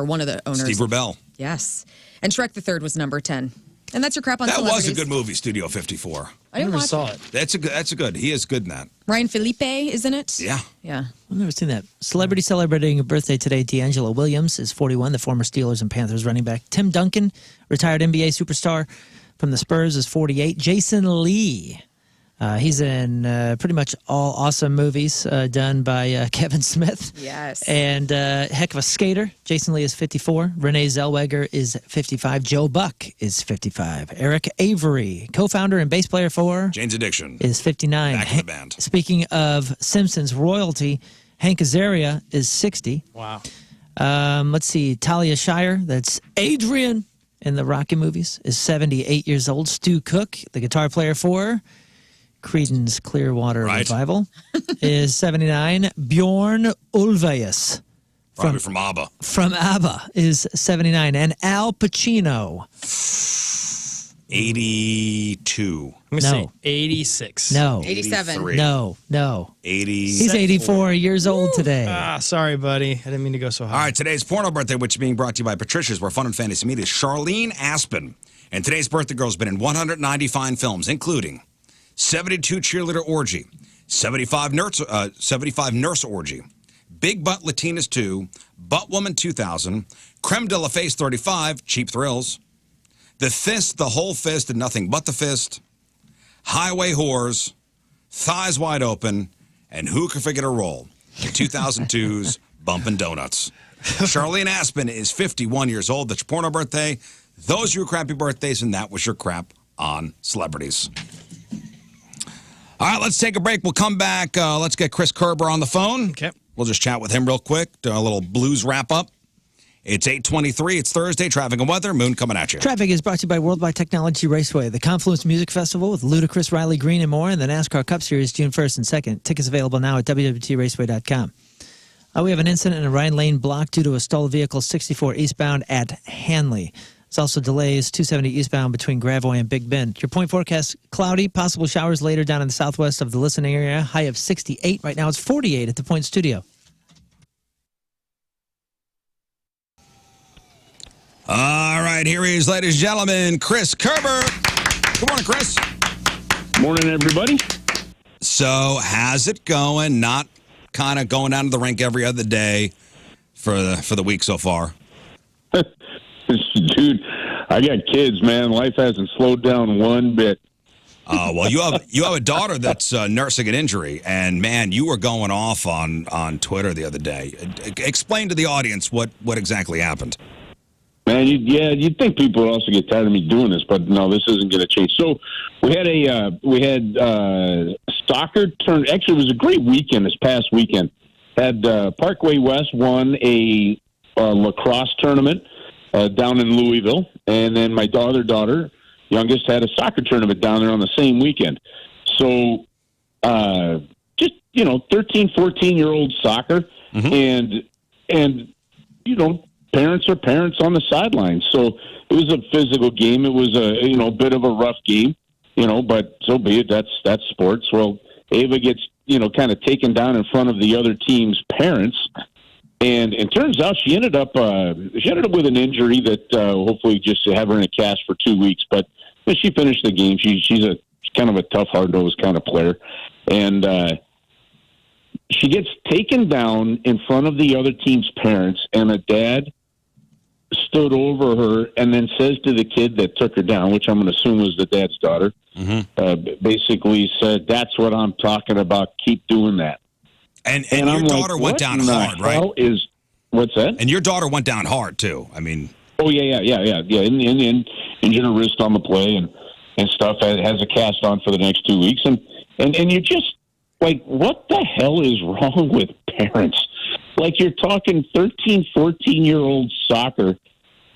one of the owners. Steve Rebell. Yes. And Shrek the Third was number 10. And that's your crap on That was a celebrities. good movie, Studio 54. I didn't never watch saw it. it. That's a good. He is good in that. Ryan Felipe is in it. Yeah. Yeah. I've never seen that. Celebrity celebrating a birthday today. D'Angelo Williams is 41, the former Steelers and Panthers running back. Tim Duncan, retired NBA superstar from the Spurs, is 48. Jason Lee. He's in pretty much all awesome movies done by Kevin Smith. Yes. And heck of a skater. Jason Lee is 54. Renee Zellweger is 55. Joe Buck is 55. Eric Avery, co-founder and bass player for Jane's Addiction. is 59. Back in the band. Speaking of Simpsons royalty, Hank Azaria is 60. Wow. Let's see, Talia Shire, that's Adrian in the Rocky movies, is 78 years old. Stu Cook, the guitar player for Creedence Clearwater Revival, is 79. Bjorn Ulvaeus Probably from ABBA. from ABBA is 79. And Al Pacino. 82. I'm going to No. say 86. No. 87. 83. No. 80. He's 84 years old today. Sorry, buddy. I didn't mean to go so high. All right, today's porno birthday, which is being brought to you by Patricia's, where fun and fantasy meet, is Charlene Aspen. And today's birthday girl's been in 190 fine films, including 72 Cheerleader Orgy, 75 Nurse Orgy, Big Butt Latinas 2, Butt Woman 2000, Creme de la Face 35, Cheap Thrills, The Fist, The Whole Fist, and Nothing But the Fist, Highway Whores, Thighs Wide Open, and Who Can Forget a Roll, in 2002's Bumpin' Donuts. Charlene Aspen is 51 years old. That's your porno birthday. Those are your crappy birthdays, and that was your crap on celebrities. All right, let's take a break. We'll come back. Let's get Chris Kerber on the phone. Okay. We'll just chat with him real quick, do a little blues wrap-up. It's 8:23. It's Thursday. Traffic and weather. Moon coming at you. Traffic is brought to you by Worldwide Technology Raceway, the Confluence Music Festival with Ludacris, Riley Green, and more, and the NASCAR Cup Series June 1st and 2nd. Tickets available now at www.raceway.com. We have an incident in a Rhine Lane block due to a stalled vehicle 64 eastbound at Hanley. There's also delays 270 eastbound between Gravois and Big Bend. Your point forecast, cloudy, possible showers later down in the southwest of the listening area. High of 68. Right now it's 48 at the Point Studio. All right, here he is, ladies and gentlemen, Chris Kerber. Good morning, Chris. Morning, everybody. So, how's it going? Not kind of going down to the rink every other day for the week so far? Dude, I got kids, man. Life hasn't slowed down one bit. Well, you have a daughter that's nursing an injury, and man, you were going off on Twitter the other day. Explain to the audience what exactly happened. Man, you'd think people would also get tired of me doing this, but no, this isn't going to change. So we had soccer turn. Actually, it was a great weekend this past weekend. Had Parkway West won a lacrosse tournament down in Louisville, and then my daughter, youngest, had a soccer tournament down there on the same weekend. So just 13, 14-year-old soccer, and parents are parents on the sidelines. So it was a physical game. It was a bit of a rough game, but so be it. That's sports. Well, Ava gets kind of taken down in front of the other team's parents, and it turns out she ended up with an injury that hopefully just have her in a cast for 2 weeks. But she finished the game. She's a kind of a tough, hard-nosed kind of player, and she gets taken down in front of the other team's parents, and a dad stood over her and then says to the kid that took her down, which I'm going to assume was the dad's daughter, basically said, "That's what I'm talking about. Keep doing that." And your daughter went down hard, right? What's that? And your daughter went down hard too. I mean, oh yeah. In the end, injured her wrist on the play and stuff. Has a cast on for the next 2 weeks, and you're just like, what the hell is wrong with parents? Like, you're talking 13, 14-year-old soccer,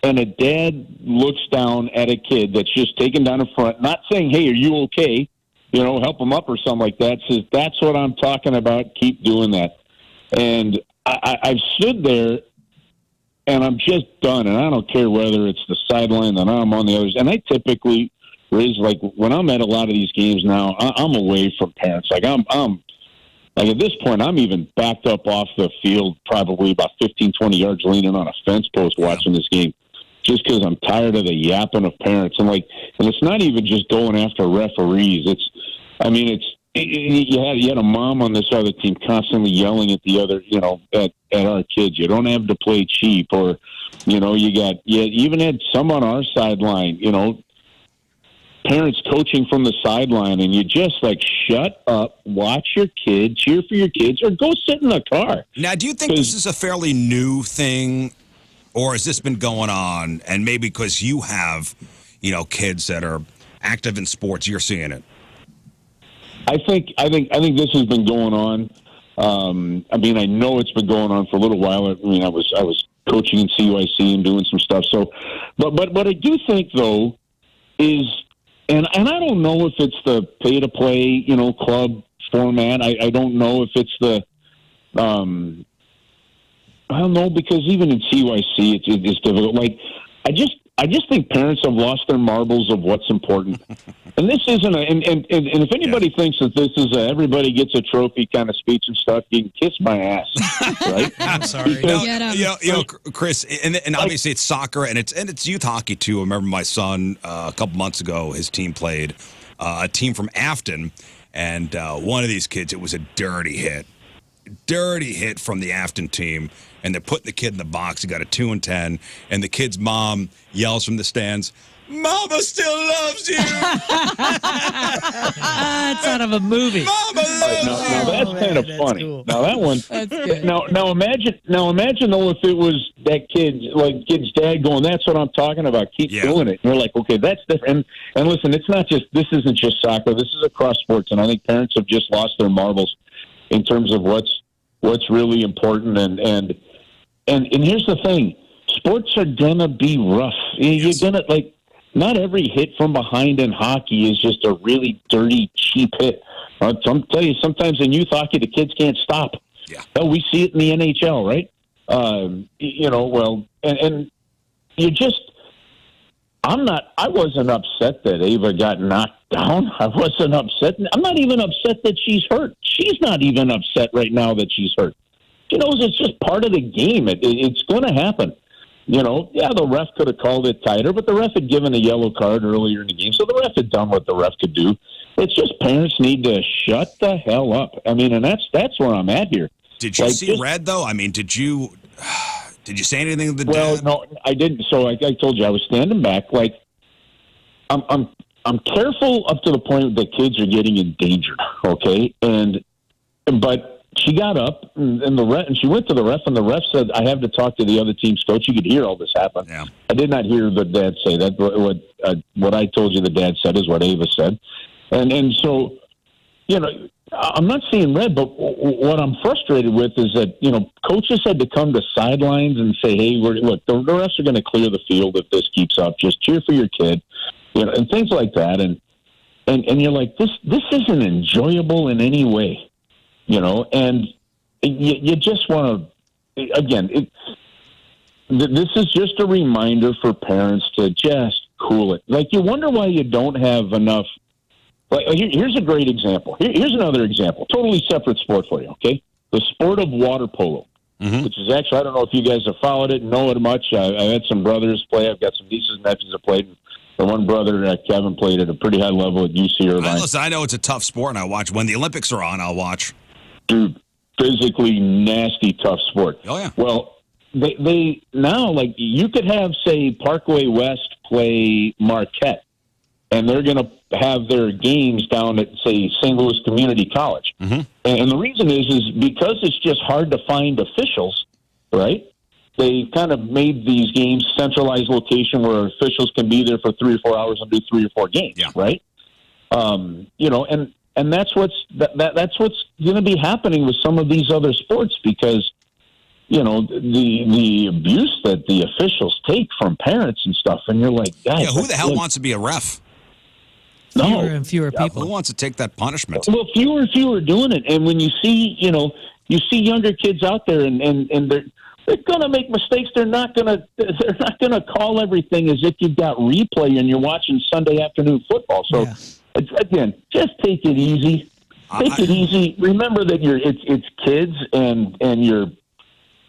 and a dad looks down at a kid that's just taken down in front, not saying, "Hey, are you okay?" Help him up or something like that. Says, "That's what I'm talking about. Keep doing that." And I've stood there, and I'm just done. And I don't care whether it's the sideline and I'm on the others. And I typically, Rizz, like when I'm at a lot of these games now, I'm away from parents. Like I'm like at this point, I'm even backed up off the field, probably about 15, 20 yards, leaning on a fence post watching this game, just because I'm tired of the yapping of parents. And it's not even just going after referees. You had a mom on this other team constantly yelling at the other, at our kids. You don't have to play cheap, or, you even had some on our sideline, parents coaching from the sideline, and you just shut up, watch your kid, cheer for your kids, or go sit in the car. Now, do you think this is a fairly new thing, or has this been going on? And maybe because you have, kids that are active in sports, you're seeing it. I think this has been going on. I know it's been going on for a little while. I was coaching in CYC and doing some stuff. So, but what I do think though is, and I don't know if it's the pay to play, club format. I don't know if it's the, I don't know, because even in CYC it's difficult. I just think parents have lost their marbles of what's important. And this isn't and if anybody thinks that this is everybody gets a trophy kind of speech and stuff, you can kiss my ass, right? I'm sorry. Chris, and obviously it's soccer and it's youth hockey too. I remember my son a couple months ago, his team played a team from Afton, and one of these kids, it was a dirty hit from the Afton team, and they're putting the kid in the box. He got a 2 and 10, and the kid's mom yells from the stands, "Mama still loves you." It's out of a movie. Mama loves now that's kind of funny. Cool. Now that one. That's good. Now imagine though if it was that kid's dad going, "That's what I'm talking about. Keep doing it." And you're like, okay, that's different. And listen, this isn't just soccer. This is across sports, and I think parents have just lost their marbles in terms of what's really important. And here's the thing: sports are gonna be rough. You're gonna not every hit from behind in hockey is just a really dirty, cheap hit. I'll tell you, sometimes in youth hockey, the kids can't stop. Yeah. Hell, we see it in the NHL, right? And you just, I wasn't upset that Ava got knocked down. I wasn't upset. I'm not even upset that she's hurt. She's not even upset right now that she's hurt. She knows it's just part of the game. It's going to happen. the ref could have called it tighter, but the ref had given a yellow card earlier in the game, so the ref had done what the ref could do. It's just parents need to shut the hell up. I mean, and that's where I'm at here. Did you see red though? I mean, did you say anything to the dad? Well, no, I didn't. So I told you I was standing back. Like, I'm careful up to the point that kids are getting endangered. Okay, but she got up and she went to the ref, and the ref said, "I have to talk to the other team's coach." You could hear all this happen. Yeah. I did not hear the dad say that. What I told you the dad said is what Ava said, and so I'm not seeing red, but what I'm frustrated with is that coaches had to come to sidelines and say, "Hey, look, the refs are going to clear the field if this keeps up. Just cheer for your kid," and things like that. And you're like, this isn't enjoyable in any way. And you just want to, again, this is just a reminder for parents to just cool it. Like, you wonder why you don't have enough. Like, here's a great example. Here's another example. Totally separate sport for you, okay? The sport of water polo, which is actually, I don't know if you guys have followed it, know it much. I had some brothers play. I've got some nieces and nephews that played. The one brother, Kevin, played at a pretty high level at UC Irvine. Listen, I know it's a tough sport, and I watch. When the Olympics are on, I'll watch. Dude, physically nasty, tough sport. Oh, yeah. Well, they now, like, you could have, say, Parkway West play Marquette, and they're going to have their games down at, say, St. Louis Community College. Mm-hmm. And the reason is because it's just hard to find officials, right? They kind of made these games centralized location where officials can be there for 3 or 4 hours and do 3 or 4 games, right? And that's what's going to be happening with some of these other sports because, the abuse that the officials take from parents and stuff. And you're like, guys, yeah, who the hell wants to be a ref? Fewer and fewer people. Who wants to take that punishment? Well, fewer and fewer are doing it. And when you see, you see younger kids out there and they're going to make mistakes. They're not going to call everything as if you've got replay and you're watching Sunday afternoon football. So, again, just take it easy. Take it easy. Remember that it's kids and you're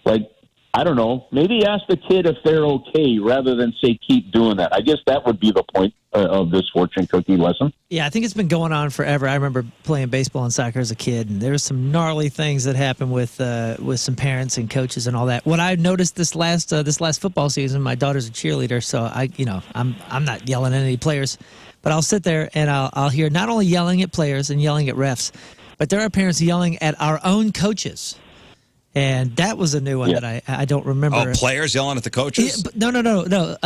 like, I don't know, maybe ask the kid if they're okay rather than say keep doing that. I guess that would be the point of this fortune cookie lesson. Yeah, I think it's been going on forever. I remember playing baseball and soccer as a kid, and there was some gnarly things that happened with some parents and coaches and all that. What I noticed this last football season, my daughter's a cheerleader, so I'm not yelling at any players, but I'll sit there and I'll hear not only yelling at players and yelling at refs, but there are parents yelling at our own coaches. And that was a new one that I don't remember. Oh, players yelling at the coaches? Yeah, no.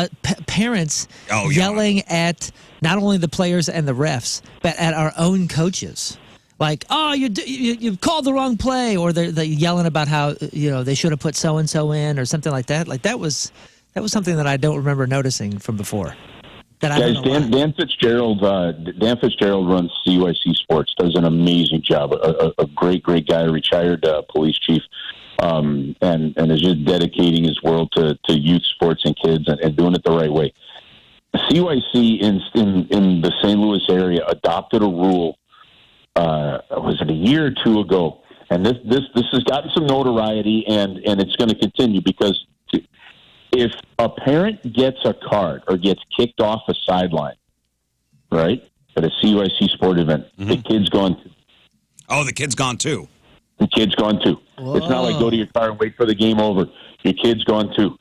Parents yelling at not only the players and the refs, but at our own coaches. Like, oh, you called the wrong play, or they're yelling about how they should have put so and so in, or something like that. Like that was something that I don't remember noticing from before. Guys, Dan Fitzgerald runs CYC Sports, does an amazing job. A great guy, retired police chief, and is just dedicating his world to youth sports and kids and doing it the right way. CYC in the St. Louis area adopted a rule. Was it a year or two ago? And this has gotten some notoriety, and it's going to continue because if a parent gets a card or gets kicked off a sideline, right, at a CYC sport event, the kid's gone too. Oh, the kid's gone too. The kid's gone too. Whoa. It's not like go to your car and wait for the game over. Your kid's gone too.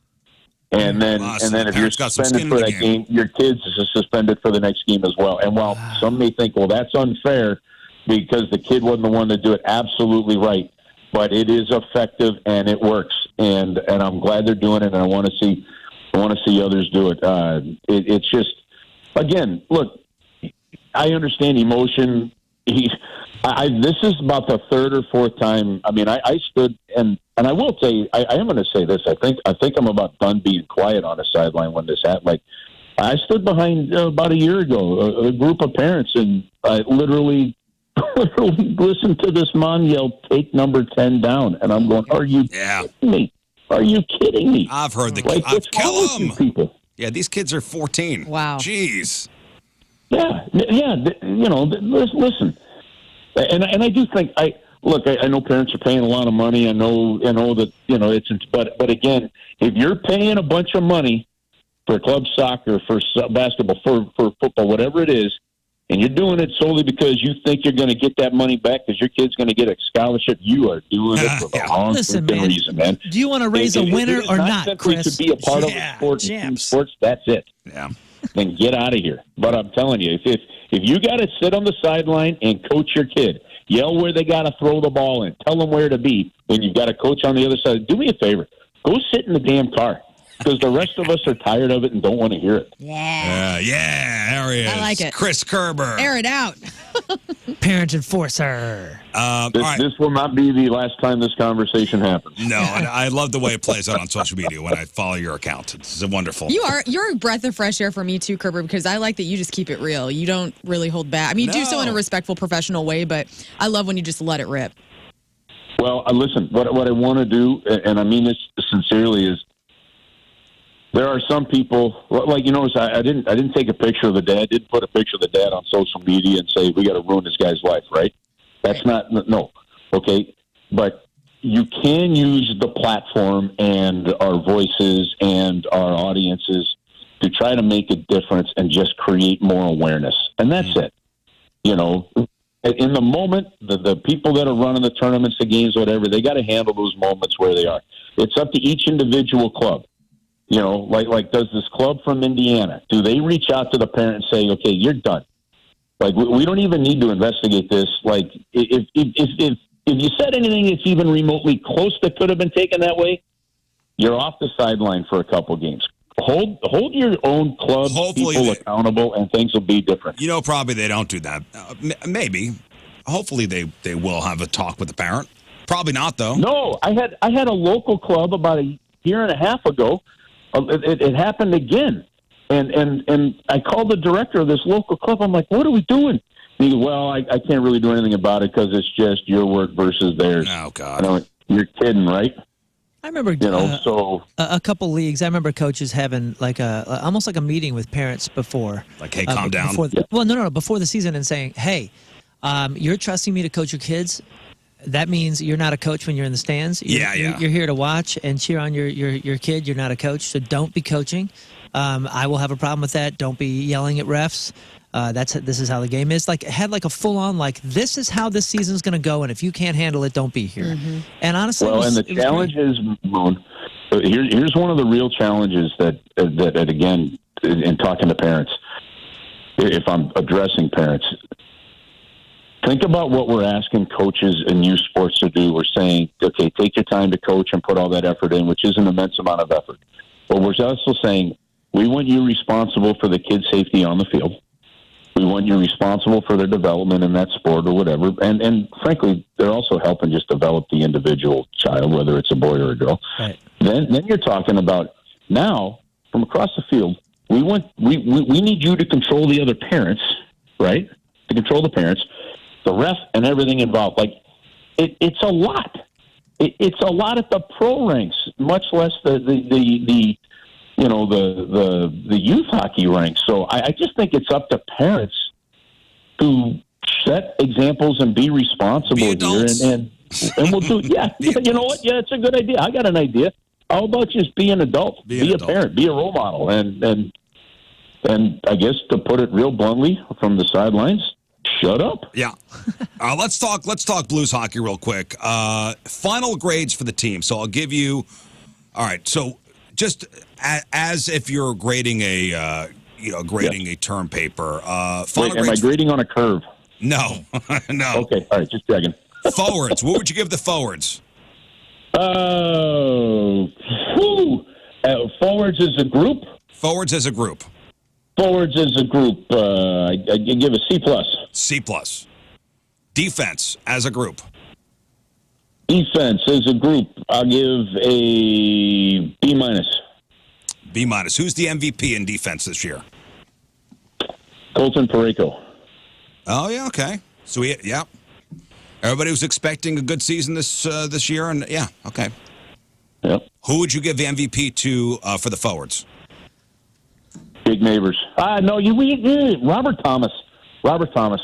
And then if you're suspended for that game, your kid's suspended for the next game as well. And while some may think, well, that's unfair because the kid wasn't the one to do it, absolutely right. But it is effective and it works, and I'm glad they're doing it. And I want to see others do it. It's just, again, look, I understand emotion. This is about the third or fourth time. I mean, I stood and I will say, I am going to say this. I think I'm about done being quiet on a sideline when this happened. Like, I stood behind about a year ago a group of parents, and I literally listen to this mom yell, "Take number 10 down," and I'm going, "Are you kidding me? Are you kidding me?" I've heard the kill them. People. Yeah, these kids are 14. Wow. Jeez. Yeah. Listen, and I do think look, I know parents are paying a lot of money. I know that, but again, if you're paying a bunch of money for club soccer, for basketball, for football, whatever it is, and you're doing it solely because you think you're going to get that money back because your kid's going to get a scholarship, you are doing it for the wrong reason, man. Do you want to raise a winner or not, Chris? To be a part of a sport, sports, that's it. Yeah. Then get out of here. But I'm telling you, if you got to sit on the sideline and coach your kid, yell where they got to throw the ball in, tell them where to be, when you've got a coach on the other side, do me a favor. Go sit in the damn car. Because the rest of us are tired of it and don't want to hear it. Yeah. There he is. I like it. Chris Kerber. Air it out. Parent enforcer. This will not be the last time this conversation happens. No, and I love the way it plays out on social media when I follow your account. It's wonderful. You're a breath of fresh air for me too, Kerber, because I like that you just keep it real. You don't really hold back. I mean, you do so in a respectful, professional way, but I love when you just let it rip. Well, listen, what I want to do, and I mean this sincerely, is there are some people, like, you notice I didn't take a picture of the dad. I didn't put a picture of the dad on social media and say, we got to ruin this guy's life, right? That's no. Okay. But you can use the platform and our voices and our audiences to try to make a difference and just create more awareness. And that's it. In the moment, the people that are running the tournaments, the games, whatever, they got to handle those moments where they are. It's up to each individual club. Like does this club from Indiana, do they reach out to the parent and say, okay, you're done? Like, we don't even need to investigate this. Like, if you said anything that's even remotely close that could have been taken that way, you're off the sideline for a couple games. Hold your own club people accountable, and things will be different. Probably they don't do that. Maybe. Hopefully they will have a talk with the parent. Probably not, though. No, I had a local club about a year and a half ago. It happened again. And I called the director of this local club. I'm like, what are we doing? He goes, well, I can't really do anything about it because it's just your word versus theirs. Oh, God. And I went, you're kidding, right? I remember a couple leagues. I remember coaches having like almost like a meeting with parents before. Like, hey, calm down. Before the season, and saying, hey, you're trusting me to coach your kids. That means you're not a coach when you're in the stands. You're here to watch and cheer on your kid. You're not a coach, so don't be coaching. I will have a problem with that. Don't be yelling at refs. This is how the game is. Like, it had like a full on this is how this season's going to go, and if you can't handle it, don't be here. Mm-hmm. And honestly, the challenge is, Moon. Here's one of the real challenges that again, in talking to parents, if I'm addressing parents. Think about what we're asking coaches in youth sports to do. We're saying, okay, take your time to coach and put all that effort in, which is an immense amount of effort. But we're also saying, we want you responsible for the kids' safety on the field. We want you responsible for their development in that sport or whatever. And frankly, they're also helping just develop the individual child, whether it's a boy or a girl. Right. Then you're talking about now, from across the field, we need you to control the other parents, right? To control the parents. The ref and everything involved, like it's a lot. It's a lot at the pro ranks, much less the youth hockey ranks. So I just think it's up to parents to set examples and be responsible here, and we'll do. Yeah, you know what? Yeah, it's a good idea. I got an idea. How about just be an adult, be a parent, be a role model, and I guess to put it real bluntly from the sidelines. Shut up. Yeah. Let's talk Blues hockey real quick. Final grades for the team. So I'll give you. All right. So just as if you're grading a term paper. Wait, am I grading on a curve? No. No. Okay. All right. Just checking. Forwards. What would you give the forwards? Forwards as a group. Forwards as a group. Forwards as a group, I give a C+. C+. Defense as a group. Defense as a group, I'll give a B-. B-. Who's the MVP in defense this year? Colton Parayko. Oh, yeah, okay. So, everybody was expecting a good season this year, and okay. Yep. Who would you give the MVP to for the forwards? Big Neighbors. No, Robert Thomas. Robert Thomas.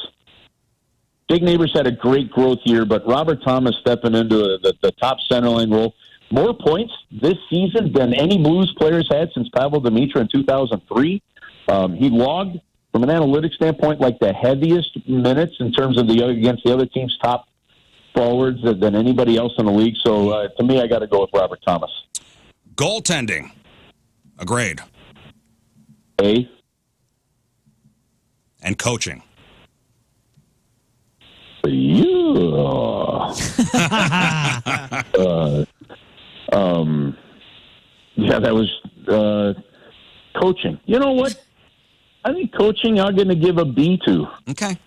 Jake Neighbors had a great growth year, but Robert Thomas stepping into the top center line role. More points this season than any Blues players had since Pavel Demitra in 2003. He logged, from an analytics standpoint, like the heaviest minutes in terms of against the other team's top forwards than anybody else in the league. So, to me, I got to go with Robert Thomas. Goaltending. A grade. A. And coaching. Yeah. Yeah, that was coaching. You know what? I think coaching I'm going to give a B to. Okay.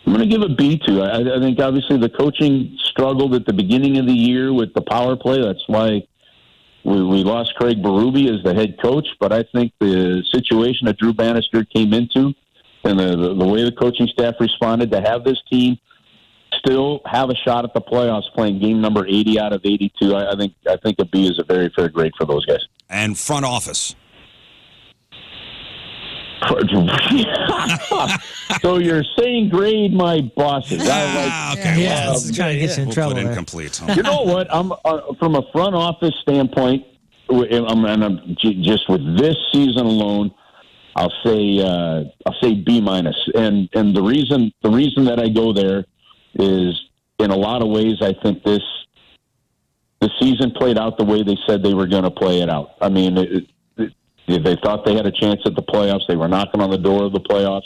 I'm going to give a B to. I think obviously the coaching struggled at the beginning of the year with the power play. That's why we lost Craig Berube as the head coach. But I think the situation that Drew Bannister came into and the way the coaching staff responded to have this team still have a shot at the playoffs playing game number 80 out of 82. I think a B is a very fair grade for those guys. And front office. So you're saying grade my bosses. Okay. Yeah, it's trying to get you in trouble. Put there. incomplete. You know what? I'm from a front office standpoint, I'm just with this season alone, I'll say B minus. And the reason that I go there is in a lot of ways I think the season played out the way they said they were going to play it out. I mean, they thought they had a chance at the playoffs. They were knocking on the door of the playoffs.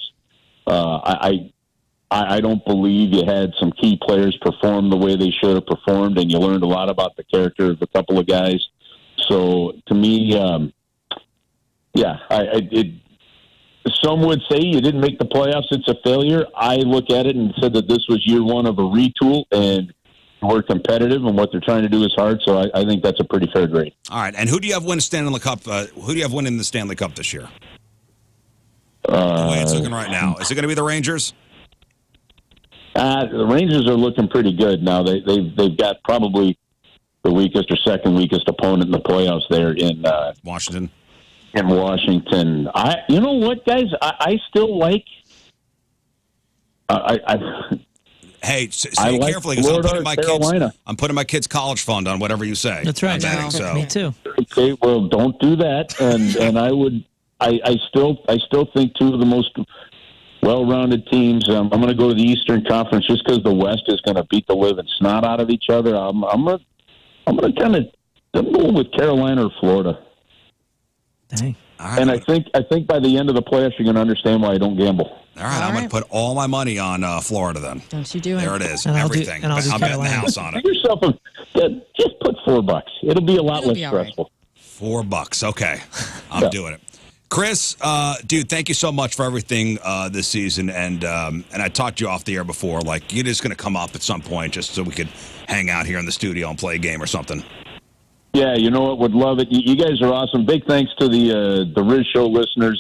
I don't believe you had some key players perform the way they should have performed, and you learned a lot about the character of a couple of guys. So to me, some would say you didn't make the playoffs, it's a failure. I look at it and said that this was year one of a retool, and we're competitive, and what they're trying to do is hard. So I think that's a pretty fair grade. All right, and who do you have win Stanley Cup? Who do you have winning the Stanley Cup this year? The way it's looking right now, is it going to be the Rangers? The Rangers are looking pretty good now. They've got probably the weakest or second weakest opponent in the playoffs there in Washington. In Washington, you know what, guys? I still like. Hey, say like carefully because Florida, I'm putting my kids' college fund on whatever you say. That's right. Betting, so. Me too. Okay, well, don't do that. And I still think two of the most well-rounded teams. I'm going to go to the Eastern Conference just because the West is going to beat the living snot out of each other. I'm going to go with Carolina or Florida. Dang. Right, and I think by the end of the playoffs, you're going to understand why I don't gamble. All right, I'm going to put all my money on Florida then. Don't you do it? There it is. And everything. I'll do I'm betting the house on it. Give yourself just put $4. It'll be a lot less stressful. $4. Okay. I'm doing it. Chris, dude, thank you so much for everything this season. And I talked to you off the air before. Like, you're just going to come up at some point just so we could hang out here in the studio and play a game or something. Yeah, you know what? Would love it. You guys are awesome. Big thanks to the Rizz Show listeners.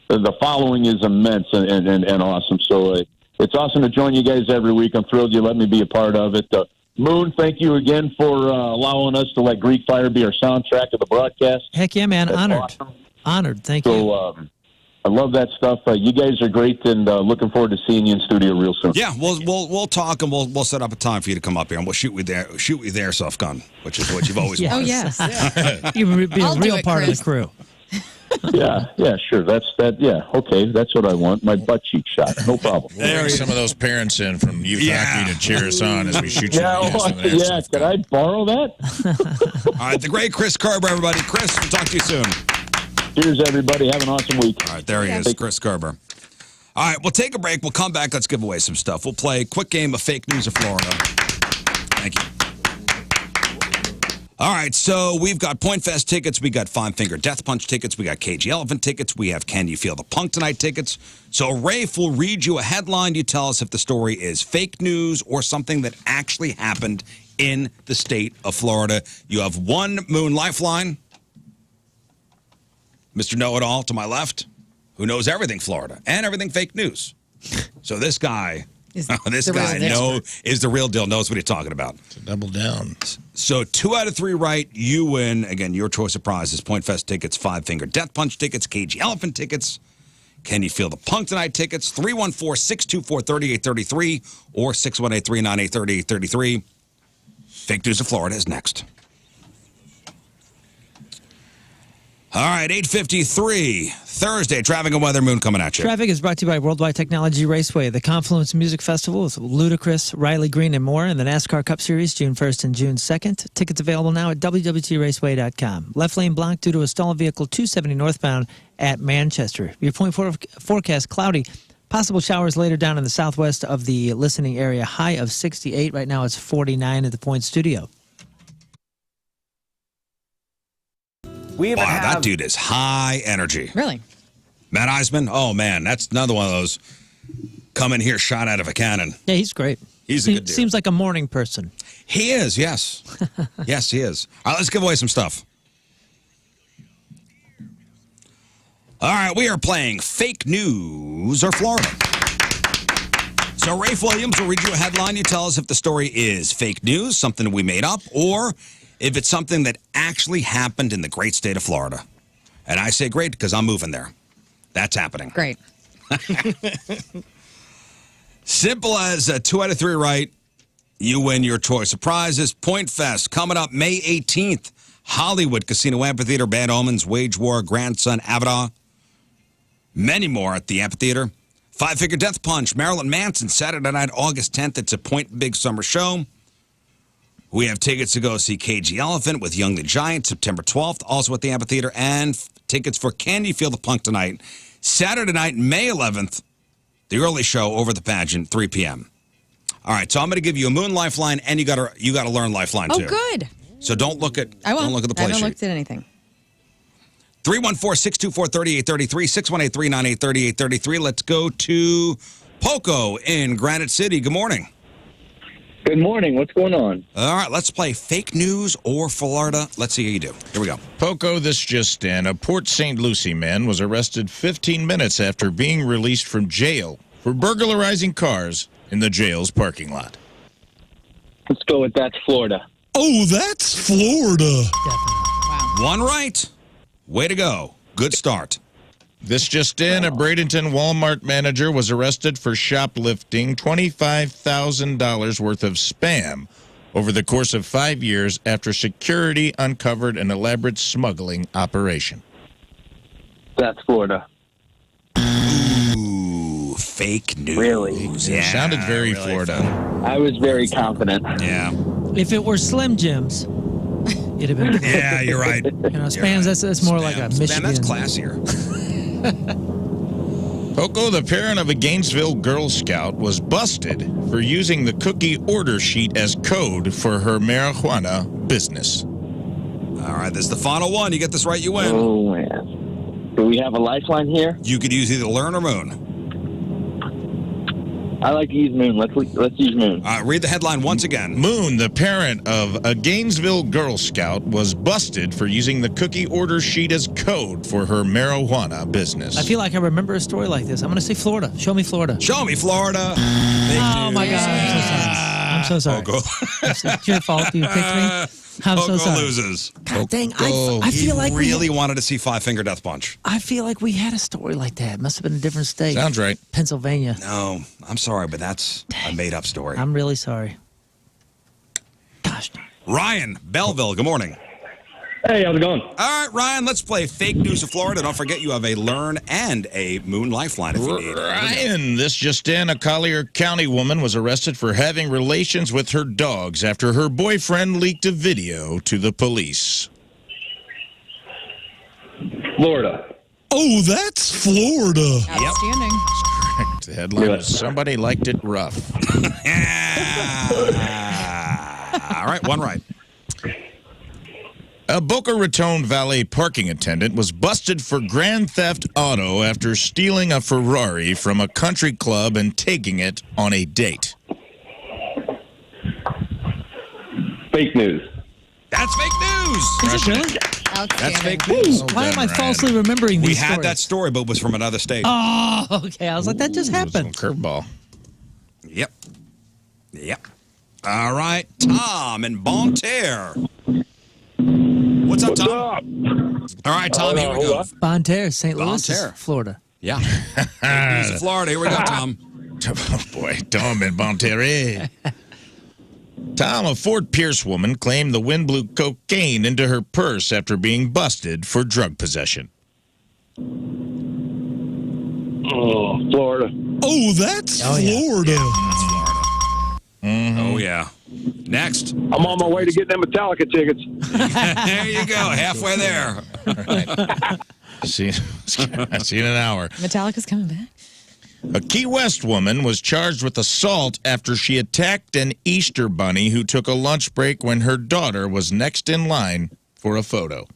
The following is immense and awesome. So it's awesome to join you guys every week. I'm thrilled you let me be a part of it. Moon, thank you again for allowing us to let Greek Fire be our soundtrack of the broadcast. Heck yeah, man. That's Honored. Awesome. Honored. Thank you. So I love that stuff. You guys are great, and looking forward to seeing you in studio real soon. Yeah, we'll talk, and we'll set up a time for you to come up here, and we'll shoot with the airsoft gun, which is what you've always wanted. Oh, yes. Yeah. You be a real part of the crew. Yeah, sure. Yeah, okay. That's what I want. My butt cheek shot. No problem. We'll bring some of those parents in from youth hockey to cheer us on as we shoot you. Yeah, can I borrow that? All right, the great Chris Kerber, everybody. Chris, we'll talk to you soon. Cheers, everybody. Have an awesome week. All right, there he is, Chris Kerber. All right, we'll take a break. We'll come back. Let's give away some stuff. We'll play a quick game of Fake News of Florida. Thank you. All right, so we've got Point Fest tickets. We got Five Finger Death Punch tickets. We got Cagey Elephant tickets. We have Can You Feel the Punk Tonight tickets. So Rafe will read you a headline. You tell us if the story is fake news or something that actually happened in the state of Florida. You have one Moon Lifeline. Mr. Know-It-All to my left, who knows everything Florida and everything fake news. So this guy is the real deal, knows what he's talking about. It's a double down. So 2 out of 3 right, you win. Again, your choice of prizes, Point Fest tickets, Five Finger Death Punch tickets, Cagey Elephant tickets, Can you feel the punk tonight tickets? 314-624-3833 or 618-398-3833. Fake News of Florida is next. All right, 8:53, Thursday, traffic and weather, Moon coming at you. Traffic is brought to you by Worldwide Technology Raceway, the Confluence Music Festival with Ludacris, Riley Green, and more, and the NASCAR Cup Series, June 1st and June 2nd. Tickets available now at www.raceway.com. Left lane blocked due to a stalled vehicle 270 northbound at Manchester. Your point forecast, cloudy. Possible showers later down in the southwest of the listening area. High of 68. Right now it's 49 at the Point Studio. Wow, that dude is high energy. Really? Matt Eisman, oh man, that's another one of those come in here shot out of a cannon. Yeah, he's great. He's a good dude. Seems like a morning person. He is, yes. Yes, he is. All right, let's give away some stuff. All right, we are playing Fake News or Florida. So Rafe Williams will read you a headline. You tell us if the story is fake news, something we made up, or if it's something that actually happened in the great state of Florida. And I say great because I'm moving there. That's happening. Great. Simple as 2 out of 3 right, you win your choice of prizes. Point Fest coming up May 18th. Hollywood Casino Amphitheater, Bad Omens, Wage War, Grandson, Avada. Many more at the amphitheater. Five Finger Death Punch, Marilyn Manson, Saturday night, August 10th. It's a Point Big Summer Show. We have tickets to go see Cagey Elephant with Young the Giant, September 12th, also at the amphitheater, and tickets for Can You Feel the Punk Tonight, Saturday night, May 11th, the early show over the pageant, 3 p.m. All right, so I'm going to give you a Moon Lifeline, and you got to learn Lifeline too. Oh, good. So don't look at I won't. Don't look at the play I haven't sheet. looked at anything. 314-624-3833, 618-398-3833. Let's go to Poco in Granite City. Good morning. Good morning. What's going on? All right, let's play Fake News or Florida. Let's see how you do. Here we go. Poco, this just in. A Port St. Lucie man was arrested 15 minutes after being released from jail for burglarizing cars in the jail's parking lot. Let's go with that's Florida. Oh, that's Florida. Definitely. One right. Way to go. Good start. This just in, a Bradenton Walmart manager was arrested for shoplifting $25,000 worth of Spam over the course of 5 years after security uncovered an elaborate smuggling operation. That's Florida. Ooh, fake news. Really? Yeah, It sounded very really Florida. I was very confident. Yeah. If it were Slim Jims, it'd have been. Yeah, you're right. You know, Spams, that's more like a Michigan. Spam, that's classier. Poco, the parent of a Gainesville Girl Scout, was busted for using the cookie order sheet as code for her marijuana business. All right, this is the final one. You get this right, you win. Oh, man. Do we have a lifeline here? You could use either Lern or Moon. I like to use Moon. Let's use Moon. Read the headline once again. Moon, the parent of a Gainesville Girl Scout, was busted for using the cookie order sheet as code for her marijuana business. I feel like I remember a story like this. I'm going to say Florida. Show me Florida. Show me Florida. Oh, my God. I'm so sorry. Poco. It's your fault. You picked me. I'm so Poco sorry. loses. God dang. I He feel like really wanted to see Five Finger Death Punch. I feel like we had a story like that. It must have been a different state. Sounds right. Pennsylvania. No, I'm sorry, but that's a made-up story. I'm really sorry. Gosh. Ryan, Belleville, good morning. Hey, how's it going? All right, Ryan, let's play Fake News of Florida. Don't forget you have a Lern and a Moon Lifeline if you need. Ryan, this just in, a Collier County woman was arrested for having relations with her dogs after her boyfriend leaked a video to the police. Florida. Oh, that's Florida. Outstanding. Correct. The headline is Somebody Liked It Rough. All right, one right. A Boca Raton valet parking attendant was busted for grand theft auto after stealing a Ferrari from a country club and taking it on a date. Fake news. That's fake news. Is it really? That's fake news. Why am I falsely remembering these We had stories? that story, but it was from another state. Oh, okay. I was like, that just happened. Curveball. Yep. All right, Tom in Bon Terre. What's up, Tom? All right, Tom, here we go. Bon Terre, St. Louis, Terre. Florida. Yeah. Fake news of Florida. Here we go, Tom. Oh, boy. Tom in Monterey. Tom, a Fort Pierce woman, claimed the wind blew cocaine into her purse after being busted for drug possession. Oh, Florida. Oh, that's Florida. Yeah, that's Florida. Oh, yeah. Next. I'm on my way to get them Metallica tickets. There you go. Halfway there. All right. See you in an hour. Metallica's coming back. A Key West woman was charged with assault after she attacked an Easter bunny who took a lunch break when her daughter was next in line for a photo.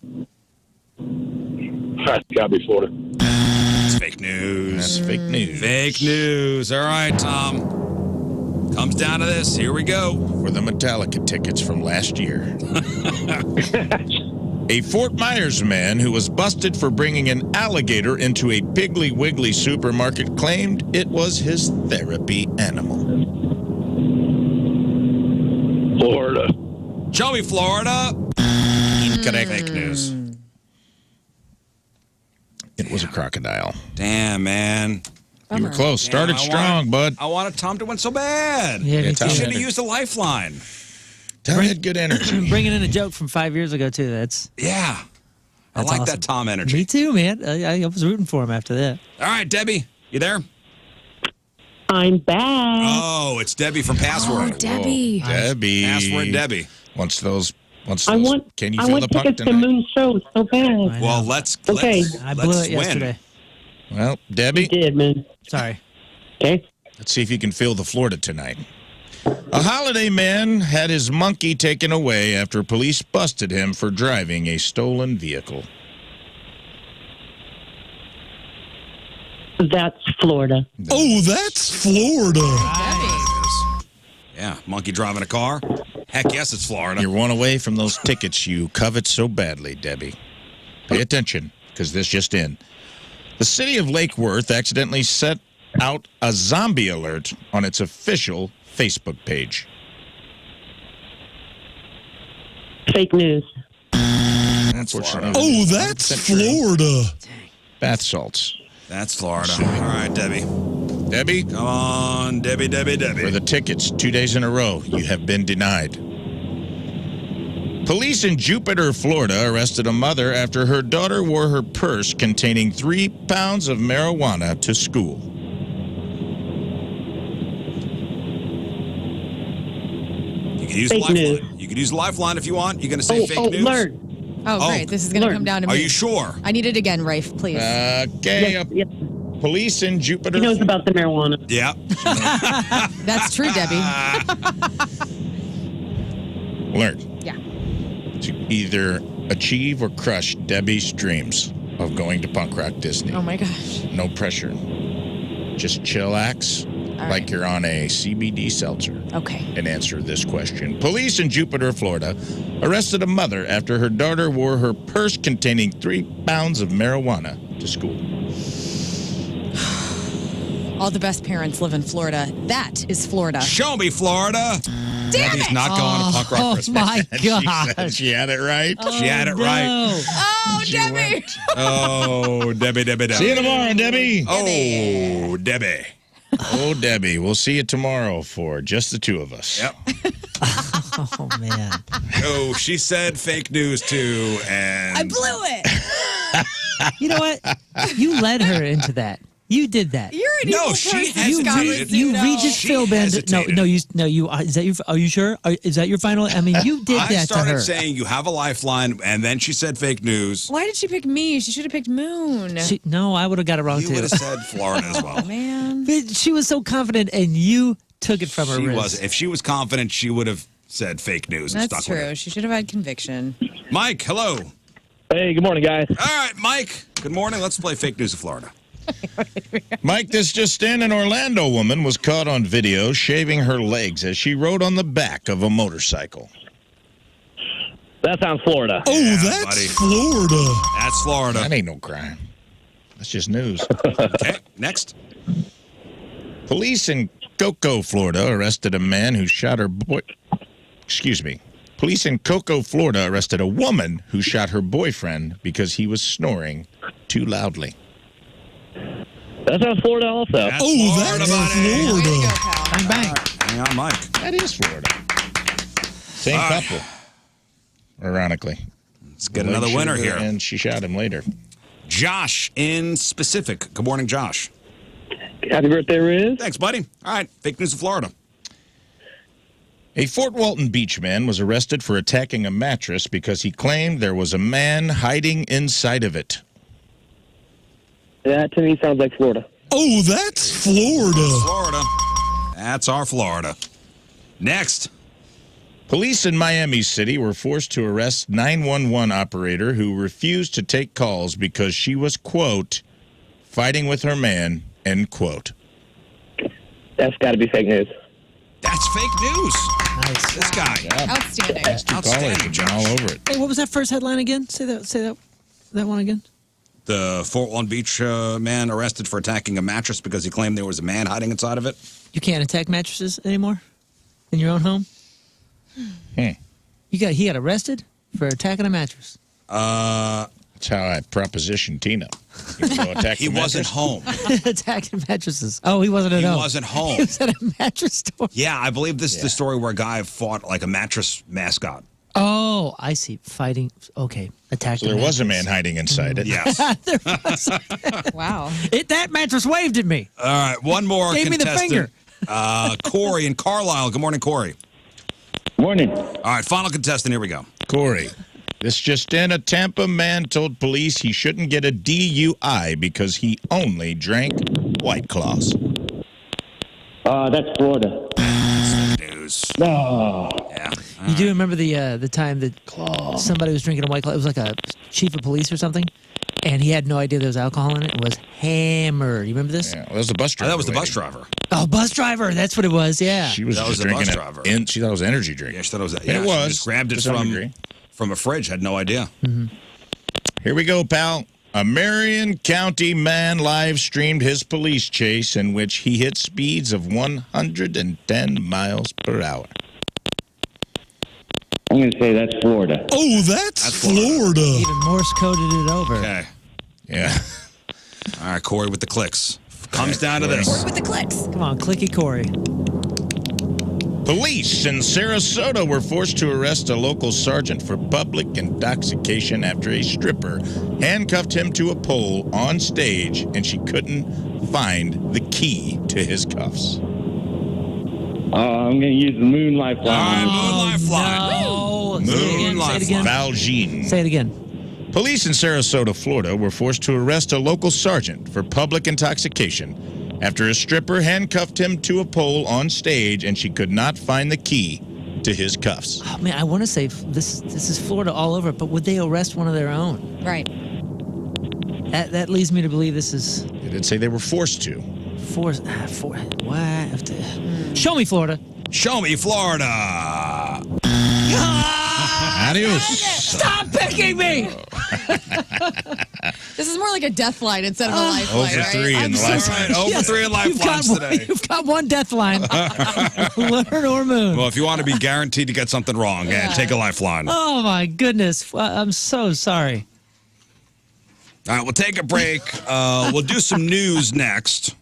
That's got to be Florida. It's fake news. That's fake news. Fake news. All right, Tom. Comes down to this. Here we go. For the Metallica tickets from last year. A Fort Myers man who was busted for bringing an alligator into a Piggly Wiggly supermarket claimed it was his therapy animal. Florida. Jovi, Florida. Incorrect. Fake news. It was a crocodile. Damn, man. You were close. Started strong, bud. I wanted Tom to win so bad. Yeah, me You too. should have used a lifeline. Tom had good energy. Bringing in a joke from 5 years ago, too. Yeah. I That's like awesome. that Tom energy. Me too, man. I was rooting for him after that. All right, Debbie, you there? I'm back. Oh, it's Debbie from Password. Oh, Debbie. Debbie. Password Debbie. Once those. Can you I feel want the puck tickets to tonight? Moon Show so bad. Well, let's Okay. I blew let's it yesterday. Well, Debbie. You did, man. Sorry. Okay. Let's see if you can feel the Florida tonight. A holiday man had his monkey taken away after police busted him for driving a stolen vehicle. That's Florida. Oh, that's Florida. Yeah, monkey driving a car. Heck yes, it's Florida. You're one away from those tickets you covet so badly, Debbie. Pay attention, because this just in. The city of Lake Worth accidentally set out a zombie alert on its official Facebook page. Fake news. That's Florida. Oh, that's Florida. Bath salts. That's Florida. All right, Debbie. Debbie? Come on, Debbie. For the tickets 2 days in a row, you have been denied. Police in Jupiter, Florida, arrested a mother after her daughter wore her purse containing 3 pounds of marijuana to school. You can use Fake lifeline. news. You can use lifeline if you want. You're going to say fake news? Lern. Oh, great. This is going to come down to me. Are you sure? I need it again, Rafe, please. Okay. Yes. Police in Jupiter. He knows about the marijuana. Yeah. That's true, Debbie. Learn Yeah. to either achieve or crush Debbie's dreams of going to Punk Rock Disney. Oh, my gosh. No pressure. Just chillax like right. you're on a CBD seltzer. Okay. And answer this question. Police in Jupiter, Florida, arrested a mother after her daughter wore her purse containing 3 pounds of marijuana to school. All the best parents live in Florida. That is Florida. Show me Florida. Damn Debbie's it. not going to Punk Rock Oh, Christmas. my God. She had it right. She had it right. Oh, Debbie. Oh, Debbie. See you tomorrow, Debbie. Oh, Debbie. Oh, Debbie. We'll see you tomorrow for just the two of us. Yep. Oh, man. Oh, she said fake news too, and I blew it. You know what? You led her into that. You did that. You're an No, evil she person, hesitated. Scott You Rizzuto. Regis She Philbin. hesitated. Is that your? Are you sure? Is that your final? I mean, you did I that to started her. saying you have a lifeline, and then she said fake news. Why did she pick me? She should have picked Moon. No, I would have got it wrong You too. would have said Florida as well. Man. But she was so confident, and you took it from her. She Rizz. was. If she was confident, she would have said fake news and That's stuck with true. it. She should have had conviction. Mike, hello. Hey, good morning, guys. All right, Mike. Good morning. Let's play fake news of Florida. Mike, this just in, an Orlando woman was caught on video shaving her legs as she rode on the back of a motorcycle. That sounds Florida. Oh, Yeah, that's buddy. Florida. That's Florida. That ain't no crime. That's just news. Okay, next. Police in Cocoa, Florida, arrested a man who shot her boy. Excuse me. Police in Cocoa, Florida, arrested a woman who shot her boyfriend because he was snoring too loudly. That sounds Florida also. That's Florida, buddy. Bang, bang. Hang on, Mike. That is Florida. Same couple, ironically. Let's get another winner here. And she shot him later. Josh in Specific. Good morning, Josh. Happy birthday, Rizz. Thanks, buddy. All right, fake news of Florida. A Fort Walton Beach man was arrested for attacking a mattress because he claimed there was a man hiding inside of it. That to me sounds like Florida. Oh, that's Florida. Florida. That's our Florida. Next. Police in Miami City were forced to arrest 911 operator who refused to take calls because she was, quote, fighting with her man, end quote. That's got to be fake news. That's fake news. Nice. This guy. Outstanding. Outstanding, Josh. All over it. Hey, what was that first headline again? Say that one again. The Fort Walton Beach man arrested for attacking a mattress because he claimed there was a man hiding inside of it. You can't attack mattresses anymore in your own home. He got arrested for attacking a mattress. That's how I propositioned Tina. He wasn't home. Attacking mattresses. Oh, he wasn't at home. He wasn't home. He was at a mattress store. Yeah, I believe this is the story where a guy fought like a mattress mascot. Oh, I see. Fighting. Okay. Attacking. So there was a man hiding inside it. Yes. There was. Wow. That mattress waved at me. All right, one more Gave me the contestant. finger. Corey in Carlisle. Good morning, Corey. Morning. All right, final contestant. Here we go. Corey, this just in, a Tampa man told police he shouldn't get a DUI because he only drank White Claws. That's Florida. News. No. Yeah. You do remember the time that somebody was drinking a White Claw? It was like a chief of police or something, and he had no idea there was alcohol in it. It was hammered. You remember this? Yeah, well, that was the bus driver. That was the bus driver. Oh, bus driver. That's what it was. Yeah. She was That just was the drinking bus it. driver. She thought it was energy drink. Yeah, she thought it was that. And Yeah, it she was. just grabbed it to some degree. from a fridge. Had no idea. Here we go, pal. A Marion County man live streamed his police chase in which he hit speeds of 110 miles per hour. I'm going to say that's Florida. Oh, that's Florida. Even Morse coded it over. Okay. Yeah. All right, Corey with the clicks. Comes down to Corey. this. With the clicks. Come on, clicky Corey. Police in Sarasota were forced to arrest a local sergeant for public intoxication after a stripper handcuffed him to a pole on stage and she couldn't find the key to his cuffs. I'm going to use the Moon Lifeline. All right, Moon Lifeline. No. Moon Say it again. Valjean. Say it again. Police in Sarasota, Florida were forced to arrest a local sergeant for public intoxication after a stripper handcuffed him to a pole on stage and she could not find the key to his cuffs. Oh, man, I want to say this is Florida all over, but would they arrest one of their own? Right. That leads me to believe this is They did say they were forced to. What? Show me Florida. Show me Florida. Adios. Stop picking me! This is more like a death line instead of a lifeline, Over right? 3 in the lifeline. All right, over 3 in lifelines today. You've got one death line. Lern or Moon. Well, if you want to be guaranteed to get something wrong, take a lifeline. Oh, my goodness. I'm so sorry. All right, we'll take a break. We'll do some news next.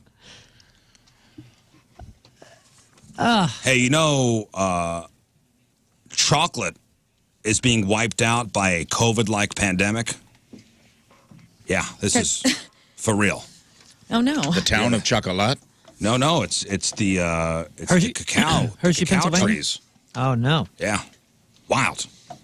Hey, you know, chocolate is being wiped out by a COVID-like pandemic. Yeah, this is for real. Oh, no. The town of Chocolat? No, it's the Hershey- cacao, Hershey, cacao Pennsylvania? trees. Oh, no. Yeah, wild. All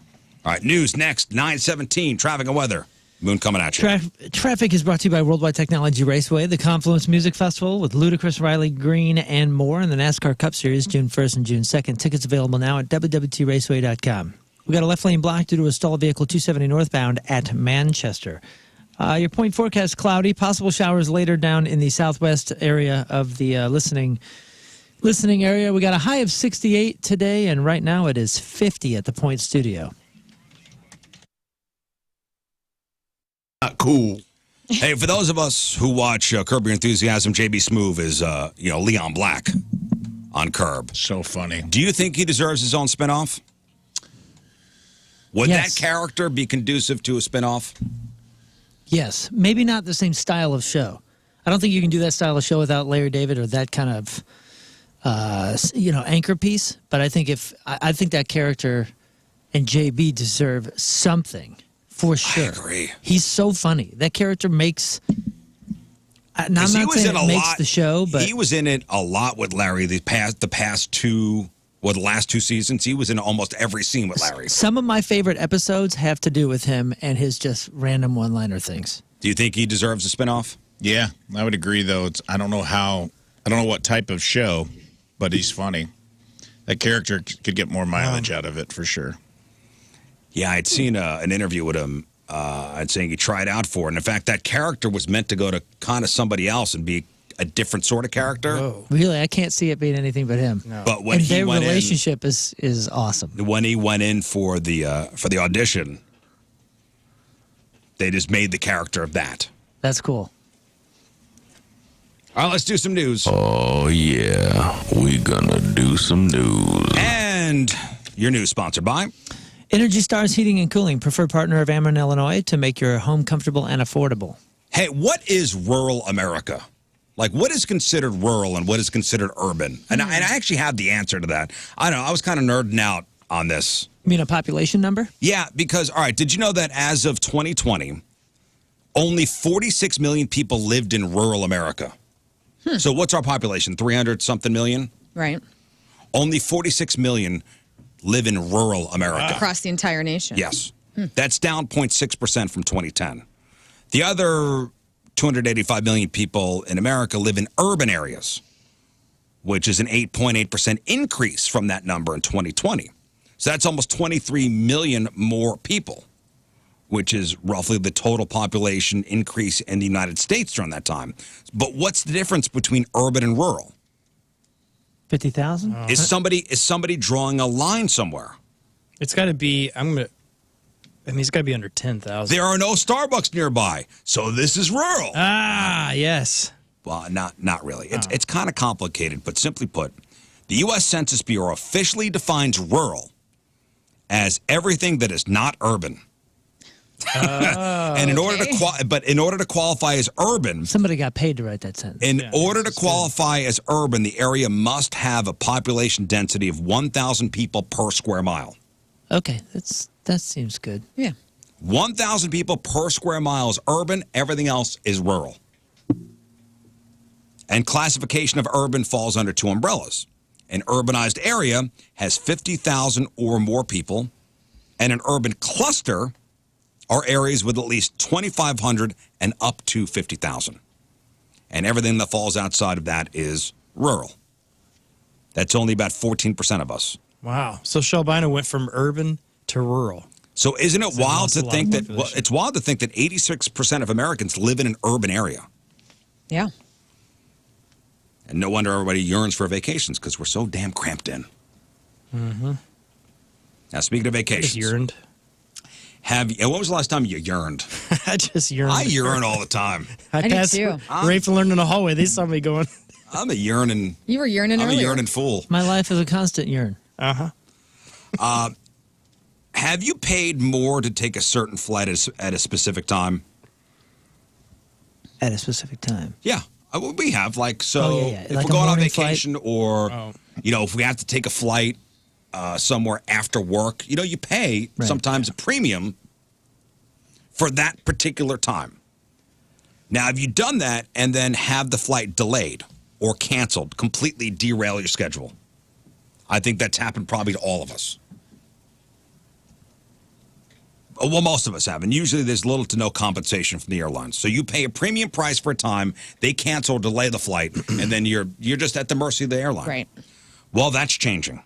right, news next, 9:17, traffic and weather. Moon coming at you. Traffic is brought to you by Worldwide Technology Raceway, the Confluence Music Festival with Ludacris, Riley Green, and more, and the NASCAR Cup Series June 1st and June 2nd. Tickets available now at www.raceway.com. We got a left lane block due to a stalled vehicle 270 northbound at Manchester. Your point forecast, cloudy, possible showers later down in the southwest area of the listening area. We got a high of 68 today, and right now it is 50 at the Point Studio. Cool. Hey, for those of us who watch Curb Your Enthusiasm, JB Smoove is, Leon Black on Curb. So funny. Do you think he deserves his own spinoff? Would Yes. that character be conducive to a spinoff? Yes, maybe not the same style of show. I don't think you can do that style of show without Larry David or that kind of, anchor piece. But I think I think that character and JB deserve something for sure. I agree. He's so funny. That character makes. I'm not saying it makes the show, but he was in it a lot with Larry. The last two seasons, he was in almost every scene with Larry. Some of my favorite episodes have to do with him and his just random one-liner things. Do you think he deserves a spinoff? Yeah, I would agree. Though I don't know what type of show, but he's funny. That character could get more mileage out of it for sure. Yeah, I'd seen an interview with him. I'd saying he tried out for it. And in fact, that character was meant to go to kind of somebody else and be a different sort of character. Whoa. Really, I can't see it being anything but him. No. But when their relationship is awesome. When he went in for the audition, they just made the character of that. That's cool. All right, let's do some news. Oh, yeah. We gonna do some news. And your news sponsored by Energy Stars Heating and Cooling, preferred partner of Ameren, Illinois, to make your home comfortable and affordable. Hey, what is rural America? Like, what is considered rural and what is considered urban? And I actually have the answer to that. I don't know. I was kind of nerding out on this. You mean a population number? Yeah, because, all right, did you know that as of 2020, only 46 million people lived in rural America? So what's our population? 300-something million? Right. Only 46 million live in rural America. Across the entire nation. Yes. That's down 0.6% from 2010. The other 285 million people in America live in urban areas, which is an 8.8% increase from that number in 2020. So that's almost 23 million more people, which is roughly the total population increase in the United States during that time. But what's the difference between urban and rural? 50,000? Is somebody drawing a line somewhere? It's got to be. It's got to be under 10,000. There are no Starbucks nearby, so this is rural. Ah, yes. Well, not really. It's kind of complicated, but simply put, the U.S. Census Bureau officially defines rural as everything that is not urban. And in order to qualify as urban, somebody got paid to write that sentence. In order to qualify as urban, the area must have a population density of 1,000 people per square mile. Okay, that seems good. Yeah. 1,000 people per square mile is urban. Everything else is rural. And classification of urban falls under two umbrellas. An urbanized area has 50,000 or more people, and an urban cluster are areas with at least 2,500 and up to 50,000. And everything that falls outside of that is rural. That's only about 14% of us. Wow. So Shelbina went from urban to rural. So isn't it wild to think that it's wild to think that 86% of Americans live in an urban area? Yeah. And no wonder everybody yearns for vacations because we're so damn cramped in. Mm-hmm. Now, speaking of vacations. Just yearned. When was the last time you yearned? I just yearned. I yearn all the time. I do too. Rafe and Lern in the hallway. They saw me going. I'm a yearning. You were yearning earlier. I'm a yearning fool. My life is a constant yearn. Uh-huh. Have you paid more to take a certain flight at a specific time? At a specific time? Yeah. We have, yeah. If Like we're a going on morning vacation flight? or, if we have to take a flight somewhere after work, you pay sometimes a premium for that particular time. Now, have you done that and then have the flight delayed or canceled, completely derail your schedule? I think that's happened probably to all of us. Well, most of us have, and usually there's little to no compensation from the airlines. So you pay a premium price for a time, they cancel or delay the flight, and then you're just at the mercy of the airline. Right. Well, that's changing.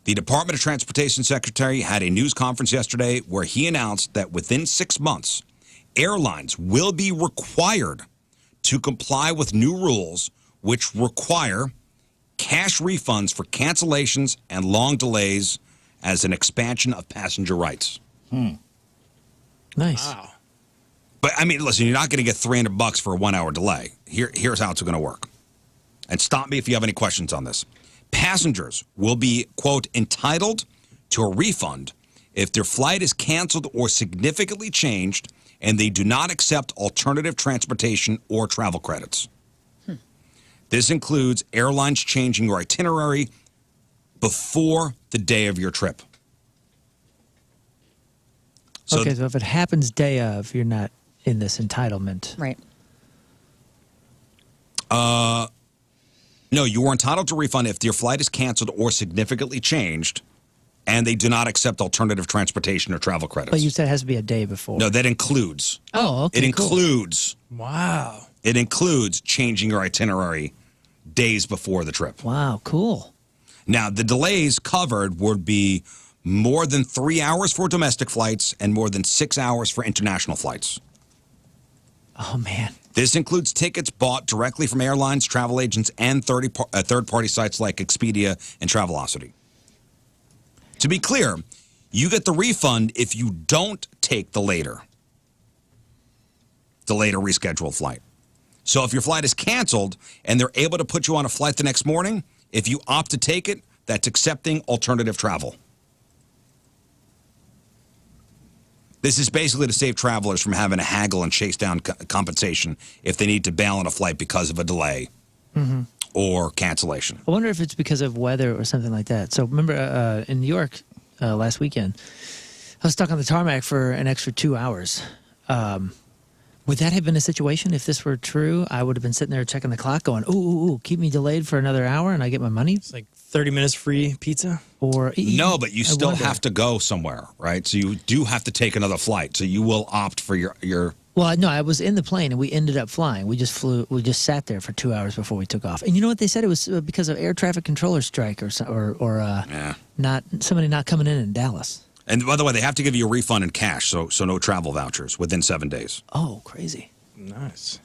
The Department of Transportation Secretary had a news conference yesterday where he announced that within 6 months, airlines will be required to comply with new rules which require cash refunds for cancellations and long delays as an expansion of passenger rights. Nice. Wow. But, I mean, listen, you're not going to get $300 for a 1 hour delay. Here's how it's going to work. And stop me if you have any questions on this. Passengers will be, quote, entitled to a refund if their flight is canceled or significantly changed and they do not accept alternative transportation or travel credits. This includes airlines changing your itinerary before the day of your trip. So if it happens day of, you're not in this entitlement. Right. No, you are entitled to refund if your flight is canceled or significantly changed, and they do not accept alternative transportation or travel credits. But you said it has to be a day before. No, that includes. Oh, okay. It includes. Wow. It includes changing your itinerary days before the trip. Wow, cool. Now, the delays covered would be more than 3 hours for domestic flights and more than 6 hours for international flights. Oh, man. This includes tickets bought directly from airlines, travel agents, and third-party sites like Expedia and Travelocity. To be clear, you get the refund if you don't take the later rescheduled flight. So if your flight is canceled and they're able to put you on a flight the next morning, if you opt to take it, that's accepting alternative travel. This is basically to save travelers from having to haggle and chase down compensation if they need to bail on a flight because of a delay or cancellation. I wonder if it's because of weather or something like that. So remember in New York last weekend, I was stuck on the tarmac for an extra 2 hours. Would that have been a situation if this were true? I would have been sitting there checking the clock going, ooh, keep me delayed for another hour and I get my money? It's like 30 minutes free pizza? Or no, but you still have to go somewhere, right? So you do have to take another flight. So you will opt for your Well, no, I was in the plane and we ended up flying. We just sat there for 2 hours before we took off. And you know what they said? It was because of air traffic controller strike or somebody not coming in Dallas. And by the way, they have to give you a refund in cash, so no travel vouchers within 7 days. Oh, crazy. Nice.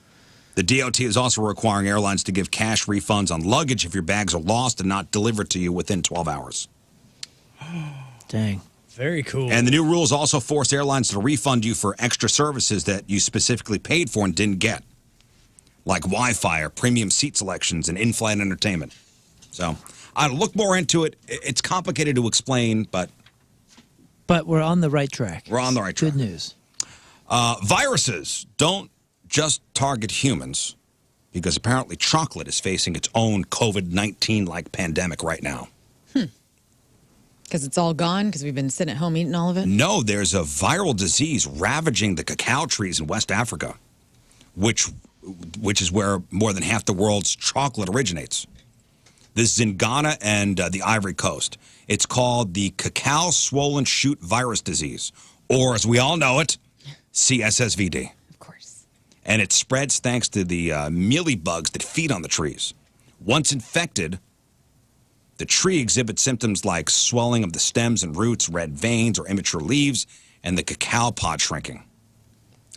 The DOT is also requiring airlines to give cash refunds on luggage if your bags are lost and not delivered to you within 12 hours. Dang. Very cool. And the new rules also force airlines to refund you for extra services that you specifically paid for and didn't get, like Wi-Fi or premium seat selections and in-flight entertainment. So I'd look more into it. It's complicated to explain, but we're on the right track. We're on the right track. Good news. Viruses don't just target humans, because apparently chocolate is facing its own COVID-19-like pandemic right now. Because it's all gone? Because we've been sitting at home eating all of it? No, there's a viral disease ravaging the cacao trees in West Africa, which is where more than half the world's chocolate originates. This is in Ghana and the Ivory Coast. It's called the cacao swollen shoot virus disease, or as we all know it, CSSVD. Of course. And it spreads thanks to the mealybugs that feed on the trees. Once infected, the tree exhibits symptoms like swelling of the stems and roots, red veins or immature leaves, and the cacao pod shrinking.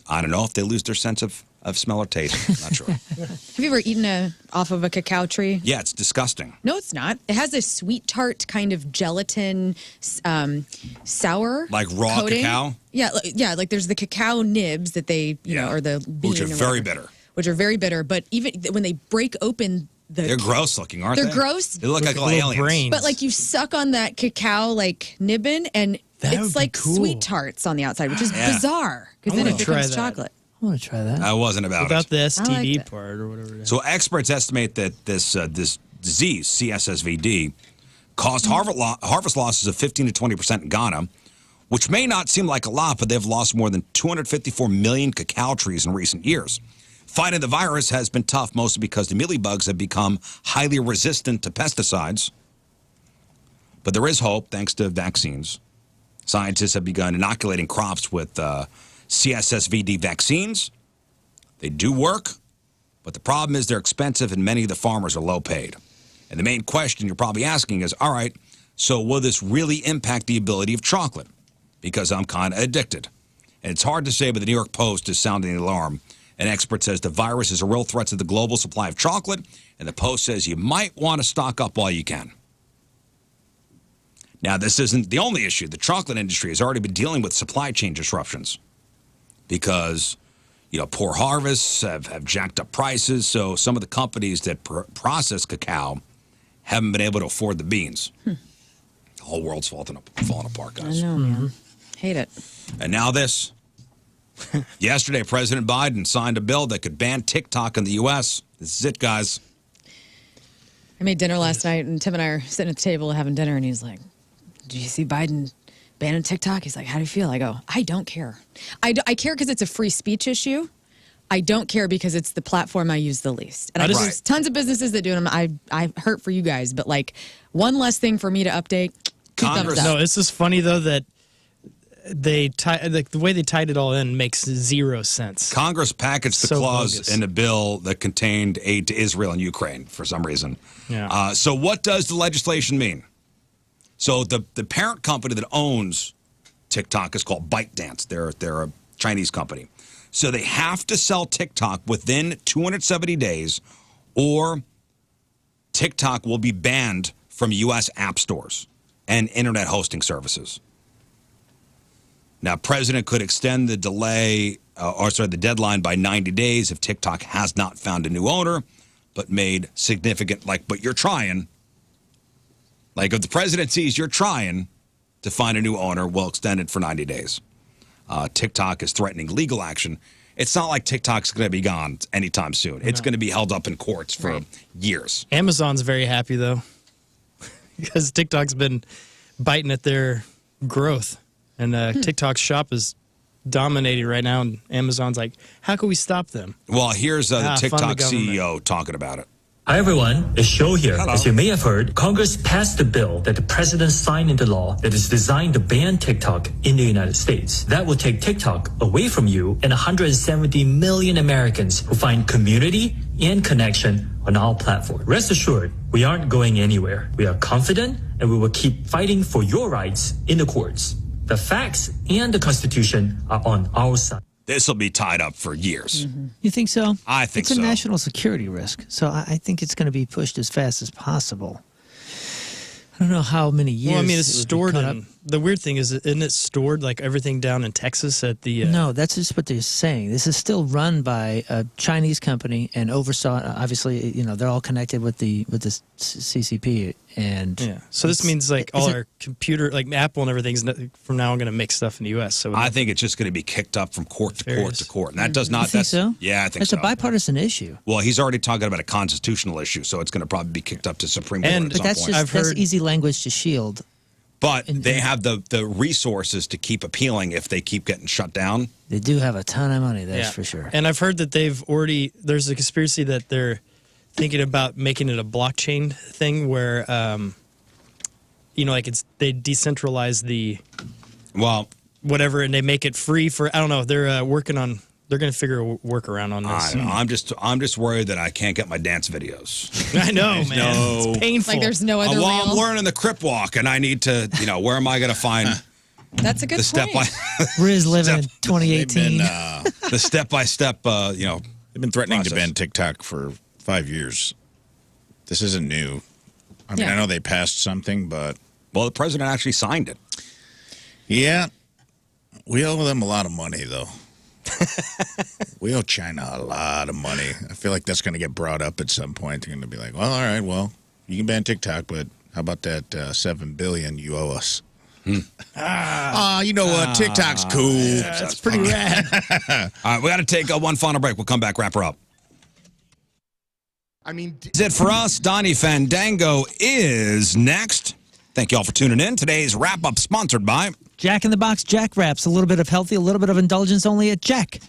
I don't know if they lose their sense of smell or taste. Not sure. Have you ever eaten off of a cacao tree? Yeah, it's disgusting. No, it's not. It has a sweet tart kind of gelatin sour Like raw coating. cacao? Yeah, like there's the cacao nibs that they, you know, or the bean. Which are or very whatever, bitter. Which are very bitter, but even when they break open They're gross looking, aren't they? They're gross. They look like aliens. brains. But like you suck on that cacao like nibbin and That would it's be like cool. sweet tarts on the outside, which is Yeah. bizarre I because then wanna it try becomes that. chocolate. I want to try that. I wasn't about About it. the I STD liked it. part or whatever it is. So experts estimate that this disease, CSSVD, caused harvest losses of 15 to 20% in Ghana, which may not seem like a lot, but they've lost more than 254 million cacao trees in recent years. Fighting the virus has been tough, mostly because the mealybugs have become highly resistant to pesticides. But there is hope, thanks to vaccines. Scientists have begun inoculating crops with CSSVD vaccines. They do work, but the problem is they're expensive and many of the farmers are low paid. And the main question you're probably asking is, all right, so will this really impact the ability of chocolate? Because I'm kind of addicted. And it's hard to say, but the New York Post is sounding the alarm. An expert says the virus is a real threat to the global supply of chocolate, and the Post says you might want to stock up while you can. Now, this isn't the only issue. The chocolate industry has already been dealing with supply chain disruptions because, you know, poor harvests have jacked up prices, so some of the companies that process cacao haven't been able to afford the beans. The whole world's falling apart, guys. I know, man. Hate it. And now this. Yesterday, President Biden signed a bill that could ban TikTok in the U.S. This is it, guys. I made dinner last night, and Tim and I are sitting at the table having dinner, and he's like, "Did you see Biden banning TikTok?" He's like, "How do you feel?" I go, "I don't care. I care because it's a free speech issue. I don't care because it's the platform I use the least. And there's tons of businesses that do it. I hurt for you guys, but like one less thing for me to update. Congress. No, it's just funny though that they like the way they tied it all in makes zero sense. Congress packaged the clause in a bill that contained aid to Israel and Ukraine for some reason. Yeah. So what does the legislation mean? So the parent company that owns TikTok is called ByteDance. They're a Chinese company. So they have to sell TikTok within 270 days, or TikTok will be banned from U.S. app stores and internet hosting services. Now, President could extend the the deadline by 90 days if TikTok has not found a new owner, but made significant, but you're trying. Like if the president sees you're trying to find a new owner, we'll extend it for 90 days. TikTok is threatening legal action. It's not like TikTok's going to be gone anytime soon. It's going to be held up in courts for years. Amazon's very happy, though, because TikTok's been biting at their growth. And TikTok's shop is dominating right now, and Amazon's like, how can we stop them? Well, here's the TikTok CEO talking about it. Hi, everyone. It's Show here. Hello. As you may have heard, Congress passed a bill that the president signed into law that is designed to ban TikTok in the United States. That will take TikTok away from you and 170 million Americans who find community and connection on our platform. Rest assured, we aren't going anywhere. We are confident, and we will keep fighting for your rights in the courts. The facts and the Constitution are on our side. This will be tied up for years. Mm-hmm. You think so? I think so. It's a national security risk, so I think it's going to be pushed as fast as possible. I don't know how many years. Well, I mean, it's stored in. The weird thing is, isn't it stored like everything down in Texas at the? No, that's just what they're saying. This is still run by a Chinese company and oversaw. Obviously, they're all connected with the CCP, and yeah. So this means like all our computer, like Apple and everything's from now on going to make stuff in the U.S. So I think it's just going to be kicked up from court to court to court, and that does not. You think so? Yeah, I think that's so. It's a bipartisan issue. Well, he's already talking about a constitutional issue, so it's going to probably be kicked up to Supreme Court at some point. That's easy language to shield. But they have the resources to keep appealing if they keep getting shut down. They do have a ton of money, that's for sure. And I've heard that there's a conspiracy that they're thinking about making it a blockchain thing where, they decentralize the, whatever, and they make it free for, I don't know, they're working on. They're going to figure a workaround on this. I'm just worried that I can't get my dance videos. I know, man. It's painful. Like there's no other. Well, I'm learning the crip walk, and I need to, where am I going to find? That's a good step by. Rizz living in 2018. The step by step. They've been threatening to ban TikTok for 5 years. This isn't new. I mean, I know they passed something, but the president actually signed it. Yeah, we owe them a lot of money, though. We owe China a lot of money. I feel like that's going to get brought up at some point. They're going to be like, well, all right, well, you can ban TikTok, but how about that $7 billion you owe us? You know what? TikTok's cool. That's pretty rad. All right, we got to take one final break. We'll come back, wrap her up. That's it for us. Donnie Fandango is next. Thank you all for tuning in. Today's wrap-up sponsored by Jack in the Box Jack Wraps. A little bit of healthy, a little bit of indulgence only at Jack.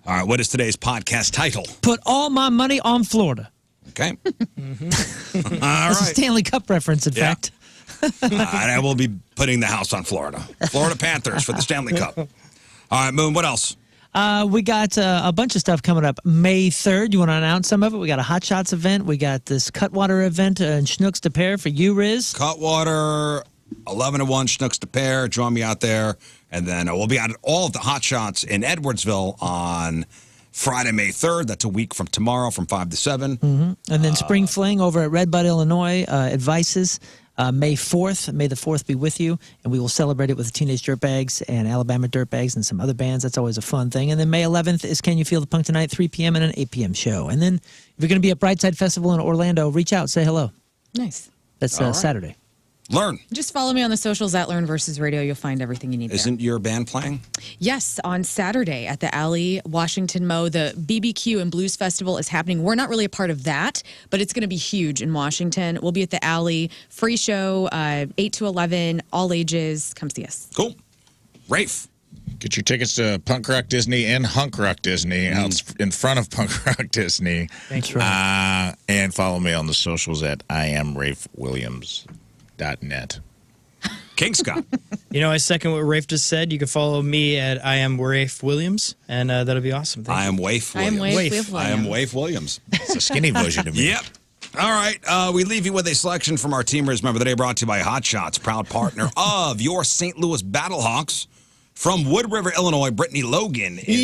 All right, what is today's podcast title? Put all my money on Florida. Okay. All right. That's a Stanley Cup reference, in fact. And I will be putting the house on Florida. Florida Panthers for the Stanley Cup. All right, Moon, what else? We got a bunch of stuff coming up. May 3rd, you want to announce some of it? We got a Hot Shots event. We got this Cutwater event in Schnooks to Pair for you, Rizz. Cutwater, 11 to 1, Schnooks to Pair. Join me out there. And then we'll be out at all of the Hot Shots in Edwardsville on Friday, May 3rd. That's a week from tomorrow from 5 to 7. Mm-hmm. And then Spring Fling over at Red Bud, Illinois, Advices. May 4th, may the 4th be with you, and we will celebrate it with the Teenage Dirtbags and Alabama Dirtbags and some other bands. That's always a fun thing. And then May 11th is Can You Feel the Punk Tonight, 3 p.m. and an 8 p.m. show. And then if you're going to be at Brightside Festival in Orlando, reach out, say hello. Nice. That's Saturday. Learn. Just follow me on the socials at Learn versus Radio. You'll find everything you need there. Isn't your band playing? Yes, on Saturday at the Alley, Washington Mo, the BBQ and Blues Festival is happening. We're not really a part of that, but it's going to be huge in Washington. We'll be at the Alley. Free show, 8 to 11, all ages. Come see us. Cool. Rafe. Get your tickets to Punk Rock Disney and Hunk Rock Disney out in front of Punk Rock Disney. Thanks, Rafe. And follow me on the socials at IamRafeWilliams.net. King Scott. You know, I second what Rafe just said. You can follow me at I am Rafe Williams, and that'll be awesome. Thank I you. am Waif I am Williams. Waif I am Waif Williams. It's a skinny version of me. Yep. All right. We leave you with a selection from our Teamers Member of the Day, brought to you by Hot Shots, proud partner of your St. Louis Battlehawks. From Wood River, Illinois, Brittany Logan is